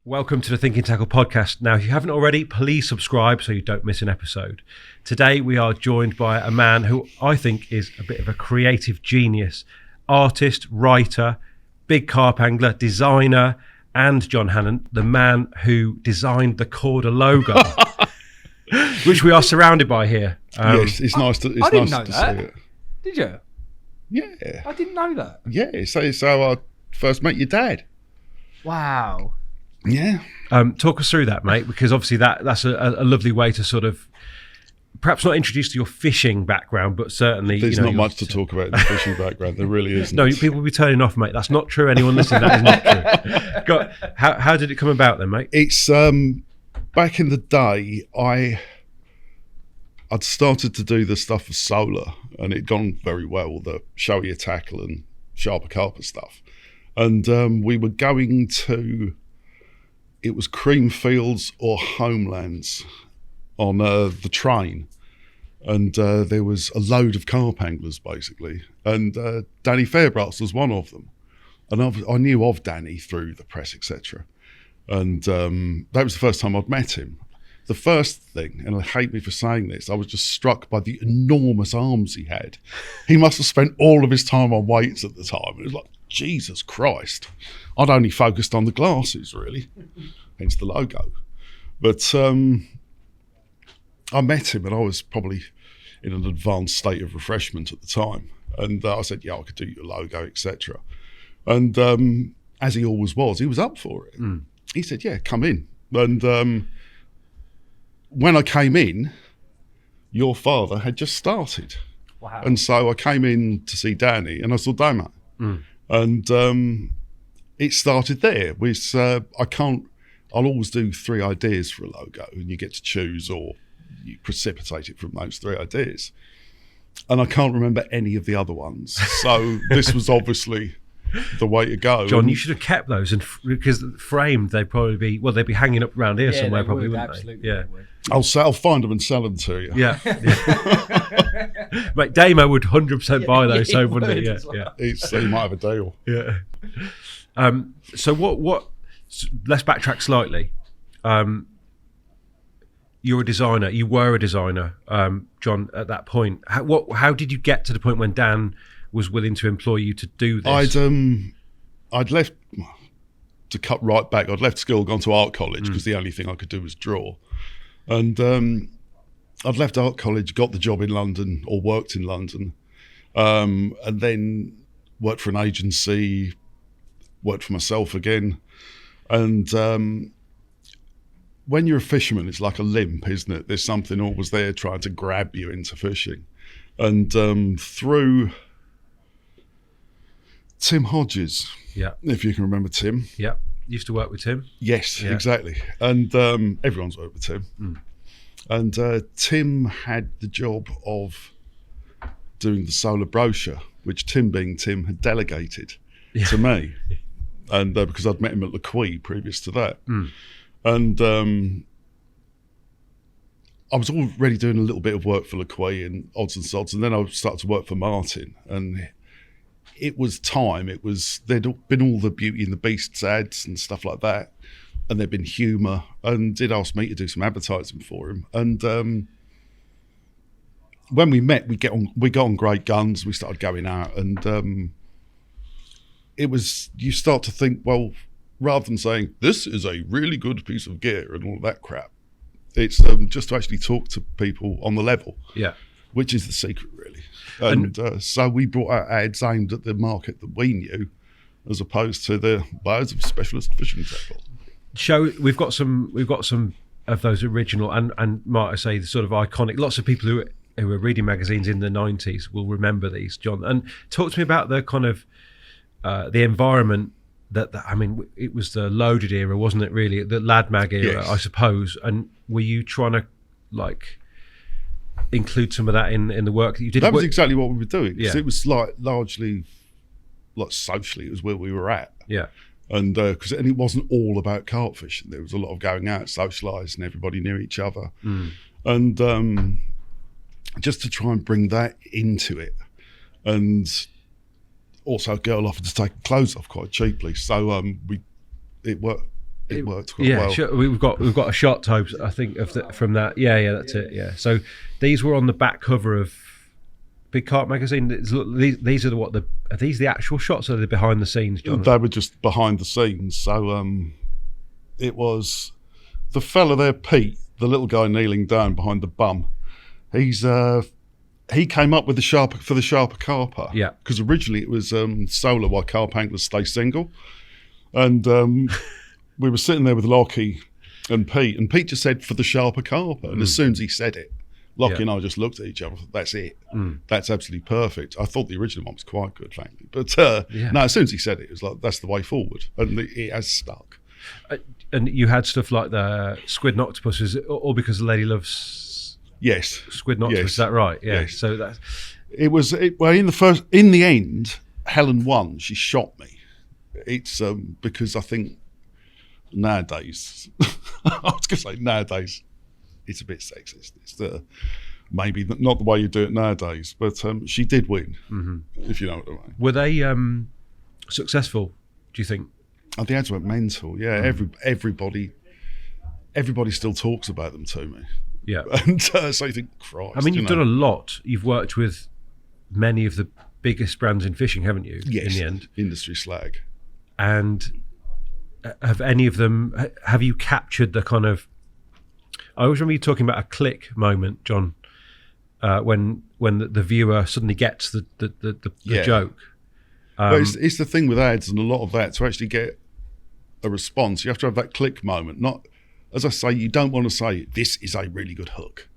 Welcome to the Thinking Tackle podcast. Now, if you haven't already, please subscribe so you don't miss an episode. Today, we are joined by a man who I think is a bit of a creative genius, artist, writer, big carp angler, designer, and John Hannent, the man who designed the Korda logo, which we are surrounded by here. Yes, it's nice to. It's I didn't nice know to that. see it. Did you? Yeah, I didn't know that. yeah. So I first met your dad. Wow. Yeah. Talk us through that, mate, because obviously that's a lovely way to sort of perhaps not introduce to your fishing background, but certainly There's not much to talk about in the fishing background. There really isn't. No, people will be turning off, mate. That's not true. Anyone listening, that is not true. How did it come about then, mate? It's back in the day. I'd started to do the stuff for solar, and it'd gone very well. The showier tackle and sharper carper stuff, and we were going to. It was Creamfields or Homelands on the train, and there was a load of carp anglers basically, and Danny Fairbrass was one of them, and I knew of Danny through the press, etc. And that was the first time I'd met him. The first thing, and I hate me for saying this, I was just struck by the enormous arms he had. He must have spent all of his time on weights at the time. It was like, Jesus Christ. I'd only focused on the glasses, really, hence the logo. But I met him, and I was probably in an advanced state of refreshment at the time. And I said, yeah, I could do your logo, etc. And as he always was, he was up for it. He said, yeah, come in. And when I came in, your father had just started. Wow. And so I came in to see Danny, and I saw Damo. And it started there. I'll always do 3 ideas for a logo, and you get to choose, or you precipitate it from those 3 ideas. And I can't remember any of the other ones. So this was obviously the way to go. John, you should have kept those, and because framed, they'd be hanging up around here somewhere, probably, wouldn't absolutely, they? Yeah. they would. I'll find them and sell them to you. Yeah. Mate, Damo would 100% buy those, so wouldn't he? Yeah, would as well. He might have a deal. yeah. So what? Let's backtrack slightly. You're a designer. You were a designer, John. At that point, how did you get to the point when Dan was willing to employ you to do this? I'd left, to cut right back, I'd left school, gone to art college because the only thing I could do was draw. And I'd left art college, got the job in London, or worked in London, and then worked for an agency, worked for myself again. And when you're a fisherman, it's like a limp, isn't it? There's something always there trying to grab you into fishing. And through Tim Hodges, if you can remember Tim. Yeah, used to work with Tim. Yes, exactly. And everyone's worked with Tim. And Tim had the job of doing the solar brochure, which Tim, being Tim, had delegated to me. And because I'd met him at Lequy previous to that. And I was already doing a little bit of work for Lequy and odds and sods, and then I started to work for Martin. And it was time. There'd been all the Beauty and the Beasts ads and stuff like that, and there'd been humour, and did ask me to do some advertising for him. And when we met, we got on great guns. We started going out, and you start to think, well, rather than saying this is a really good piece of gear and all that crap, it's just to actually talk to people on the level. Yeah. Which is the secret, really. And so we brought out ads aimed at the market that we knew, as opposed to the buyers of specialist fishing tackle. We've got some of those original and might I say the sort of iconic. Lots of people who were reading magazines in the 90s will remember these, John. And talk to me about the kind of the environment that I mean, it was the loaded era, wasn't it? Really, the lad mag era, yes. I suppose. And were you trying to include some of that in the work that you did? That was exactly what we were doing. Yeah. It was largely socially, it was where we were at. Yeah. And and it wasn't all about carp fishing. There was a lot of going out, socialising, everybody knew each other. And just to try and bring that into it. And also a girl offered to take clothes off quite cheaply. So it worked it worked quite Yeah, well. sure. We've got a shot, Tobes, I think, from that. Yeah, that's it. Yeah. So these were on the back cover of Big Carp magazine. These are are these the actual shots, or are they behind the scenes, John? They were just behind the scenes. So it was the fella there, Pete, the little guy kneeling down behind the bum. He came up with the sharper carper. Yeah. Because originally it was solar while carp anglers stay single, and we were sitting there with Lockie and Pete just said for the sharper carper, and as soon as he said it, Lockie and I just looked at each other. That's it. That's absolutely perfect. I thought the original one was quite good, frankly, but no, as soon as he said it, it was like that's the way forward, and it has stuck. And you had stuff like the squid and octopuses, all because the lady loves squid and octopus. Is that right? Yeah. Yes. So that's Well, in the end, Helen won. She shot me. It's because I think nowadays, I was going to say nowadays, it's a bit sexist. It's maybe not the way you do it nowadays, but she did win, if you know what I mean. Were they successful, do you think? Oh, the ads went mental. Yeah, everybody still talks about them to me. Yeah. And so you think, Christ. I mean, you've done a lot. You've worked with many of the biggest brands in fishing, haven't you? Yes, in the end. industry slag. And have any of them, have you captured the kind of, I always remember you talking about a click moment, John, when the viewer suddenly gets the joke. But it's the thing with ads and a lot of that, to actually get a response, you have to have that click moment. Not, as I say, you don't want to say, this is a really good hook,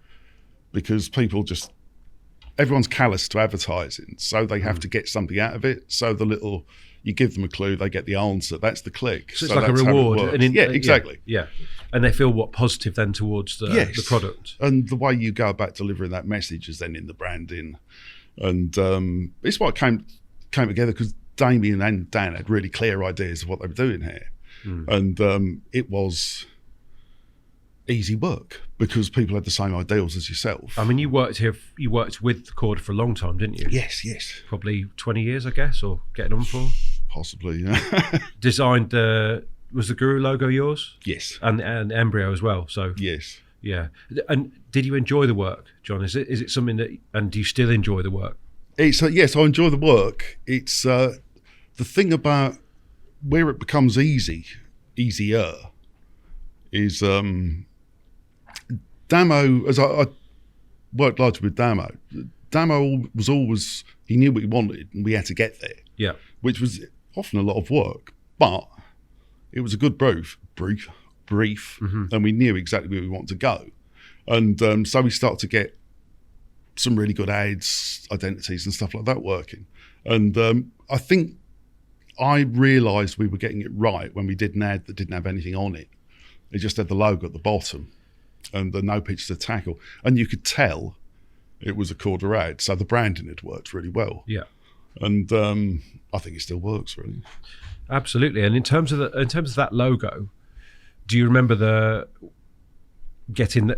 because everyone's callous to advertising, so they have to get something out of it. So you give them a clue, they get the answer. That's the click. So it's like a reward. Yeah, exactly. Yeah. And they feel positive then towards the product. And the way you go about delivering that message is then in the branding. And it's what came together because Damien and Dan had really clear ideas of what they were doing here. And it was easy work because people had the same ideals as yourself. I mean, you worked with Korda for a long time, didn't you? Yes. Probably 20 years, I guess, or getting on for. Possibly, yeah. Designed was the Guru logo yours? Yes. And Embryo as well. So yes. Yeah. And did you enjoy the work, John? Is it something and do you still enjoy the work? Yes, I enjoy the work. It's the thing about where it becomes easier is Damo, as I worked largely with Damo was always, he knew what he wanted and we had to get there. Yeah. Which was often a lot of work, but it was a good brief, and we knew exactly where we wanted to go. And so we started to get some really good ads, identities and stuff like that working. And I think I realised we were getting it right when we did an ad that didn't have anything on it. It just had the logo at the bottom and the no pictures of tackle. And you could tell it was a Korda ad. So the branding had worked really well. Yeah. And I think it still works, really. Absolutely. And in terms of that logo, do you remember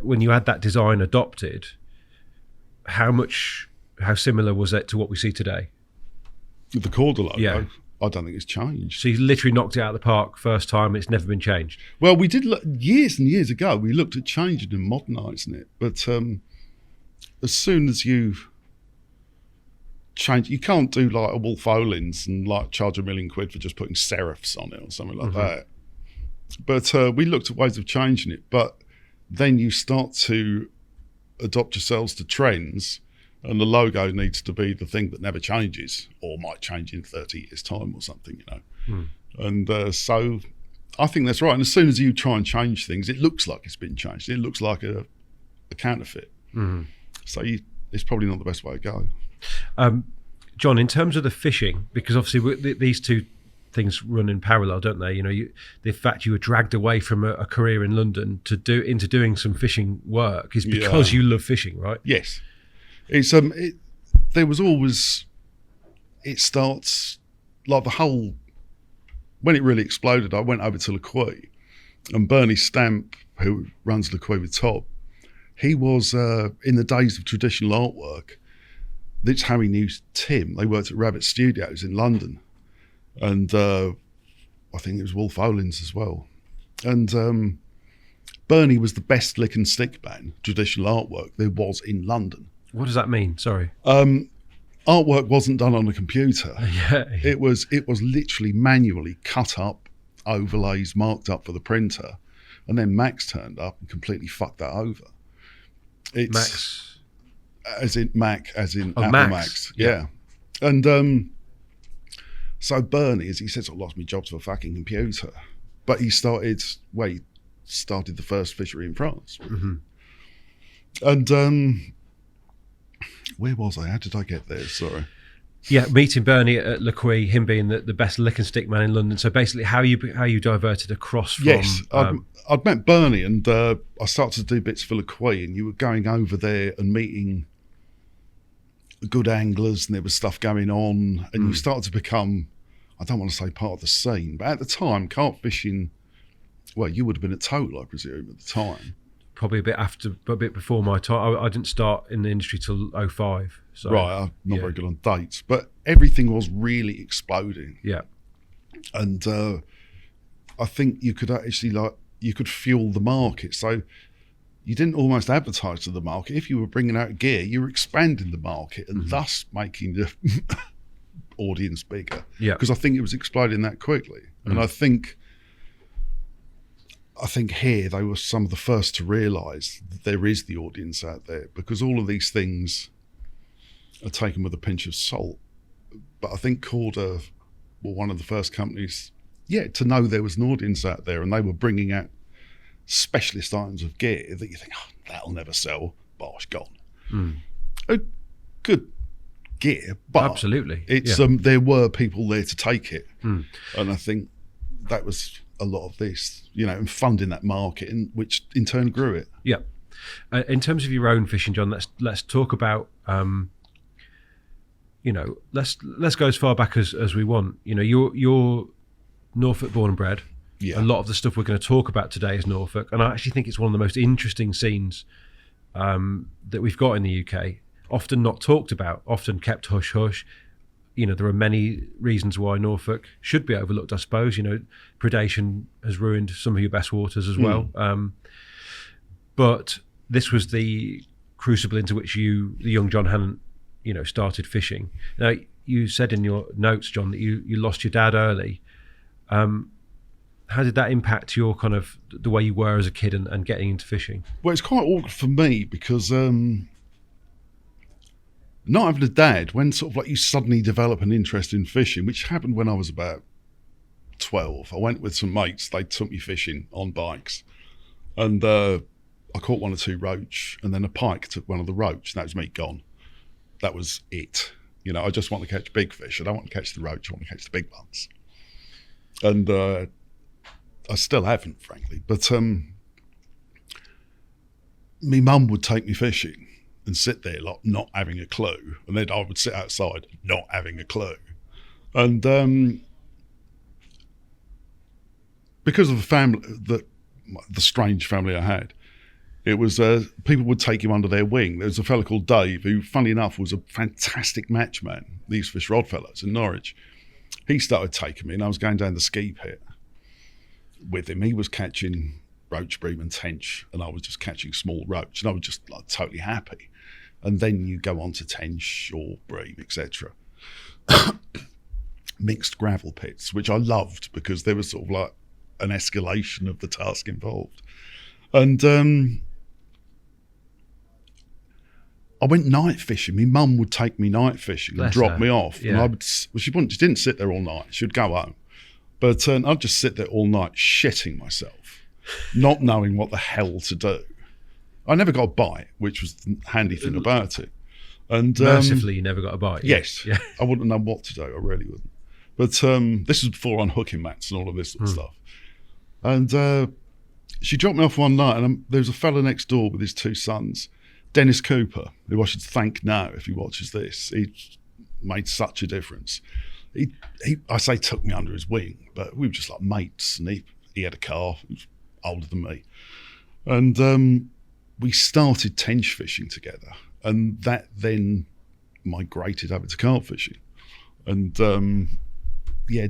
when you had that design adopted, how similar was it to what we see today? The Korda logo? Yeah. I don't think it's changed. So you literally knocked it out of the park first time. It's never been changed. Well, we did years and years ago. We looked at changing and modernising it, but as soon as you change, you can't do like a Wolf Olins and like charge £1 million for just putting serifs on it or something like that. But we looked at ways of changing it, but then you start to adopt yourselves to trends. And the logo needs to be the thing that never changes, or might change in 30 years' time or something, And so I think that's right. And as soon as you try and change things, it looks like it's been changed. It looks like a counterfeit. So it's probably not the best way to go. John, in terms of the fishing, because obviously these two things run in parallel, don't they? The fact you were dragged away from a career in London into doing some fishing work is because you love fishing, right? Yes. It's there was always, it starts like the whole, when it really exploded, I went over to Le Quay, and Bernie Stamp, who runs Le Quay with Todd, he was in the days of traditional artwork, that's how he knew Tim. They worked at Rabbit Studios in London, and I think it was Wolf Olins as well. And Bernie was the best lick and stick man, traditional artwork there was in London. What does that mean? Sorry. Artwork wasn't done on a computer. Yeah. It was literally manually cut up, overlays marked up for the printer, and then Max turned up and completely fucked that over. It's Max. as in Mac, as in Apple Max. Max. Yeah. And so Bernie, as he says, I lost my job to a fucking computer. But he started the first fishery in France. Mm-hmm. And where was I? How did I get there? Sorry. Yeah, meeting Bernie at Le Quay, him being the best lick and stick man in London. So basically, how you diverted across from... Yes, I'd met Bernie, and I started to do bits for Le Quay, and you were going over there and meeting good anglers, and there was stuff going on, and you started to become, I don't want to say part of the scene, but at the time, carp fishing, well, you would have been at Total, I presume, at the time. Probably a bit before my time. I didn't start in the industry till 2005. So, Right, I'm not very good on dates, but everything was really exploding. Yeah. And I think you could actually you could fuel the market. So you didn't almost advertise to the market. If you were bringing out gear, you were expanding the market and thus making the audience bigger. Yeah. Because I think it was exploding that quickly. And I think here they were some of the first to realise that there is the audience out there, because all of these things are taken with a pinch of salt. But I think Korda were one of the first companies, to know there was an audience out there, and they were bringing out specialist items of gear that you think, oh, that'll never sell. Bosh, gone. A good gear, but absolutely, it's there were people there to take it, and I think that was a lot of this, and funding that market, and which in turn grew it. Yeah. In terms of your own fishing, John, let's talk about. Let's go as far back as we want. You're Norfolk born and bred. Yeah. A lot of the stuff we're going to talk about today is Norfolk, and I actually think it's one of the most interesting scenes that we've got in the UK. Often not talked about, often kept hush hush. There are many reasons why Norfolk should be overlooked, I suppose. Predation has ruined some of your best waters as well. But this was the crucible into which the young John Hannent, started fishing. Now, you said in your notes, John, that you lost your dad early. How did that impact your kind of the way you were as a kid and getting into fishing? Well, it's quite awkward for me because not having a dad, when sort of like you suddenly develop an interest in fishing, which happened when I was about 12. I went with some mates, they took me fishing on bikes, and I caught one or two roach, and then a pike took one of the roach, and that was me gone. That was it. I just want to catch big fish. I don't want to catch the roach, I want to catch the big ones. And I still haven't, frankly, but my mum would take me fishing and sit there like not having a clue, and then I would sit outside not having a clue. And because of the family, the strange family I had, it was people would take him under their wing. There was a fella called Dave who, funny enough, was a fantastic matchman. These fish rod fellows in Norwich. He started taking me, and I was going down the ski pit with him. He was catching roach, bream and tench, and I was just catching small roach, and I was just like totally happy. And then you go on to tench or bream, etc. Mixed gravel pits, which I loved because there was sort of like an escalation of the task involved. And I went night fishing. My mum would take me night fishing and drop me off. Yeah. And she didn't sit there all night. She'd go home. But I'd just sit there all night shitting myself, not knowing what the hell to do. I never got a bite, which was the handy thing about it. And Mercifully, you never got a bite. Yes. Yeah. I wouldn't know what to do. I really wouldn't. But this was before unhooking mats and all of this sort of stuff. And she dropped me off one night, and there was a fella next door with his two sons, Dennis Cooper, who I should thank now if he watches this. He made such a difference. He I say took me under his wing, but we were just like mates, and he had a car. He was older than me. And we started tench fishing together, and that then migrated over to carp fishing. And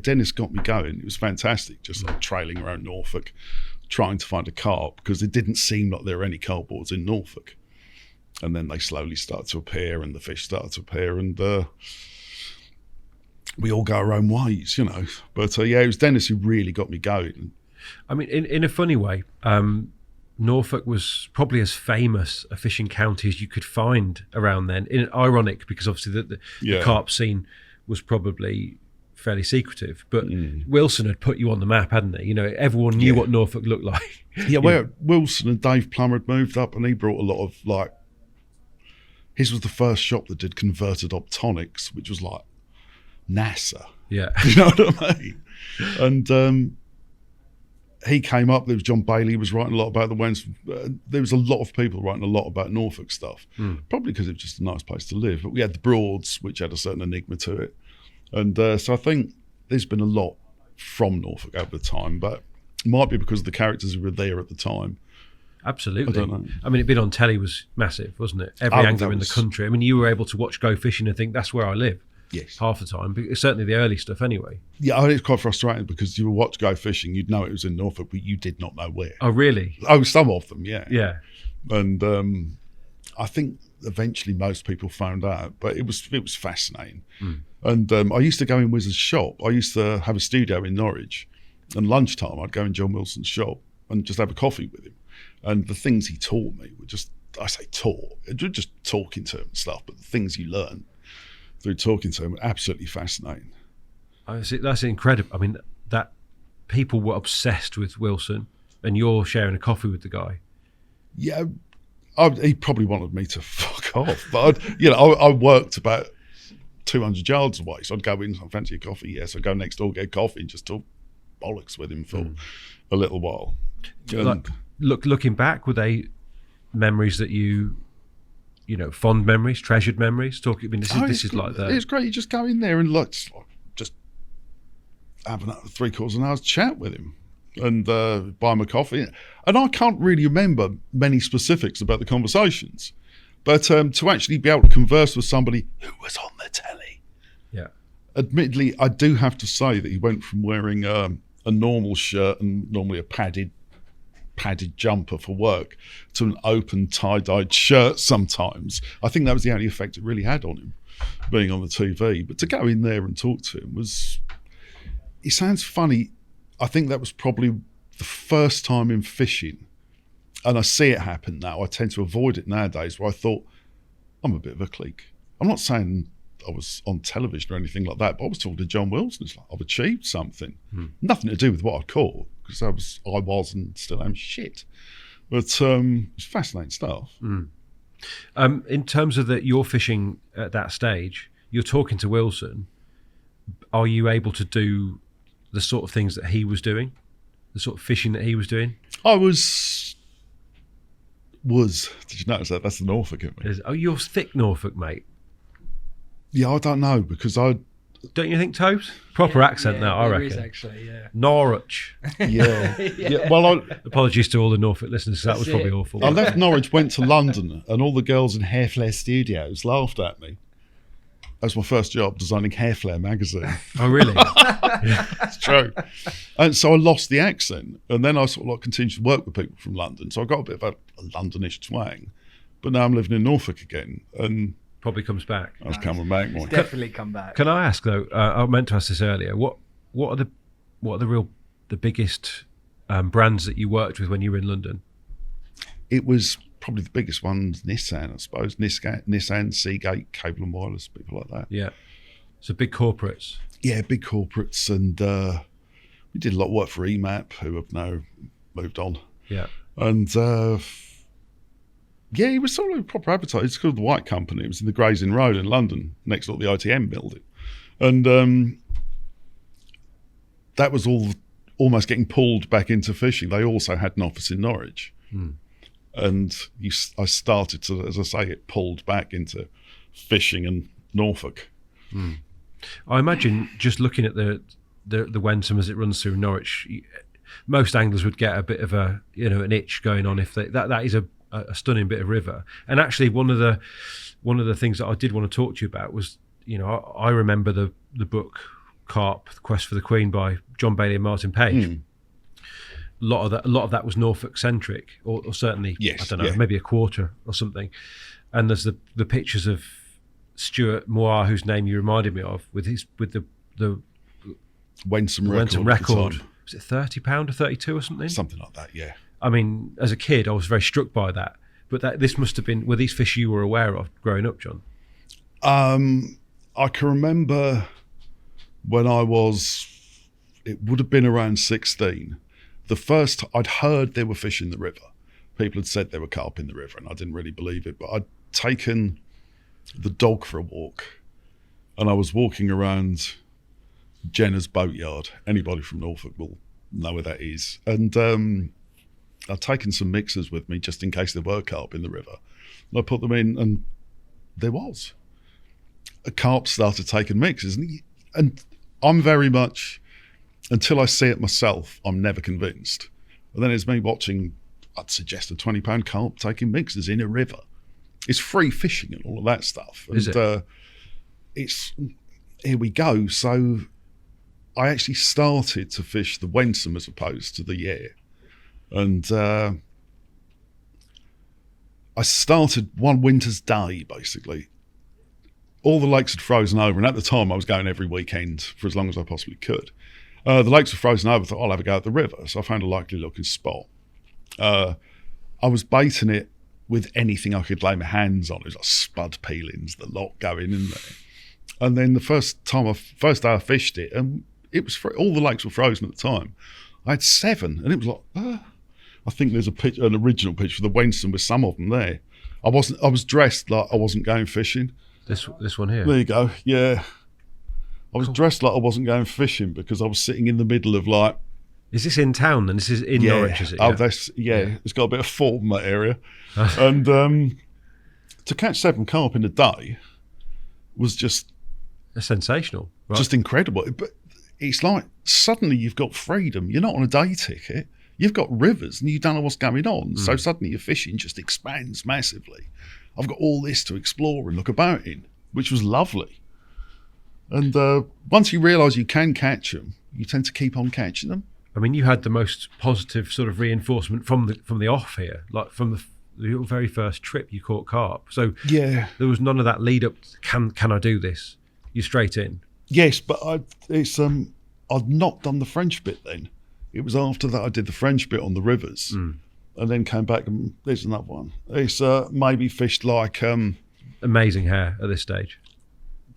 Dennis got me going. It was fantastic, just like trailing around Norfolk, trying to find a carp because it didn't seem like there were any carp boards in Norfolk. And then they slowly start to appear and the fish start to appear and we all go our own ways, you know. But yeah, it was Dennis who really got me going. I mean, in a funny way, Norfolk was probably as famous a fishing county as you could find around then. Ironic, because obviously the carp scene was probably fairly secretive, but Wilson had put you on the map, hadn't he? You know, everyone knew what Norfolk looked like. Yeah, where Wilson and Dave Plummer had moved up, and he brought a lot of, like, his was the first shop that did converted optonics, which was like NASA. Yeah. You know what I mean? And he came up, there was John Bailey was writing a lot about the Wens. There was a lot of people writing a lot about Norfolk stuff, probably because it was just a nice place to live. But we had the Broads, which had a certain enigma to it. And so I think there's been a lot from Norfolk over the time, but it might be because of the characters who were there at the time. Absolutely. I don't know. I mean, it being on telly was massive, wasn't it? Every angler in the country. I mean, you were able to watch Go Fishing and think, that's where I live. Yes. Half the time, but certainly the early stuff anyway. Yeah, I mean, it's quite frustrating because you would watch Go Fishing, you'd know it was in Norfolk, but you did not know where. Oh, really? Oh, some of them, yeah. Yeah. And I think eventually most people found out, but it was fascinating. And I used to go in Wizard's shop. I used to have a studio in Norwich, and lunchtime I'd go in John Wilson's shop and just have a coffee with him. And the things he taught me were just, I say taught, just talking to him and stuff, but the things you learn through talking to him were absolutely fascinating. That's incredible. I mean, that people were obsessed with Wilson, and you're sharing a coffee with the guy. Yeah, he probably wanted me to fuck off, but I worked about 200 yards away, so I'd go in, I fancy a coffee, yes, I'd go next door, get a coffee and just talk bollocks with him for a little while. Like, looking back, were they memories that you know, fond memories, treasured memories? Talking, I mean, this is like that. It's great. You just go in there and just have three-quarters of an hour's chat with him and buy him a coffee. And I can't really remember many specifics about the conversations, but to actually be able to converse with somebody who was on the telly. Yeah. Admittedly, I do have to say that he went from wearing a normal shirt and normally a padded jumper for work to an open tie-dyed shirt sometimes. I think that was the only effect it really had on him, being on the TV. But to go in there and talk to him it sounds funny, I think that was probably the first time in fishing, and I see it happen now, I tend to avoid it nowadays, where I thought, I'm a bit of a clique. I'm not saying I was on television or anything like that, but I was talking to John Wilson. It's like, I've achieved something. Nothing to do with what I caught, because I was and still am shit. But it's fascinating stuff. In terms of your fishing at that stage, you're talking to Wilson. Are you able to do the sort of things that he was doing, the sort of fishing that he was doing? I was. Did you notice that? That's the Norfolk in me. Oh, you're thick Norfolk, mate. Yeah, I don't know, because Don't you think, Tobes? Proper accent now, I reckon. There is actually, yeah. Norwich. Yeah. Well, apologies to all the Norfolk listeners, that was probably awful. I left Norwich, went to London, and all the girls in Hair Flare Studios laughed at me. That was my first job, designing Hair Flare magazine. Oh, really? It's true. And so I lost the accent, and then I sort of continued to work with people from London, so I got a bit of a Londonish twang. But now I'm living in Norfolk again, and probably comes back. I was coming back more. Definitely come back. Can I ask though? I meant to ask this earlier. What are the biggest brands that you worked with when you were in London? It was probably the biggest ones, Nissan, I suppose. Nissan, Seagate, Cable and Wireless, people like that. Yeah. So big corporates. Yeah, big corporates, and we did a lot of work for EMAP, who have now moved on. Yeah. And yeah, he was sort of a proper advertiser. It's called the White Company. It was in the Gray's Inn Road in London, next to the ITM building. And that was almost getting pulled back into fishing. They also had an office in Norwich. And I started to, as I say, it pulled back into fishing and Norfolk. I imagine just looking at the Wensum as it runs through Norwich, most anglers would get a bit of an itch going on if that is a stunning bit of river. And actually one of the things that I did want to talk to you about was, I remember the book Carp, The Quest for the Queen by John Bailey and Martin Page. a lot of that was Norfolk centric, or certainly, Yes, I don't know, yeah. maybe a quarter or something. And there's the pictures of Stuart Moir, whose name you reminded me of, with the Wensum Wenton record. record. At the time. Was it £30 or 32 or something? Something like that, yeah. I mean, as a kid, I was very struck by that. But this must have been, were these fish you were aware of growing up, John? I can remember when it would have been around 16. The first, I'd heard there were fish in the river. People had said there were carp in the river, and I didn't really believe it. But I'd taken the dog for a walk, and I was walking around Jenner's boatyard. Anybody from Norfolk will know where that is. And I'd taken some mixers with me just in case there were carp in the river. And I put them in, and there was. A carp started taking mixers. And I'm very much, until I see it myself, I'm never convinced. And then it's me watching, I'd suggest a £20 carp taking mixers in a river. It's free fishing and all of that stuff. And Is it? It's, here we go. So I actually started to fish the Wensum as opposed to the Yare. And I started one winter's day, basically. All the lakes had frozen over, and at the time I was going every weekend for as long as I possibly could. The lakes were frozen over. I thought, I'll have a go at the river. So I found a likely looking spot. I was baiting it with anything I could lay my hands on. It was like spud peelings, the lot going in there. And then the first day I fished it, and it was all the lakes were frozen at the time. I had 7, and it was like, I think there's an original picture of the Wensum with some of them there. I was dressed like I wasn't going fishing. This one here. There you go. Yeah. I was dressed like I wasn't going fishing because I was sitting in the middle of like. Is this in town then? This is in Norwich, is it? Oh, it's got a bit of form, that area. And to catch 7 carp in a day was just sensational. Right? Just incredible. But it's like suddenly you've got freedom. You're not on a day ticket. You've got rivers and you don't know what's going on. So suddenly your fishing just expands massively. I've got all this to explore and look about in, which was lovely. And once you realise you can catch them, you tend to keep on catching them. I mean, you had the most positive sort of reinforcement from the off here, like from your very first trip you caught carp. So yeah, there was none of that lead up. Can I do this? You straight in. Yes, but I'd not done the French bit then. It was after that I did the French bit on the rivers, and then came back and there's another one. It's maybe fished like amazing hair at this stage.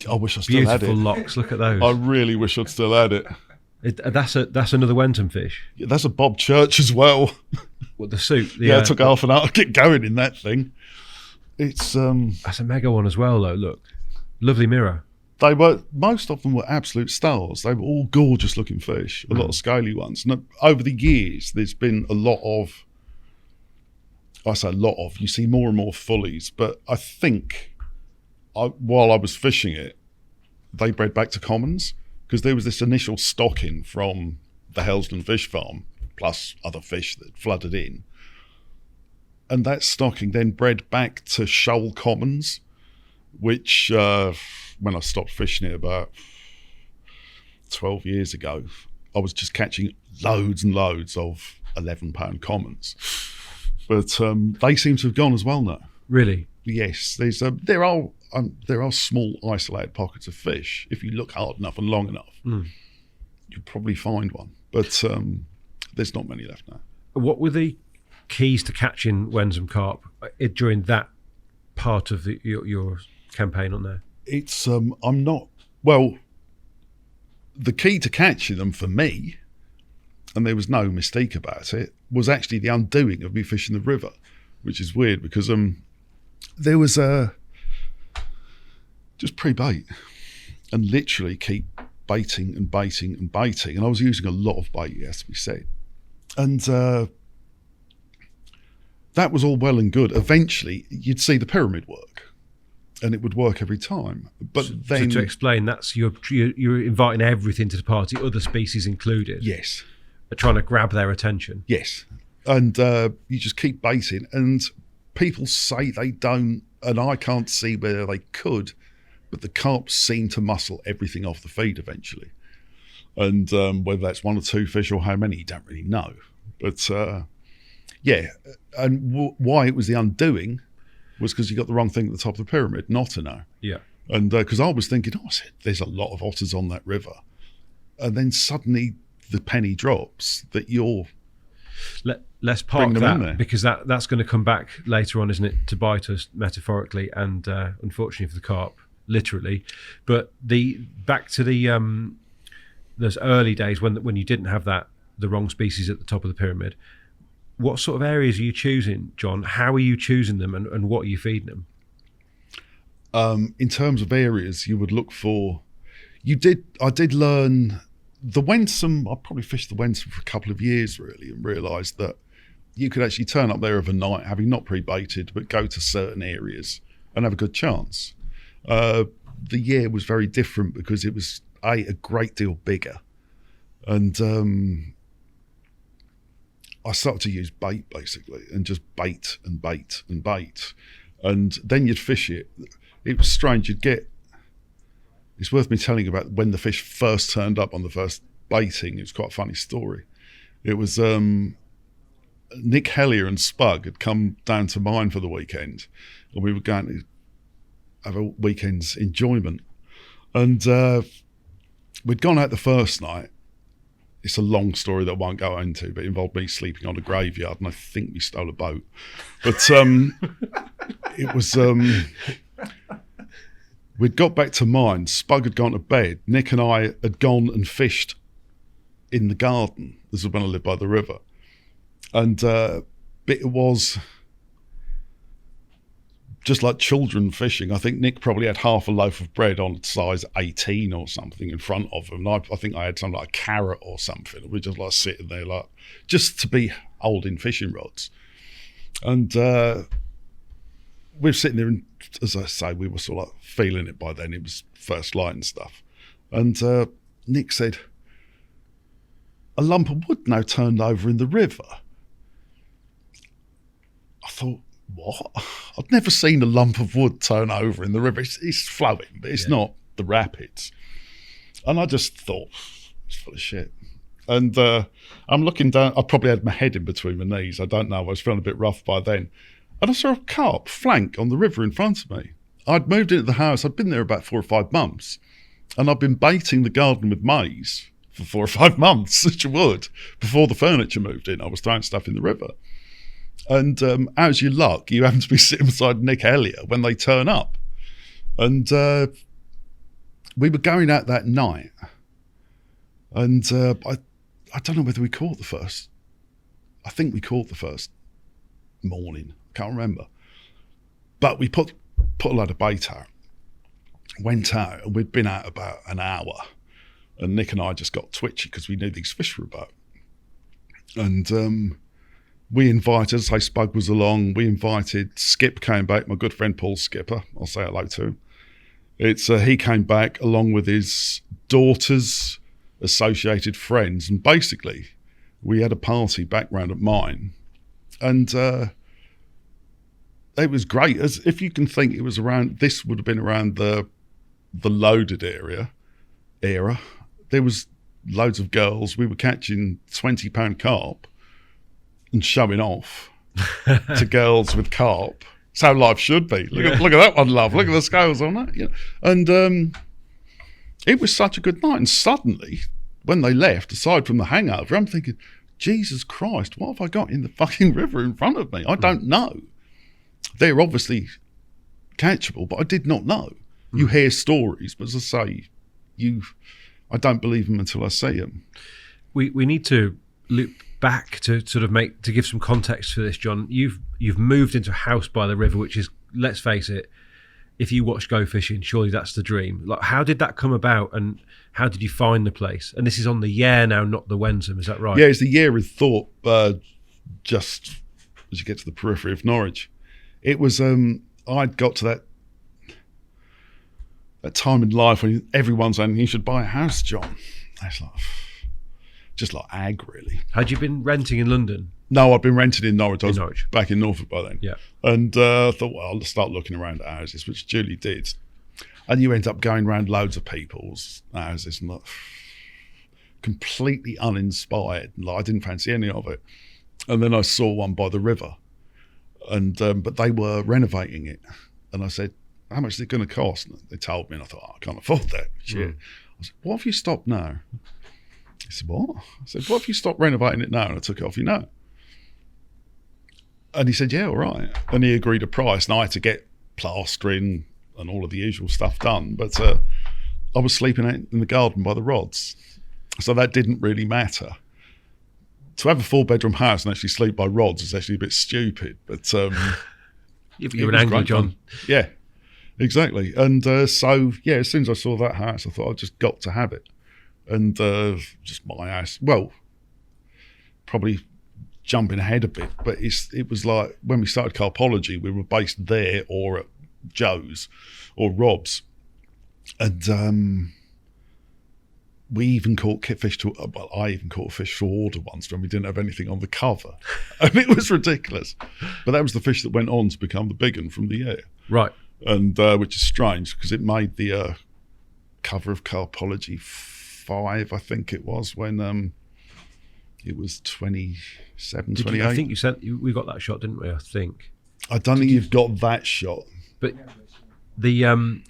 I wish I still had it. Beautiful locks. Look at those. I really wish I'd still had it. That's another Wenton fish. Yeah, that's a Bob Church as well. What, the suit? Yeah, it took half an hour to get going in that thing. It's that's a mega one as well, though. Look, lovely mirror. Most of them were absolute stars. They were all gorgeous looking fish. A lot of scaly ones. And over the years, there's been a lot of. I say a lot of. You see more and more fullies, but I think while I was fishing it, they bred back to commons. Because there was this initial stocking from the Helsden Fish Farm, plus other fish that flooded in. And that stocking then bred back to shoal commons, which when I stopped fishing it about 12 years ago, I was just catching loads and loads of £11 commons. But they seem to have gone as well now. Really? Yes, there are small isolated pockets of fish. If you look hard enough and long enough, you'll probably find one. But there's not many left now. What were the keys to catching Wensum carp during that part of your campaign on there? It's the key to catching them for me, and there was no mistake about it, was actually the undoing of me fishing the river, which is weird because there was just pre-bait and literally keep baiting and baiting and baiting. And I was using a lot of bait, it has to be said. And that was all well and good. Eventually, you'd see the pyramid work and it would work every time. But then... So to explain, that's you're inviting everything to the party, other species included. Yes. Trying to grab their attention. Yes. And you just keep baiting. And people say they don't, and I can't see where they could, but the carp seem to muscle everything off the feed eventually. And whether that's 1 or 2 fish or how many, you don't really know. But yeah, and why it was the undoing was because you got the wrong thing at the top of the pyramid, not to know. Yeah. And because I was thinking, I said, there's a lot of otters on that river. And then suddenly the penny drops that you're... Let's park them in there. that, because that's going to come back later on, isn't it, to bite us metaphorically and unfortunately for the carp, literally. But back to those early days when you didn't have the wrong species at the top of the pyramid. What sort of areas are you choosing, John? How are you choosing them, and what are you feeding them? In terms of areas, you would look for. I did learn the Wensum. I probably fished the Wensum for a couple of years really, and realised that you could actually turn up there overnight, having not pre-baited, but go to certain areas and have a good chance. The year was very different because it was a great deal bigger, and I started to use bait basically, and just bait and bait and bait, and then you'd fish it. It was strange. It's worth me telling you about when the fish first turned up on the first baiting. It was quite a funny story. It was Nick Hellier and Spug had come down to mine for the weekend, and we were going to have a weekend's enjoyment. And we'd gone out the first night. It's a long story that I won't go into, but it involved me sleeping on a graveyard, and I think we stole a boat. But it was... we'd got back to mine. Spug had gone to bed. Nick and I had gone and fished in the garden. This was when I lived by the river. And it was just like children fishing. I think Nick probably had half a loaf of bread on size 18 or something in front of him. And I think I had something like a carrot or something. We were just like sitting there like, just to be holding fishing rods. And we were sitting there, and as I say, we were sort of like feeling it by then. It was first light and stuff. And Nick said, a lump of wood now turned over in the river. I thought, what? I'd never seen a lump of wood turn over in the river. It's flowing, but it's not the rapids. And I just thought, it's full of shit. And I'm looking down. I probably had my head in between my knees. I don't know. I was feeling a bit rough by then. And I saw a carp flank on the river in front of me. I'd moved into the house. I'd been there about 4 or 5 months. And I'd been baiting the garden with maize for 4 or 5 months, as you would. Before the furniture moved in, I was throwing stuff in the river. And as you luck, you happen to be sitting beside Nick Hellier when they turn up. And we were going out that night. And I don't know whether we caught the first. I think we caught the first morning. Can't remember. But we put a load of bait out. Went out, and we'd been out about an hour. And Nick and I just got twitchy because we knew these fish were about. And we invited, say Spug was along, we invited, Skip came back, my good friend Paul Skipper, I'll say hello to him. He came back along with his daughter's associated friends, and basically we had a party back round at mine. And it was great. As if you can think, it was around, this would have been around the loaded era. There was loads of girls. We were catching 20-pound carp and showing off to girls with carp. It's how life should be. Look at that one, love. Look at the scales on that. You know? And it was such a good night. And suddenly, when they left, aside from the hangover, I'm thinking, Jesus Christ, what have I got in the fucking river in front of me? I don't know. They're obviously catchable, but I did not know. You hear stories, but as I say, I don't believe them until I see them. We need to loop back to sort of to give some context for this, John. You've moved into a house by the river, which is, let's face it, if you watch Go Fishing, surely that's the dream. Like, how did that come about, and how did you find the place? And this is on the Yare now, not the Wensum, is that right? Yeah, it's the Yare with Thorpe, just as you get to the periphery of Norwich. It was, I'd got to that time in life when everyone's saying, you should buy a house, John. That's like, just like ag, really. Had you been renting in London? No, I'd been renting in Norwich. I was Norwich. back in Norfolk by then. Yeah. And I thought, well, I'll start looking around at houses, which Julie did. And you end up going around loads of people's houses and like completely uninspired. Like, I didn't fancy any of it. And then I saw one by the river, and but they were renovating it. And I said, how much is it going to cost? And they told me, and I thought, I can't afford that. Shit. I said, what if you stop now? He said, what? I said, what if you stop renovating it now? And I took it off you now. And he said, yeah, all right. And he agreed a price, and I had to get plastering and all of the usual stuff done. But I was sleeping out in the garden by the rods, so that didn't really matter. To have a 4-bedroom house and actually sleep by rods is actually a bit stupid. But you're an angry John. Yeah, exactly. And so, yeah, as soon as I saw that house, I thought I just got to have it. And just my house, well, probably jumping ahead a bit, but it was like when we started carpology, we were based there or at Joe's or Rob's. And we even caught fish I even caught a fish to order once when we didn't have anything on the cover. And it was ridiculous. But that was the fish that went on to become the big one from the year. Right. And which is strange because it made the cover of Carpology 5, I think it was, when it was 27, 28. I think we got that shot, didn't we? I think. I don't think you've got that shot. But the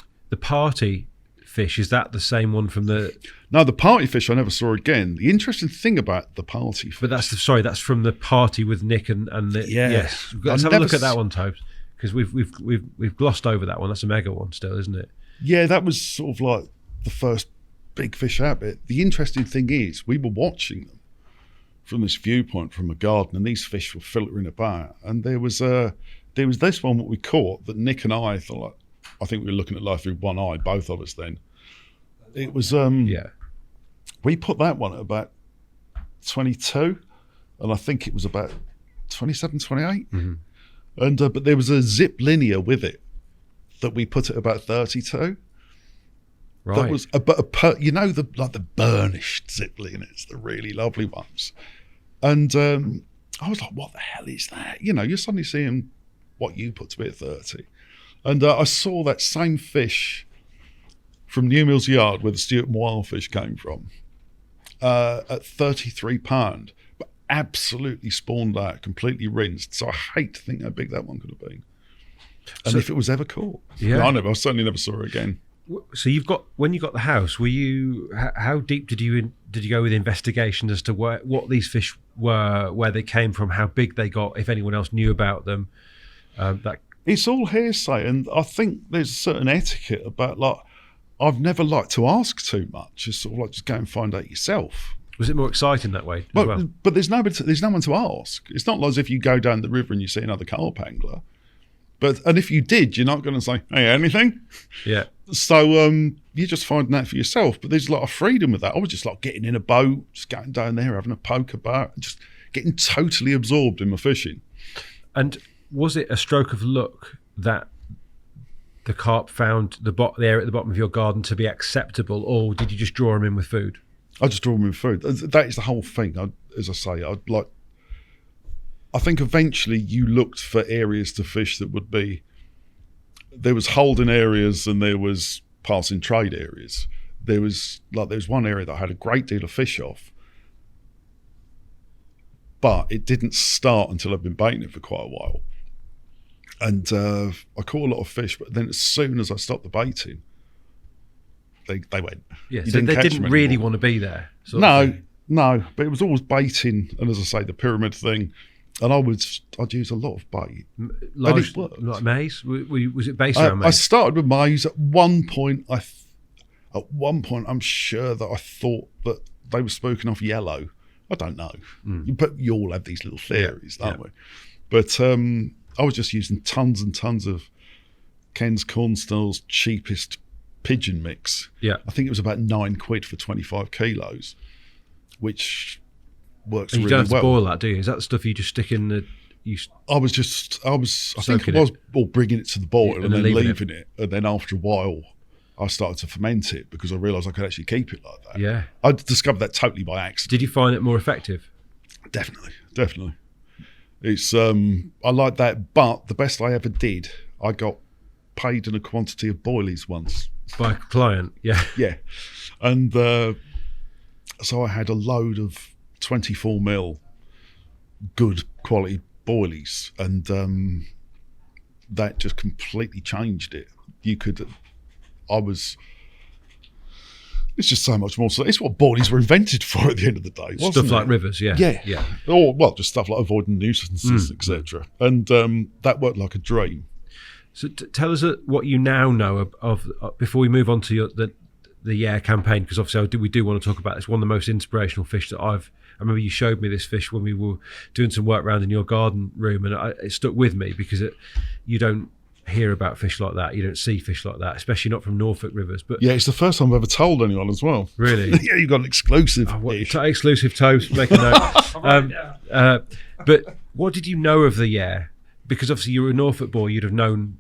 party fish, is that the same one from the... No, the party fish I never saw again. The interesting thing about the party fish... But that's from the party with Nick and the... Yeah. Yes. Let's have a look at that one, Tobes, because we've glossed over that one. That's a mega one still, isn't it? Yeah, that was sort of like the first big fish out bit. The interesting thing is we were watching them from this viewpoint from a garden, and these fish were filtering about. And there was this one what we caught that Nick and I thought, I think we were looking at life through one eye, both of us then. It was we put that one at about 22, and I think it was about 27, 28. Mm-hmm. And but there was a zip linear with it that we put at about 32. Right. That was the burnished zip linears, the really lovely ones. And I was like, what the hell is that? You know, you're suddenly seeing what you put to be at 30. And I saw that same fish from New Mills Yard where the Stewart Wildfish came from at 33 pound, but absolutely spawned out, completely rinsed. So I hate to think how big that one could have been. And if it was ever caught. Yeah. I certainly never saw it again. So when you got the house, were you, how deep did you go with investigations as to what these fish were, where they came from, how big they got, if anyone else knew about them? It's all hearsay, and I think there's a certain etiquette about, like, I've never liked to ask too much. It's sort of like just go and find out yourself. Was it more exciting that way as well? But there's no one to ask. It's not as if you go down the river and you see another carp angler. And if you did, you're not going to say, hey, anything? Yeah. So you're just finding that for yourself. But there's a lot of freedom with that. I was just like getting in a boat, just going down there, having a poke about, and just getting totally absorbed in my fishing. And was it a stroke of luck that the carp found the area at the bottom of your garden to be acceptable, or did you just draw them in with food? I just draw them in with food. That is the whole thing. As I say, I think eventually you looked for areas to fish that would be, there was holding areas and there was passing trade areas. There was one area that I had a great deal of fish off, but it didn't start until I've been baiting it for quite a while. And I caught a lot of fish, but then as soon as I stopped the baiting, they went. Yeah, so they didn't really want to be there. No, but it was always baiting, and as I say, the pyramid thing. And I'd use a lot of bait. Large, like maize? Was it based around maize? I started with maize. At one point, I'm sure that I thought that they were spooking off yellow. I don't know. But you all have these little theories, don't we? But I was just using tons and tons of Ken's Cornstal's cheapest pigeon mix. Yeah. I think it was about £9 for 25 kilos, which works and you really don't have to well. boil that, do you? Is that stuff you just stick in the... I think I was bringing it to the boil and then leaving it. And then after a while, I started to ferment it because I realised I could actually keep it like that. Yeah. I discovered that totally by accident. Did you find it more effective? Definitely. It's I like that, but the best I ever did, I got paid in a quantity of boilies once. By a client, yeah. Yeah. And so I had a load of 24 mil good quality boilies, and that just completely changed it. It's just so much more. So it's what boilies were invented for at the end of the day. Wasn't Stuff it? like rivers, yeah. Or well, just stuff like avoiding nuisances, etc. And that worked like a dream. So tell us what you now know of before we move on to the Yare campaign, because obviously we do want to talk about it. It's one of the most inspirational fish that I remember you showed me this fish when we were doing some work around in your garden room, and it stuck with me because you don't hear about fish like that. You don't see fish like that, especially not from Norfolk rivers. But yeah, it's the first time I've ever told anyone as well. Really? Yeah, you got an exclusive. Exclusive toes, make a note. But what did you know of the Yare? Because obviously you were a Norfolk boy, you'd have known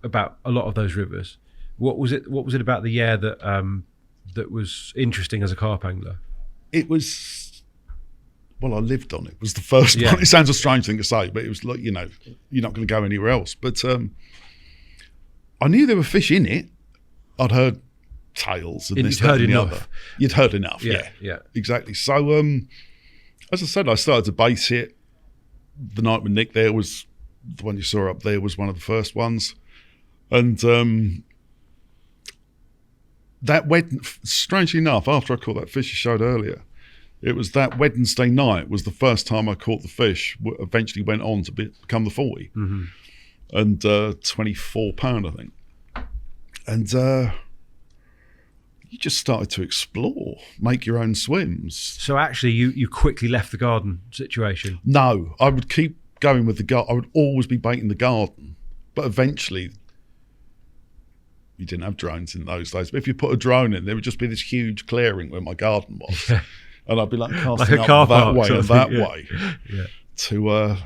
about a lot of those rivers. What was it about the Yare that was interesting as a carp angler? It was, well, I lived on it. It was the first one. It sounds a strange thing to say, but it was like, you're not going to go anywhere else. But I knew there were fish in it. I'd heard tales and this, that, and the other. You'd heard enough, yeah, exactly. So, as I said, I started to base it. The night with Nick there was the one you saw up there was one of the first ones, and strangely enough, after I caught that fish you showed earlier, it was that Wednesday night was the first time I caught the fish. Eventually went on to become the 40 and 24 pound, I think. And you just started to explore, make your own swims. So actually, you quickly left the garden situation. No, I would keep going with the garden. I would always be baiting the garden, but eventually. You didn't have drones in those days, but if you put a drone in, there would just be this huge clearing where my garden was, and I'd be like casting like up that way and that way to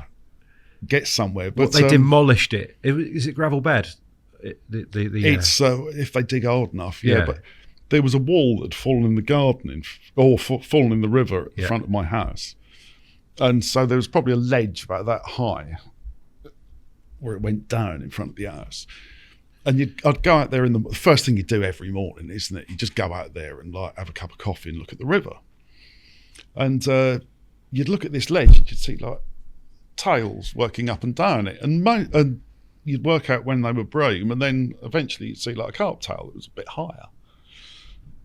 get somewhere. But they demolished it. Is it gravel bed? It's if they dig hard enough, But there was a wall that had fallen in the garden, or fallen in the river at the front of my house, and so there was probably a ledge about that high where it went down in front of the house. And I'd go out there the first thing you do every morning, isn't it? You just go out there and like have a cup of coffee and look at the river. And you'd look at this ledge and you'd see like tails working up and down it. And you'd work out when they were bream, and then eventually you'd see like a carp tail that was a bit higher.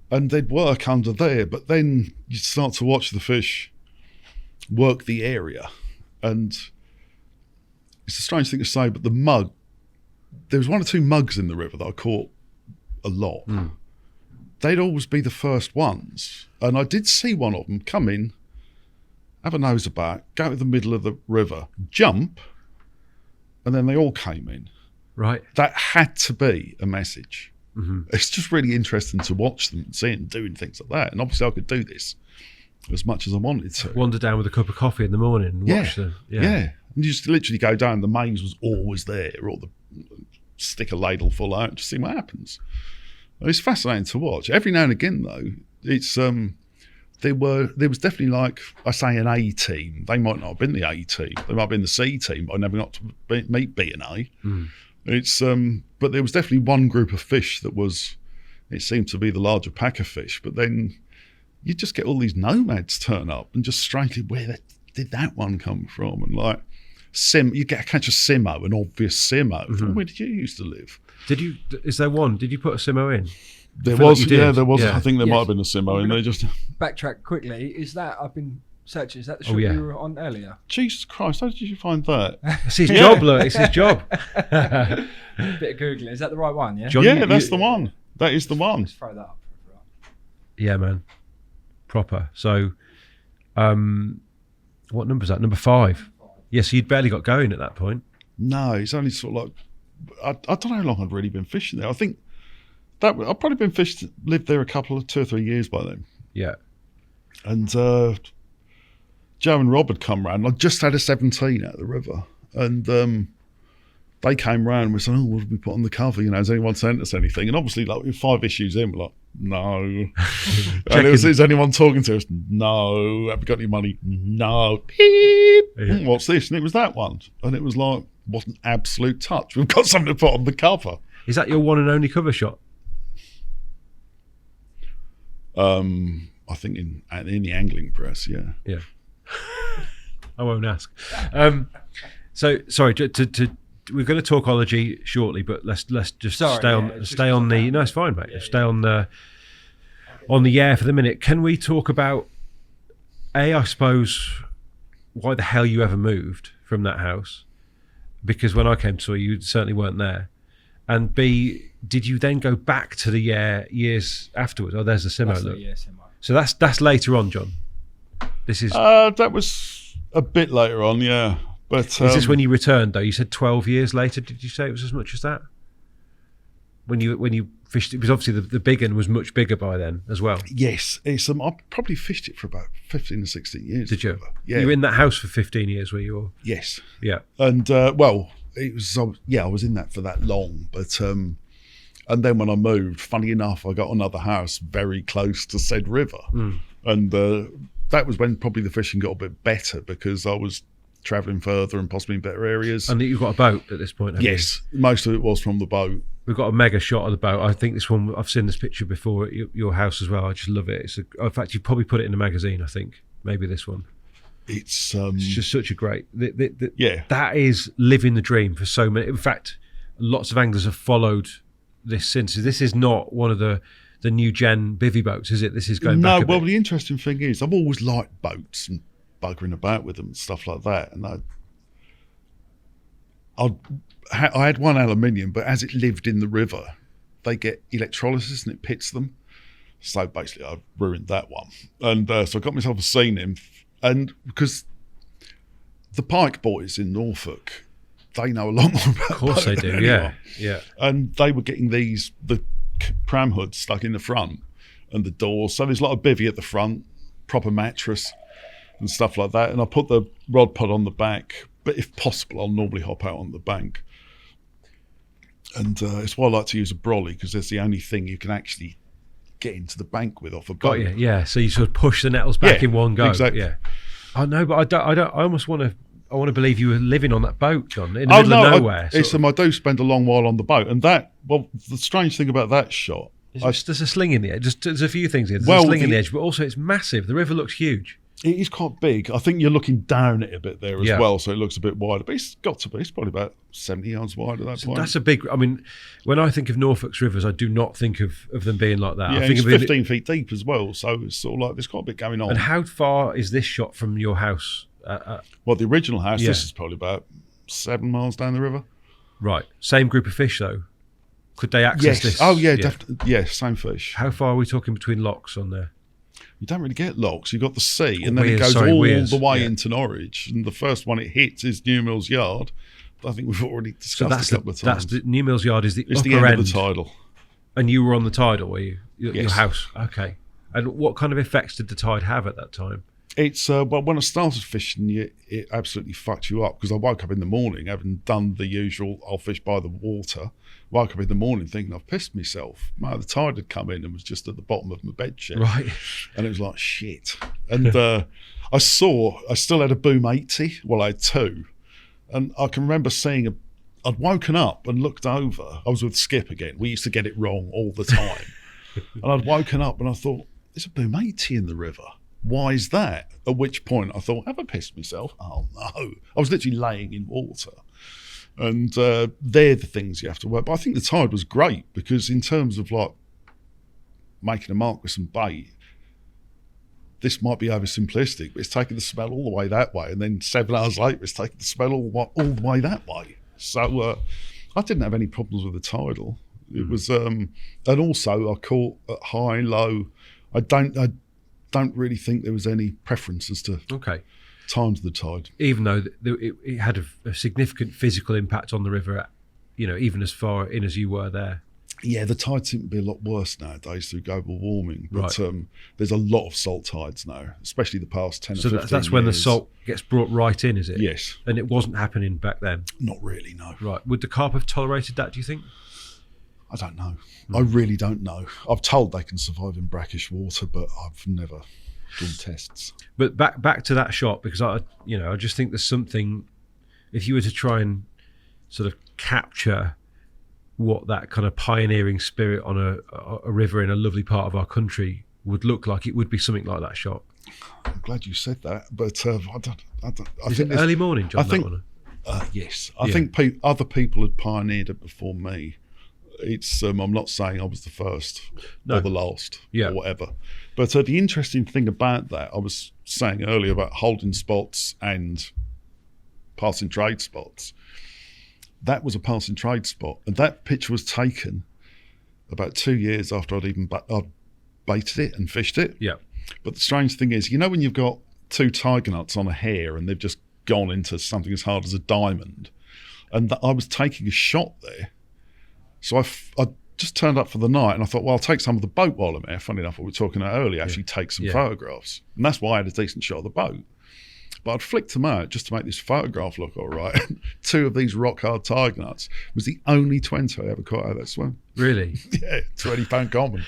And they'd work under there, but then you'd start to watch the fish work the area. And it's a strange thing to say, but there was one or two mugs in the river that I caught a lot. They'd always be the first ones. And I did see one of them come in, have a nose about, go to the middle of the river, jump, and then they all came in. Right. That had to be a message. It's just really interesting to watch them and see them doing things like that. And obviously I could do this as much as I wanted to. Wander down with a cup of coffee in the morning and watch them. Yeah. And you just literally go down, the mains was always there, or stick a ladle full out and just see what happens. It's fascinating to watch. Every now and again, though, it's there was definitely, like I say, an A team. They might not have been the A team. They might have been the C team. I never got to meet B and A. It's but there was definitely one group of fish that was. It seemed to be the larger pack of fish. But then you just get all these nomads turn up and just strangely, where did that one come from? And like. You catch a simo, an obvious simo. Where did you used to live? Is there one? Did you put a simo in? There was. There was. I think there might have been a simo in there. Just backtrack quickly. Is that I've been searching? Is that the shot you were on earlier? Jesus Christ! How did you find that? It's his job, look. It's his job. Bit of googling. Is that the right one? Yeah. John, that's the one. That is the one. Let's throw that up. Yeah, man. Proper. So, what number is that? Number 5. Yeah, so you'd barely got going at that point. No, it's only sort of like, I don't know how long I'd really been fishing there. I think I've probably been lived there 2 or 3 years by then. Yeah. And Joe and Rob had come round. I just had a 17 out of the river. And they came round and we said, what did we put on the cover? Has anyone sent us anything? And obviously, like, 5 issues in, we're like, no. And is anyone talking to us? No. Have you got any money? No. Beep. Yeah. What's this? And it was that one. And it was like, what an absolute touch. We've got something to put on the cover. Is that your one and only cover shot? I think in the angling press, yeah. Yeah. I won't ask. So sorry, we're going to talk ology shortly, but let's just stay on the. No, it's fine, mate. Stay on the Yare for the minute. Can we talk about I suppose, why the hell you ever moved from that house? Because when I came to you certainly weren't there. And B, did you then go back to the Yare years afterwards? Oh, there's the Simo look. So that's later on, John. This is that was a bit later on, yeah. But is this when you returned though? You said 12 years later. Did you say it was as much as that? When you fished it, because obviously the big one was much bigger by then as well. Yes, it's I probably fished it for about 15 or 16 years. Did you? Yeah. You were in that house for 15 years, were you? Or? Yes. Yeah. And well, it was I was in that for that long, but and then when I moved, funny enough, I got another house very close to said river, and that was when probably the fishing got a bit better because I was travelling further and possibly in better areas. And you've got a boat at this point, haven't yes, you? Most of it was from the boat. We've got a mega shot of the boat. I think this one, I've seen this picture before at your house as well. I just love it. In fact, you probably put it in a magazine, I think. Maybe this one. It's just such a great... yeah. That is living the dream for so many. In fact, lots of anglers have followed this since. This is not one of the new gen bivvy boats, is it? This is going back a bit. The interesting thing is I've always liked boats and buggering about with them and stuff like that. And I had one aluminium, but as it lived in the river, they get electrolysis and it pits them. So basically, I ruined that one. And so I got myself a sea nymph. And because the Pike boys in Norfolk, they know a lot more about Of course they do, anyone. Yeah. And they were getting the pram hoods stuck in the front and the doors. So there's a lot of bivvy at the front, proper mattress and stuff like that. And I put the rod pod on the back. But if possible, I'll normally hop out on the bank. And it's why I like to use a brolly, because there's the only thing you can actually get into the bank with off a boat. Got you, yeah. So you sort of push the nettles back in one go. Exactly. Yeah. I know, but I don't. I almost want to believe you were living on that boat, John, in the middle of nowhere. I do spend a long while on the boat, and the strange thing about that shot, there's a sling in the edge. There's a few things here. There's a sling in the edge, but also it's massive. The river looks huge. It is quite big. I think you're looking down it a bit there as well, so it looks a bit wider. But it's got to be. It's probably about 70 yards wide at that point. That's a big... I mean, when I think of Norfolk's rivers, I do not think of them being like that. Yeah, I think it's 15 feet deep as well, so it's sort of like there's quite a bit going on. And how far is this shot from your house? Well, the original house, this is probably about 7 miles down the river. Right. Same group of fish, though? Could they access this? Oh, yeah, definitely. Yeah, same fish. How far are we talking between locks on there? You don't really get locks. You've got the sea, and then it goes all the way into Norwich. And the first one it hits is Newmills Yard. I think we've already discussed a couple of times. That's Newmills Yard is the it's upper the end end of the tidal. And you were on the tidal, were you? Yes. Your house. Okay. And what kind of effects did the tide have at that time? It's well, when I started fishing, it absolutely fucked you up, because I woke up in the morning having done the usual. I'll fish by the water. Woke up in the morning thinking I've pissed myself. The tide had come in and was just at the bottom of my bed sheet. Right. And it was like shit. And I still had a boom 80. Well, I had two, and I can remember seeing I'd woken up and looked over. I was with Skip again. We used to get it wrong all the time. And I'd woken up and I thought, there's a boom 80 in the river. Why is that? At which point I thought, have I pissed myself? Oh no. I was literally laying in water. And they're the things you have to work. But I think the tide was great, because in terms of like making a mark with some bait, this might be oversimplistic, but it's taking the smell all the way that way. And then 7 hours later, it's taking the smell all the way that way. So I didn't have any problems with the tidal. It was, and also I caught at high, low. I don't really think there was any preference as to times of the tide. Even though it had a significant physical impact on the river, even as far in as you were there. Yeah, the tides seem to be a lot worse nowadays through global warming. But right. There's a lot of salt tides now, especially the past 10 or 15 years. So that's when the salt gets brought right in, is it? Yes. And it wasn't happening back then? Not really, no. Right. Would the carp have tolerated that, do you think? I don't know. I really don't know. I'm told they can survive in brackish water, but I've never done tests. But back to that shot, because I just think there's something, if you were to try and sort of capture what that kind of pioneering spirit on a river in a lovely part of our country would look like, it would be something like that shot. I'm glad you said that, but I Is think it early morning, John? I think, that one? yes. I think other people had pioneered it before me. It's I'm not saying I was the first or the last or whatever. But the interesting thing about that, I was saying earlier about holding spots and passing trade spots. That was a passing trade spot, and that picture was taken about 2 years after I'd baited it and fished it. Yeah. But the strange thing is, you know, when you've got two tiger nuts on a hair and they've just gone into something as hard as a diamond, and I was taking a shot there. So I just turned up for the night and I thought, well, I'll take some of the boat while I'm there. Funny enough, what we were talking about earlier, actually take some photographs. And that's why I had a decent shot of the boat. But I'd flicked them out just to make this photograph look all right. 2 of these rock hard tiger nuts was the only 20 I ever caught out of that swim. Really? Yeah, 20 pound common.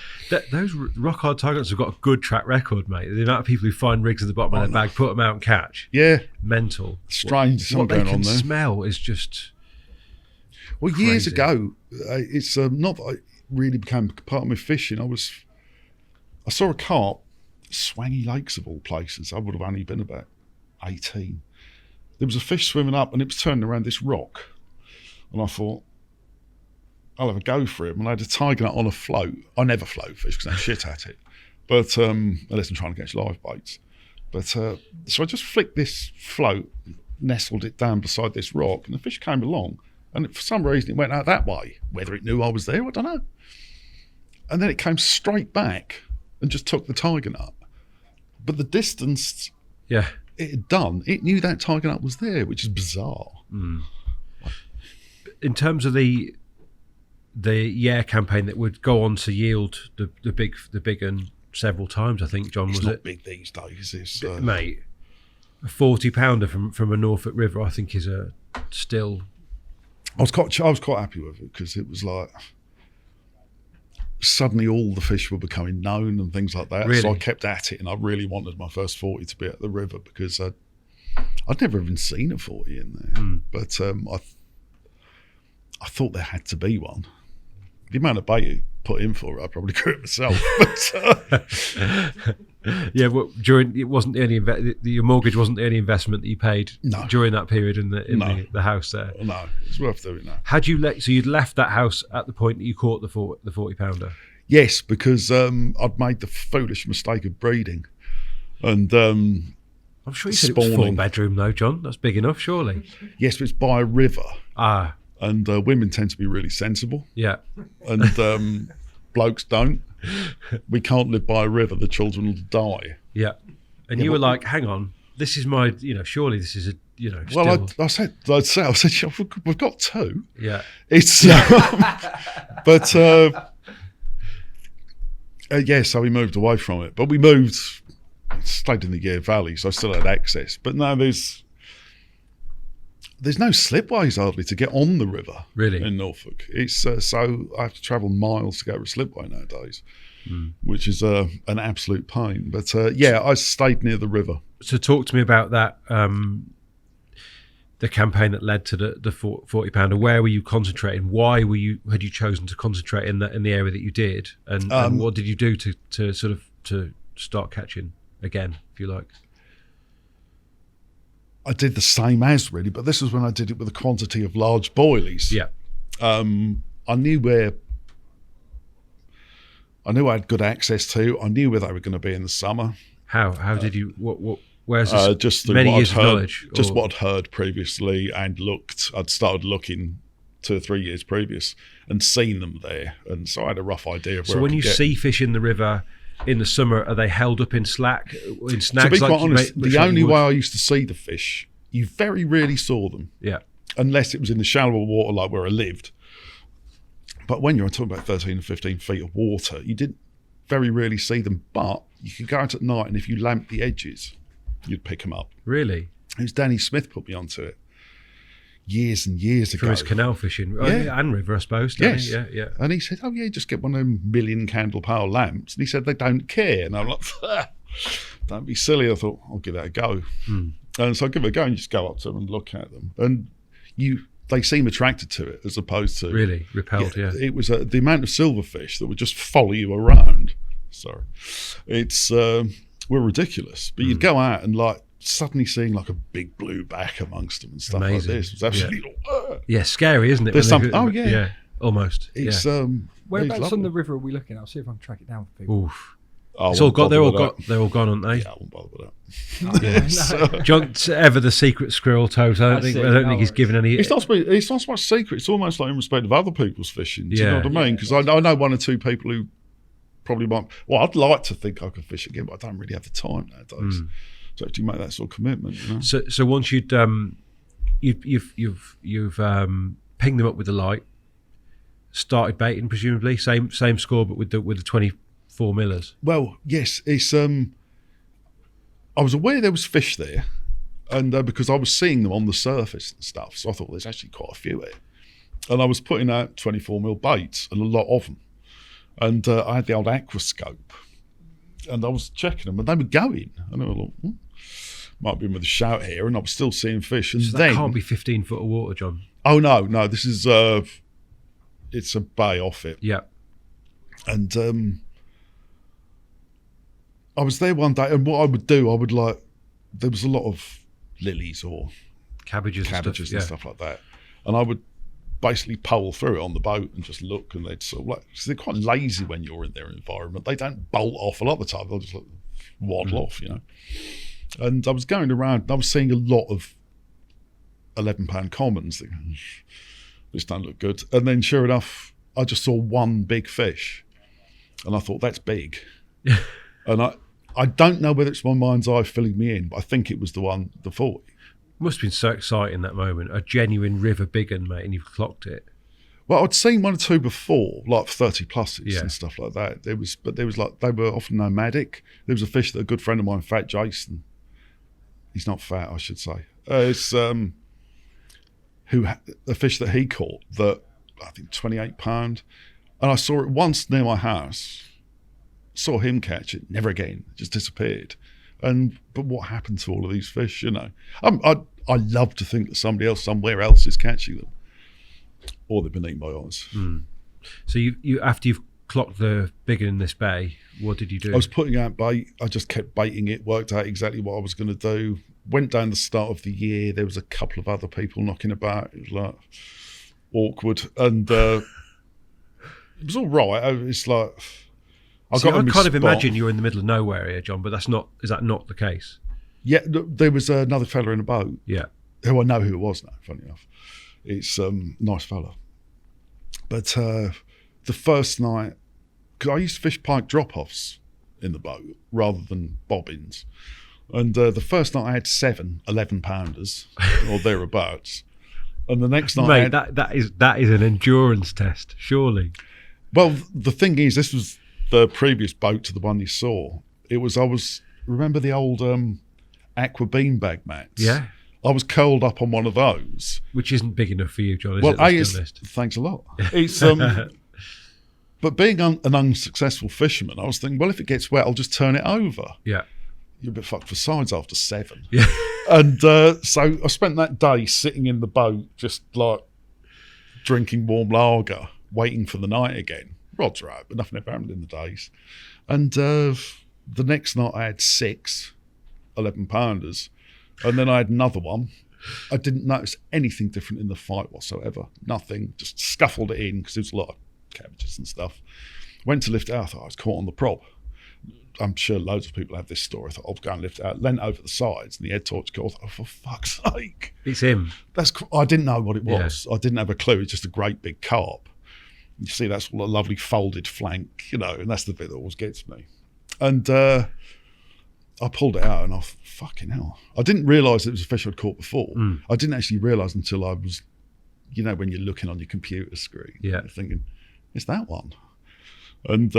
Those rock hard tiger nuts have got a good track record, mate. The amount of people who find rigs at the bottom of their bag, put them out and catch. Yeah. Mental. Strange something going on there. What they can smell is just Well, crazy. Years ago, it's not that I really became part of my fishing. I saw a carp, Swangy Lakes of all places. I would have only been about 18. There was a fish swimming up and it was turning around this rock. And I thought, I'll have a go for it. And I had a tiger nut on a float. I never float fish because I'm shit at it. But unless I'm trying to catch live baits. But so I just flicked this float, nestled it down beside this rock, and the fish came along. And for some reason, it went out that way. Whether it knew I was there, I don't know. And then it came straight back and just took the tiger nut. But the distance it had done, it knew that tiger nut was there, which is bizarre. Mm. In terms of the campaign that would go on to yield the big un several times, I think, John, it's was not it? Big these days. It's mate, a 40-pounder from a Norfolk river, I think, is still. I was quite happy with it because it was like suddenly all the fish were becoming known and things like that. Really? So I kept at it, and I really wanted my first 40 to be at the river because I'd never even seen a 40 in there. Mm. But I thought there had to be one. The amount of bait you put in for it, I probably grew it myself. Yeah, well, your mortgage wasn't the only investment that you paid during that period in the house there. No, it's worth doing that. So you'd left that house at the point that you caught the 40-pounder? Yes, because I'd made the foolish mistake of breeding, and I'm sure you said it was 4-bedroom though, John. That's big enough, surely. Yes, but it's by a river. Ah. And women tend to be really sensible. Yeah. And blokes don't. We can't live by a river. The children will die. Yeah. And you were like, hang on, this is my, surely this is a, Well, I said, we've got 2. Yeah. It's, but, so we moved away from it. But we stayed in the Yare Valley, so I still had access. But now there's no slipways hardly to get on the river. Really? In Norfolk. It's so I have to travel miles to go to a slipway nowadays, which is an absolute pain. But I stayed near the river. So talk to me about that, the campaign that led to the 40-pounder. Where were you concentrating? Why had you chosen to concentrate in the area that you did? And what did you do to sort of to start catching again, if you like? I did the same as really, but this was when I did it with a quantity of large boilies. Yeah. I knew I had good access to. I knew where they were going to be in the summer. How did you? Where's this? Just many years of knowledge. Just what I'd heard previously and looked. I'd started looking 2 or 3 years previous and seen them there, and so I had a rough idea of where. So when you see fish in the river in the summer, are they held up in slack, in snags? To be quite honest, the only way I used to see the fish, you very rarely saw them. Yeah. Unless it was in the shallower water like where I lived. But when you're talking about 13 and 15 feet of water, you didn't very rarely see them. But you could go out at night and if you lamped the edges, you'd pick them up. Really? It was Danny Smith put me onto it years and years ago. From his canal fishing. And river, I suppose. Yes. Yeah. And he said, just get one of them 1,000,000 candle power lamps. And he said, they don't care. And I'm like, don't be silly. I thought, I'll give that a go. And so I give it a go and just go up to them and look at them. And they seem attracted to it as opposed to... Really? Repelled, yeah. It was the amount of silverfish that would just follow you around. Sorry. It's... were ridiculous. But you'd go out and like suddenly seeing like a big blue back amongst them and stuff like this was absolutely scary, isn't it? There's something. Yeah, almost. It's whereabouts on the river are we looking? I'll see if I can track it down for people. Oof. It's all got. They're all gone, aren't they? Yeah, I won't bother with that. No. John's ever the secret squirrel toad. I don't think he's given any. It's not so much secret. It's almost like in respect of other people's fishing. Do you know what I mean? Because I know one or two people who probably might. Well, I'd like to think I could fish again, but I don't really have the time nowadays to actually make that sort of commitment. You know? So once you've pinged them up with the light, started baiting, presumably same score, but with the 24 millers. Well, yes, it's I was aware there was fish there, and because I was seeing them on the surface and stuff, so I thought there's actually quite a few here. And I was putting out 24 mil baits, and a lot of them. And I had the old aquascope, and I was checking them, and they were going. And I was like, might be with a shout here, and I was still seeing fish. And so then that can't be 15 foot of water, John. Oh no, this is it's a bay off it. Yeah. And I was there one day, and what I would do, there was a lot of lilies or cabbages and stuff like that, and I would basically pole through it on the boat and just look, and they'd sort of like, cause they're quite lazy when you're in their environment. They don't bolt off a lot of the time; they'll just like waddle off, you know. And I was going around, and I was seeing a lot of 11-pound commons. Thinking, this don't look good. And then, sure enough, I just saw one big fish, and I thought, that's big. And I don't know whether it's my mind's eye filling me in, but I think it was the 40. Must have been so exciting that moment. A genuine river big un, mate, and you've clocked it. Well, I'd seen one or two before, like 30 pluses and stuff like that. There was like, they were often nomadic. There was a fish that a good friend of mine, Fat Jason, he's not fat, I should say. It's a fish that he caught that I think 28 pound, and I saw it once near my house. Saw him catch it, never again. It just disappeared. But what happened to all of these fish? You know, I love to think that somebody else somewhere else is catching them, or they've been eaten by others. So you after you've clocked the bigger in this bay, what did you do? I was putting out bait. I just kept baiting it. Worked out exactly what I was going to do. Went down the start of the year. There was a couple of other people knocking about. It was like awkward, and it was all right. It's like. I kind of imagine you're in the middle of nowhere here, John, but is that not the case? Yeah, there was another fella in a boat. Yeah. Who I know who it was now, funny enough. It's nice fella. But the first night, because I used to fish pike drop-offs in the boat rather than bobbins. And the first night I had 7 11-pounders or thereabouts. And the next night that is an endurance test, surely. Well, the thing is, this was the previous boat to the one you saw. Remember the old aqua beanbag mats? Yeah. I was curled up on one of those. Which isn't big enough for you, John, is it? Thanks a lot. It's but being an unsuccessful fisherman, I was thinking, well, if it gets wet, I'll just turn it over. Yeah. You're a bit fucked for sides after 7. Yeah. And so I spent that day sitting in the boat, just like drinking warm lager, waiting for the night again. Rods are out, but nothing ever happened in the days. And the next night I had 6 11-pounders, and then I had another one. I didn't notice anything different in the fight whatsoever. Nothing. Just scuffled it in because there was a lot of cabbages and stuff. Went to lift it out. I thought I was caught on the prop. I'm sure loads of people have this story. I thought I'll go and lift it out. Leant over the sides, and the head torch caught. Oh, for fuck's sake! It's him. I didn't know what it was. Yeah. I didn't have a clue. It's just a great big carp. You see, that's all a lovely folded flank, you know, and that's the bit that always gets me. And I pulled it out, and I thought, fucking hell. I didn't realise it was a fish I'd caught before. I didn't actually realise until I was, you know, when you're looking on your computer screen, you're thinking, it's that one. And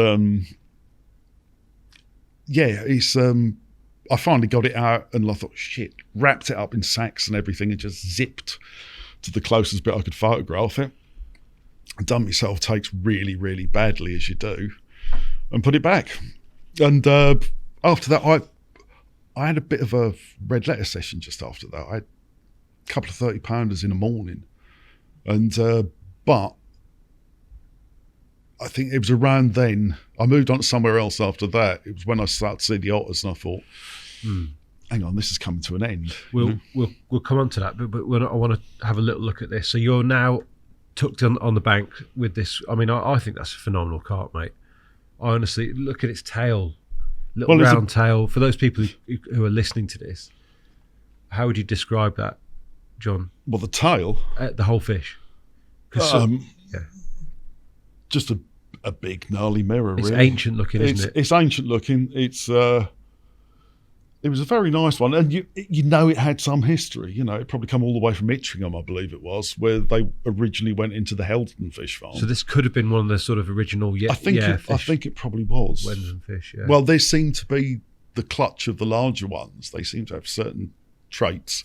it's I finally got it out, and I thought, shit, wrapped it up in sacks and everything, and just zipped to the closest bit I could photograph it. Done myself takes really, really badly, as you do, and put it back. And after that, I had a bit of a red letter session just after that. I had a couple of 30-pounders in the morning, and but I think it was around then. I moved on to somewhere else after that. It was when I started to see the otters, and I thought, hang on, this is coming to an end. We'll come on to that, but I want to have a little look at this. So you're now tucked on the bank with this. I mean, I think that's a phenomenal carp, mate. I honestly, look at its tail, little round tail. For those people who are listening to this, how would you describe that, John? Well, the tail, the whole fish. Just a big gnarly mirror. It's really ancient looking, isn't it? It's ancient looking. It was a very nice one, and you know it had some history. You know, it probably come all the way from Itchingham, I believe it was, where they originally went into the Heldon fish farm. So this could have been one of the sort of original. I think it probably was. Wensum fish. Yeah. Well, they seem to be the clutch of the larger ones. They seem to have certain traits,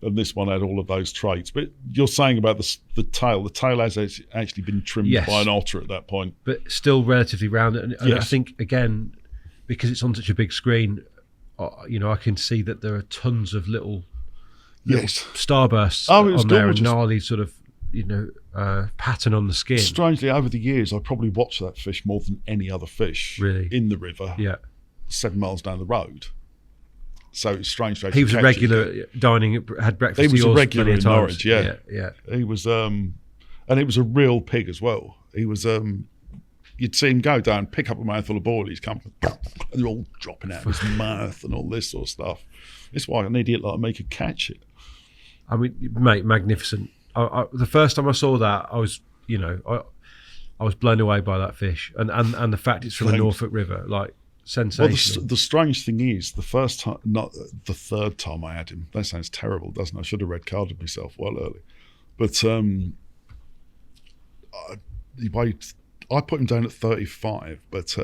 and this one had all of those traits. But you're saying about the tail. The tail has actually been trimmed by an otter at that point, but still relatively round. And I think again, because it's on such a big screen. You know, I can see that there are tons of little starbursts on there, and gnarly sort of, pattern on the skin. Strangely, over the years, I probably watched that fish more than any other fish in the river. Yeah, 7 miles down the road. So it's strange. He was a regular dining, had breakfast. He was a regular in Norwich. Yeah. He was, and it was a real pig as well. He was. You'd see him go down, pick up a mouthful of boilies, come, and they're all dropping out of his mouth and all this sort of stuff. It's why an idiot like me could catch it. I mean, mate, magnificent. The first time I saw that, I was blown away by that fish, and the fact it's from the Norfolk River, like sensational. Well, the strange thing is, the first time, not the third time I had him. That sounds terrible, doesn't it? I should have red carded myself well early, but he weighed. I put him down at 35, but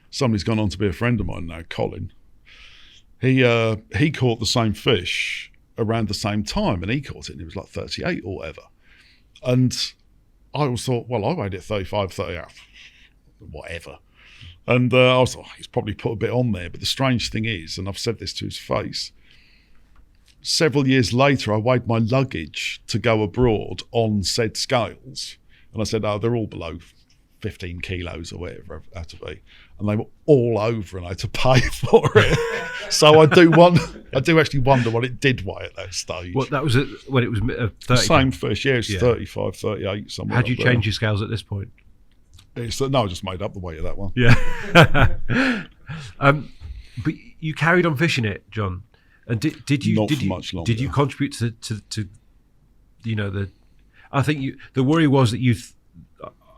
somebody's gone on to be a friend of mine now, Colin. He caught the same fish around the same time, and he caught it, and it was like 38 or whatever. And I always thought, well, I weighed it 35, 38, whatever. And I was like, he's probably put a bit on there. But the strange thing is, and I've said this to his face, several years later, I weighed my luggage to go abroad on said scales. And I said, oh, they're all below 15 kilos or whatever it had to be, and they were all over, and I had to pay for it. So I do actually wonder what it did weigh at that stage. What that was when it was 30. Same fish, yeah, it's 35, 38 somewhere. Had you changed your scales at this point? No, I just made up the weight of that one. Yeah. But you carried on fishing it, John, and did you much longer. Did you contribute to I think the worry was that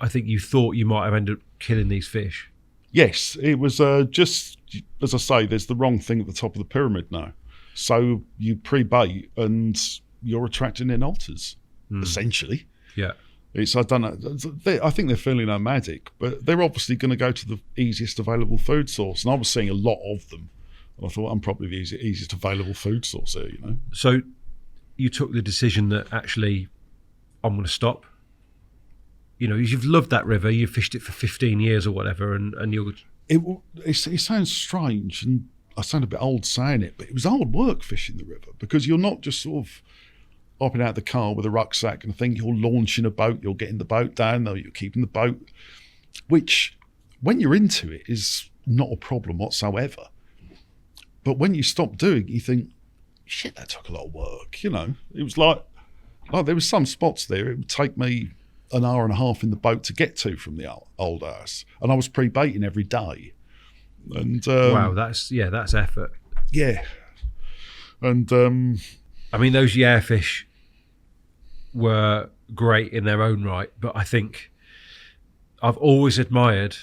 I think you thought you might have ended up killing these fish. Yes, it was just, as I say, there's the wrong thing at the top of the pyramid now. So you pre-bait and you're attracting in otters, essentially. Yeah. I don't know. I think they're fairly nomadic, but they're obviously going to go to the easiest available food source. And I was seeing a lot of them. And I thought, I'm probably the easiest available food source here, you know. So you took the decision that actually, I'm going to stop. You know, you've loved that river, you've fished it for 15 years or whatever, and you're... It sounds strange, and I sound a bit old saying it, but it was hard work fishing the river, because you're not just sort of hopping out of the car with a rucksack and a thing. You're launching a boat, you're getting the boat down, though you're keeping the boat, which, when you're into it, is not a problem whatsoever. But when you stop doing it, you think, shit, that took a lot of work, you know. It was like there was some spots there, it would take me an hour and a half in the boat to get to from the old house, and I was pre-baiting every day. And wow, that's effort. Yeah, and I mean, those fish were great in their own right, but I think I've always admired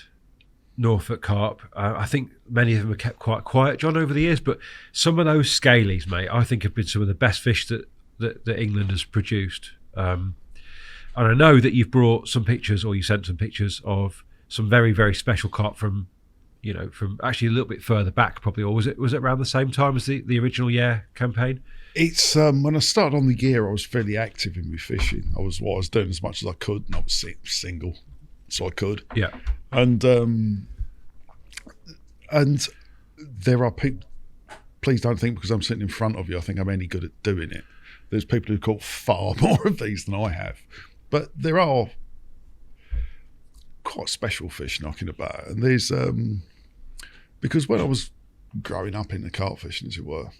Norfolk carp. I think many of them have kept quite quiet, John, over the years, but some of those scalies, mate, I think have been some of the best fish that England has produced. And I know that you've brought some pictures, or you sent some pictures of some very, very special carp from actually a little bit further back, probably, or was it around the same time as the original campaign? It's when I started on the year, I was fairly active in my fishing. I was doing as much as I could, and I was single, so I could. Yeah. And there are people. Please don't think because I'm sitting in front of you, I think I'm any good at doing it. There's people who caught far more of these than I have. But there are quite special fish knocking about. And there's because when I was growing up in the carp fishing, as it were,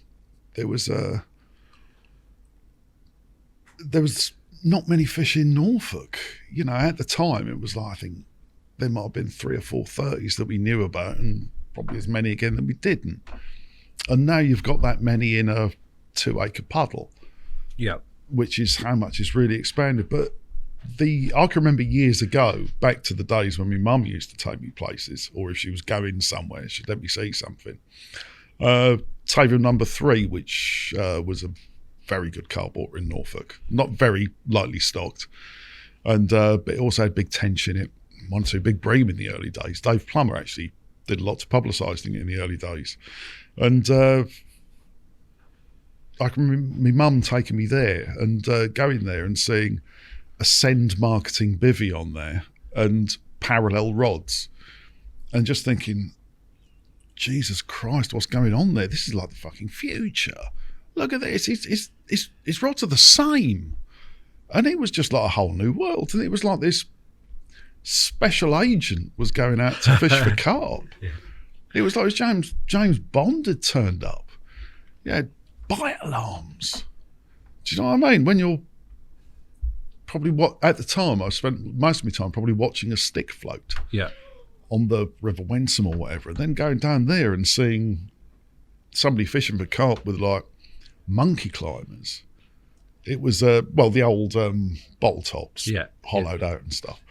there was not many fish in Norfolk. You know, at the time it was like, I think there might have been 3 or 4 30s that we knew about, and probably as many again that we didn't. And now you've got that many in a 2-acre puddle. Yeah. Which is how much it's really expanded. But I can remember years ago, back to the days when my mum used to take me places, or if she was going somewhere, she'd let me see something. Table number 3, which was a very good carp water in Norfolk, not very lightly stocked, and but it also had big tench in it. 1 or 2 big bream in the early days. Dave Plummer actually did a lot to publicising it in the early days, and I can remember my mum taking me there and going there and seeing Ascend Marketing bivvy on there and parallel rods, and just thinking, Jesus Christ, what's going on there? This is like the fucking future. Look at this. His rods are the same. And it was just like a whole new world. And it was like this special agent was going out to fish for carp. Yeah. It was like James Bond had turned up. Yeah, bite alarms. Do you know what I mean? When you're probably at the time, I spent most of my time probably watching a stick float. Yeah. On the River Wensum or whatever, and then going down there and seeing somebody fishing for carp with like monkey climbers. It was the old bottle tops, hollowed out and stuff.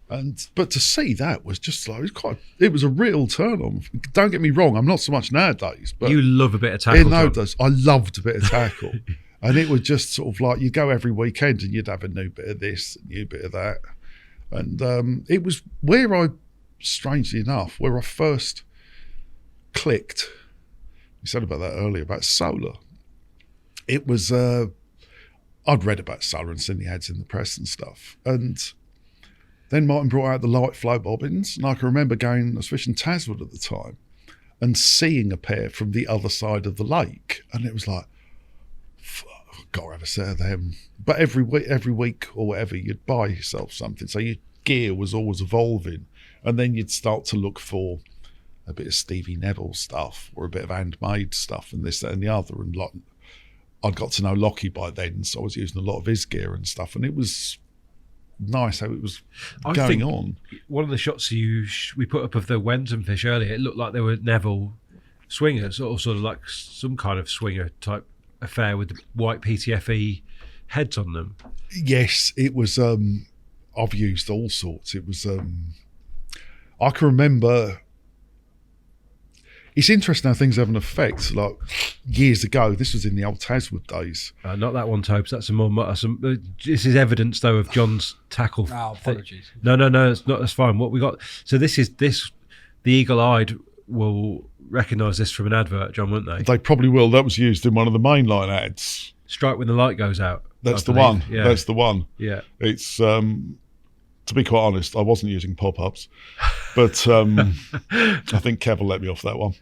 But to see that was just like, it was a real turn on. Don't get me wrong, I'm not so much nowadays, but you love a bit of tackle. In those days, I loved a bit of tackle. And it was just sort of like, you go every weekend and you'd have a new bit of this, a new bit of that. And it was where strangely enough, where I first clicked, you said about that earlier, about solar. It was, I'd read about solar and seen the ads in the press and stuff. And then Martin brought out the light flow bobbins. And I can remember I was fishing Taswood at the time and seeing a pair from the other side of the lake. And it was like, I've got to have a set of them. But every week or whatever, you'd buy yourself something. So your gear was always evolving. And then you'd start to look for a bit of Stevie Neville stuff or a bit of handmade stuff and this, that and the other. And like, I'd got to know Lockie by then, so I was using a lot of his gear and stuff. And it was nice how it was going on. One of the shots we put up of the Wensum fish earlier, it looked like they were Neville swingers, or sort of like some kind of swinger type affair with the white PTFE heads on them. Yes, it was. I've used all sorts. It was... I can remember, it's interesting how things have an effect. Like years ago, this was in the old Taswood days. Not that one, Tobes. That's this is evidence though of John's tackle. Oh, apologies. No, it's not. That's fine. What we got? So the eagle-eyed will recognise this from an advert, John, won't they? They probably will. That was used in one of the mainline ads. Strike when the light goes out. That's the one. Yeah. That's the one. Yeah. It's. To be quite honest, I wasn't using pop-ups, but I think Kev will let me off that one.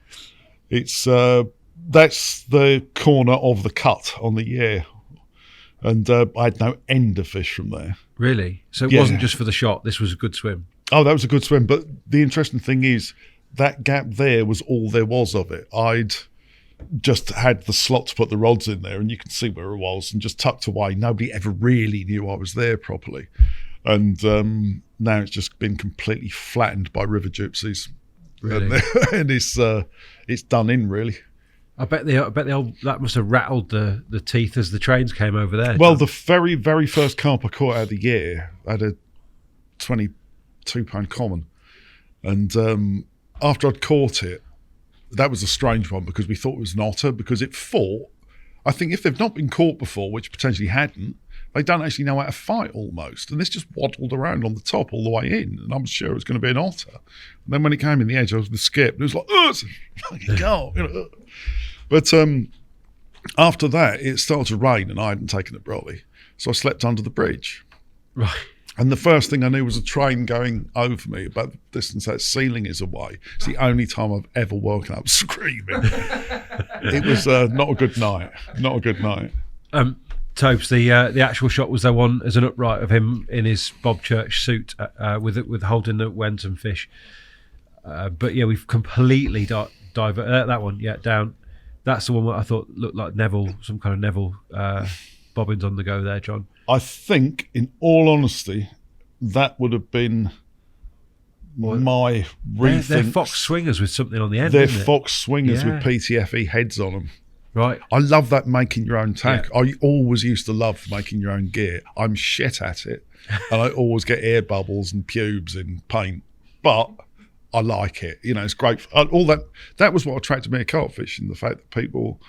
It's that's the corner of the cut on the Yare, and I had no end of fish from there. Really? So it wasn't just for the shot, this was a good swim? Oh, that was a good swim, but the interesting thing is that gap there was all there was of it. I'd just had the slot to put the rods in there, and you can see where it was, and just tucked away. Nobody ever really knew I was there properly. And now it's just been completely flattened by river gypsies. Really? And it's done in, really. I bet that must have rattled the teeth as the trains came over there. Well, the very, very first carp I caught out of the year, I had a 22-pound common. And after I'd caught it, that was a strange one because we thought it was an otter because it fought. I think if they've not been caught before, which potentially hadn't, they don't actually know how to fight almost. And this just waddled around on the top all the way in. And I was sure it was going to be an otter. And then when it came in the edge, I was the skip. And it was like, oh, it's a fucking carp. But after that, it started to rain and I hadn't taken a brolly. So I slept under the bridge. Right. And the first thing I knew was a train going over me about the distance that ceiling is away. It's the only time I've ever woken up screaming. It was not a good night. Not a good night. Tobes, the actual shot was there one as an upright of him in his Bob Church suit with holding the Wenton fish. But yeah, we've completely diverted that one. Yeah, down. That's the one that I thought looked like Neville, some kind of Neville bobbins on the go there, John. I think, in all honesty, that would have been my rethink. They're fox swingers with something on the end. They're isn't it? fox swingers Yeah. with PTFE heads on them. Right. I love that making your own tack. Yeah. I always used to love making your own gear. I'm shit at it, and I always get air bubbles and pubes in paint, but I like it. You know, it's great. All that was what attracted me to carp fishing, the fact that people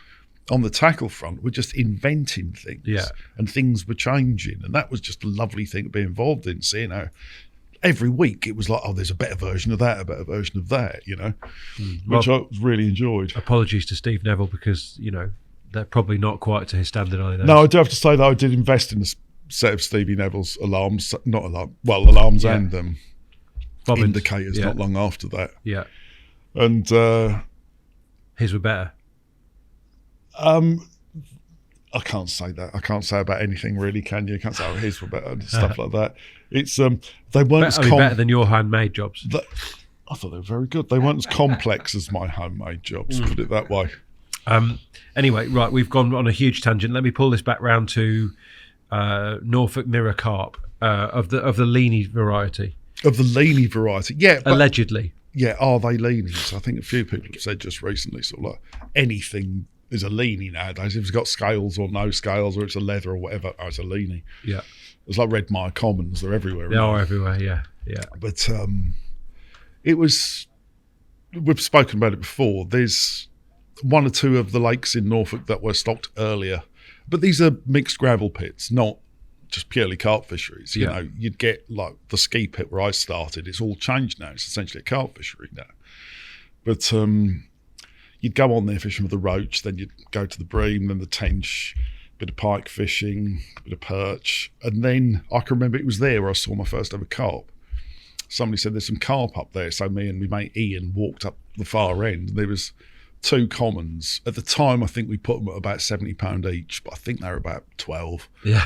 on the tackle front were just inventing things, Yeah. and things were changing, and that was just a lovely thing to be involved in. Seeing how every week it was like, oh, there's a better version of that, a better version of that, you know, which I really enjoyed. Apologies to Steve Neville because, you know, they're probably not quite to his standard either. No, I do have to say that I did invest in a set of Stevie Neville's alarms, alarms Yeah. and Bobbins. indicators Yeah. not long after that. Yeah. And His were better. I can't say that. I can't say about anything really, can you? You can't say, oh, his were better and stuff like that. It's they weren't as Better than your handmade jobs. I thought they were very good. They weren't as complex as my homemade jobs, put it that way. Anyway, right, we've gone on a huge tangent. Let me pull this back round to Norfolk mirror carp of the leany variety. Of the leany variety, yeah. But, Allegedly. yeah, are they leanies? I think a few people have said just recently, sort of like anything is a leanie nowadays. If it's got scales or no scales, or it's a leather or whatever, oh, it's a leanie. Yeah. It's like red mire commons; they're everywhere. They are everywhere. Yeah, yeah. But it was. We've spoken about it before. There's one or two of the lakes in Norfolk that were stocked earlier, but these are mixed gravel pits, not just purely carp fisheries. You know, you'd get like the ski pit where I started. It's all changed now. It's essentially a carp fishery now. But you'd go on there fishing with the roach, then you'd go to the bream, then the tench, bit of pike fishing, bit of perch, and then I can remember it was there where I saw my first ever carp. Somebody said there's some carp up there, so me and my mate Ian walked up the far end, and there was two commons. At the time, I think we put them at about £70 each, but I think they were about 12. Yeah.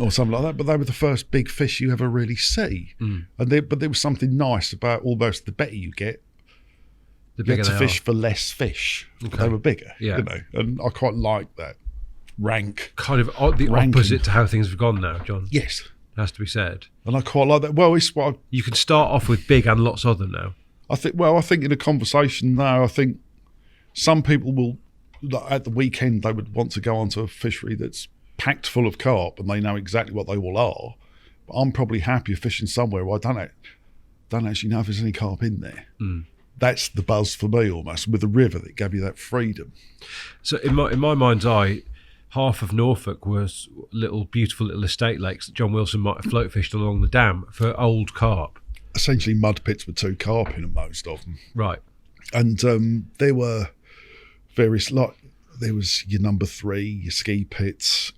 Or something like that, but they were the first big fish you ever really see. But there was something nice about almost the better you get, The you bigger get to they fish are. for less fish. Okay. They were bigger, Yeah. you know, and I quite like that rank. Kind of the ranking. opposite to how things have gone now, John. Yes, Has to be said. and I quite like that. Well, it's what You can start off with big and lots of them now. I think. Well, I think in a conversation now, I think some people will, like, at the weekend, they would want to go onto a fishery that's packed full of carp and they know exactly what they all are. But I'm probably happier fishing somewhere where I don't actually know if there's any carp in there. That's the buzz for me almost, with the river that gave you that freedom. So in my mind's eye, half of Norfolk was beautiful little estate lakes that John Wilson might have float fished along the dam for old carp. Essentially mud pits with two carp in them, most of them. Right. And there were various, like, there was your number 3, your ski pits,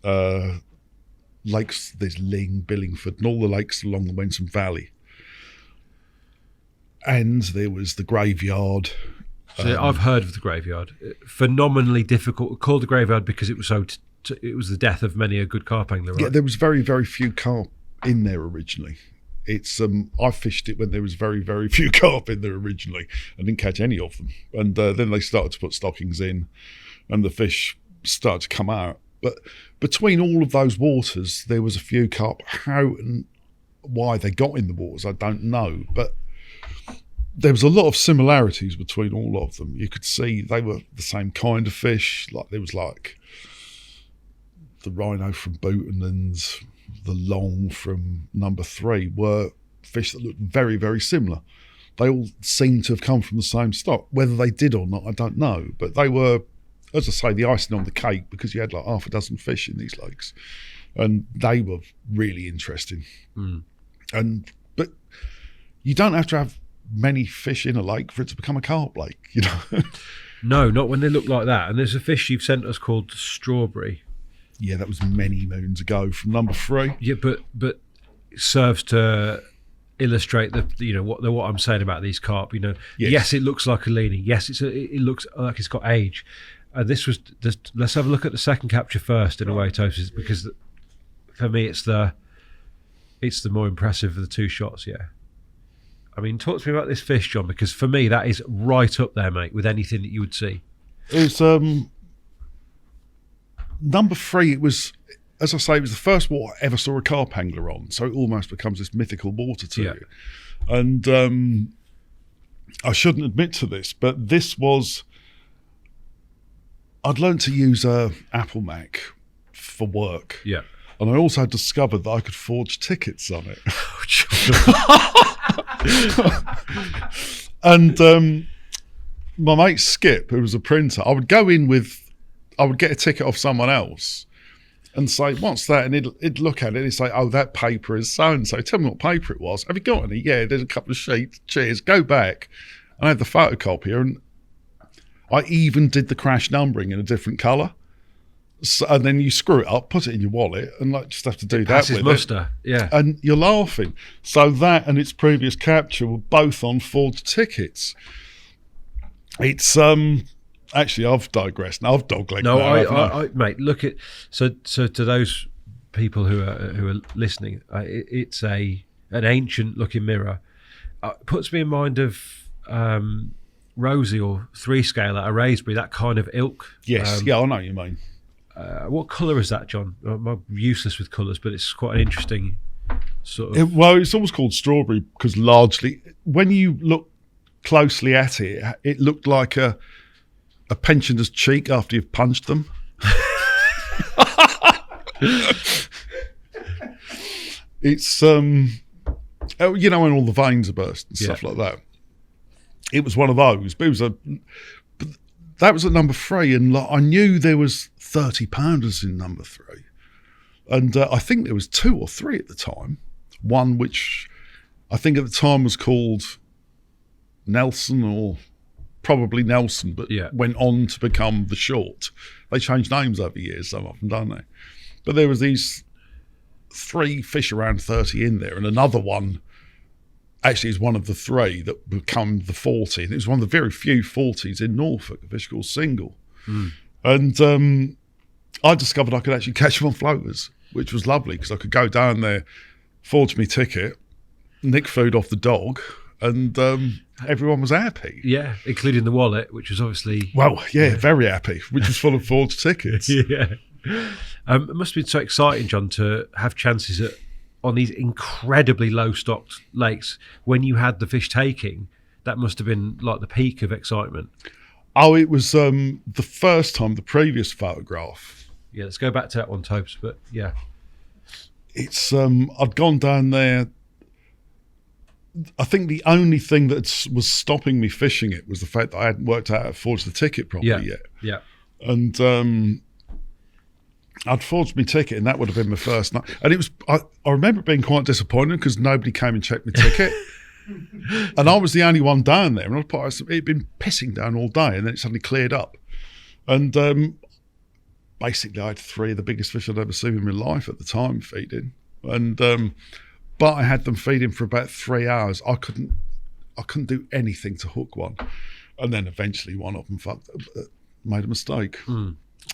lakes, there's Ling, Billingford, and all the lakes along the Wenson Valley. And there was the graveyard. So I've heard of the graveyard. Phenomenally difficult. Called the graveyard because it was it was the death of many a good carp angler. Right? Yeah, there was very, very few carp in there originally. It's I fished it when there was very, very few carp in there originally. I didn't catch any of them. And then they started to put stockings in and the fish started to come out. But between all of those waters, there was a few carp. How and why they got in the waters, I don't know. But there was a lot of similarities between all of them. You could see they were the same kind of fish. Like there was like the rhino from Booton and the long from number 3 were fish that looked very, very similar. They all seemed to have come from the same stock. Whether they did or not, I don't know. But they were, as I say, the icing on the cake, because you had like half a dozen fish in these lakes. And they were really interesting. But you don't have to have many fish in a lake for it to become a carp lake, you know. No, not when they look like that. And there's a fish you've sent us called strawberry. Yeah, that was many moons ago from number 3. Yeah, but it serves to illustrate what I'm saying about these carp. You know, Yes. yes, it looks like a leanie. Yes, it looks like it's got age. this was let's have a look at the second capture first in a way, Toast, because for me it's the more impressive of the two shots. Yeah, I mean, talk to me about this fish, John, because for me that is right up there, mate, with anything that you would see. It's number 3. It was, as I say, it was the first water I ever saw a carp angler on, so it almost becomes this mythical water to you. And I shouldn't admit to this, but this was, I'd learned to use Apple Mac for work. Yeah. And I also discovered that I could forge tickets on it. And my mate Skip, who was a printer, I would get a ticket off someone else and say, what's that? And he'd look at it and he'd say, oh, that paper is so-and-so. Tell me what paper it was. Have you got any? Yeah, there's a couple of sheets. Cheers. Go back. I had the photocopier, and I even did the crash numbering in a different colour. So, and then you screw it up, put it in your wallet, and just have to do that with muster. it. Yeah. And you're laughing. So that and its previous capture were both on forged tickets. It's actually, I've digressed. Now I've doglegged. No, I mate. Look at so to those people who are listening, it's an ancient looking mirror. Puts me in mind of Rosie or 3-scale at a Raisbury, that kind of ilk. Yes, I know what you mean. What colour is that, John? I'm useless with colours, but it's quite an interesting sort of. It's always called strawberry because largely, when you look closely at it, it looked like a pensioner's cheek after you've punched them. It's you know, when all the veins are burst and stuff like that. It was one of those, but that was at number 3, and I knew there was 30-pounders in number 3, and I think there was 2 or 3 at the time. One which I think at the time was called Nelson, or probably Nelson, but went on to become the Short. They changed names over years, some of them, don't they? But there was these 3 fish around 30 in there, and another one actually is one of the 3 that become the 40. And it was one of the very few 40s in Norfolk, a fish called Single. And I discovered I could actually catch them on floaters, which was lovely because I could go down there, forge me ticket, nick food off the dog, and everyone was happy. Yeah, including the wallet, which was obviously... Well, very happy, which was full of forged tickets. Yeah. It must have been so exciting, John, to have chances on these incredibly low-stocked lakes. When you had the fish taking, that must have been like the peak of excitement. Oh, it was the first time, the previous photograph. Yeah, let's go back to that one, Topes, but yeah. It's, I'd gone down there. I think the only thing that was stopping me fishing it was the fact that I hadn't worked out how to forge the ticket properly yet. Yeah. And I'd forged my ticket, and that would have been my first night. And it was, I remember it being quite disappointing because nobody came and checked my ticket. And I was the only one down there. And it'd been pissing down all day, and then it suddenly cleared up. And basically I had 3 of the biggest fish I'd ever seen in my life at the time feeding. And but I had them feeding for about 3 hours. I couldn't do anything to hook one. And then eventually one of them made a mistake.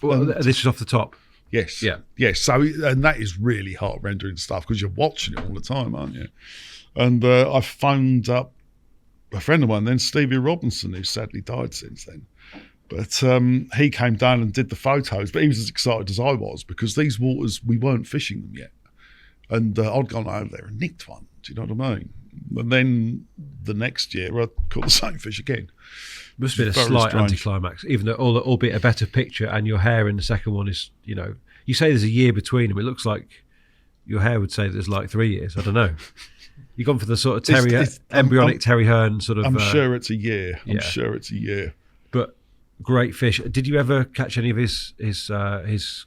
Well, this is off the top. Yes. Yeah. Yes. So, and that is really heart-rendering stuff because you're watching it all the time, aren't you? And I phoned up a friend of mine then, Stevie Robinson, who sadly died since then. But he came down and did the photos, but he was as excited as I was because these waters, we weren't fishing them yet. And I'd gone over there and nicked one. Do you know what I mean? And then the next year, I caught the same fish again. Must have been a slight anticlimax, even though albeit a better picture, and your hair in the second one is, you know, you say there's a year between them. It looks like your hair would say there's like 3 years. I don't know. You've gone for the sort of embryonic Terry Hearn sort of. I'm sure it's a year. I'm sure it's a year. But great fish. Did you ever catch any of his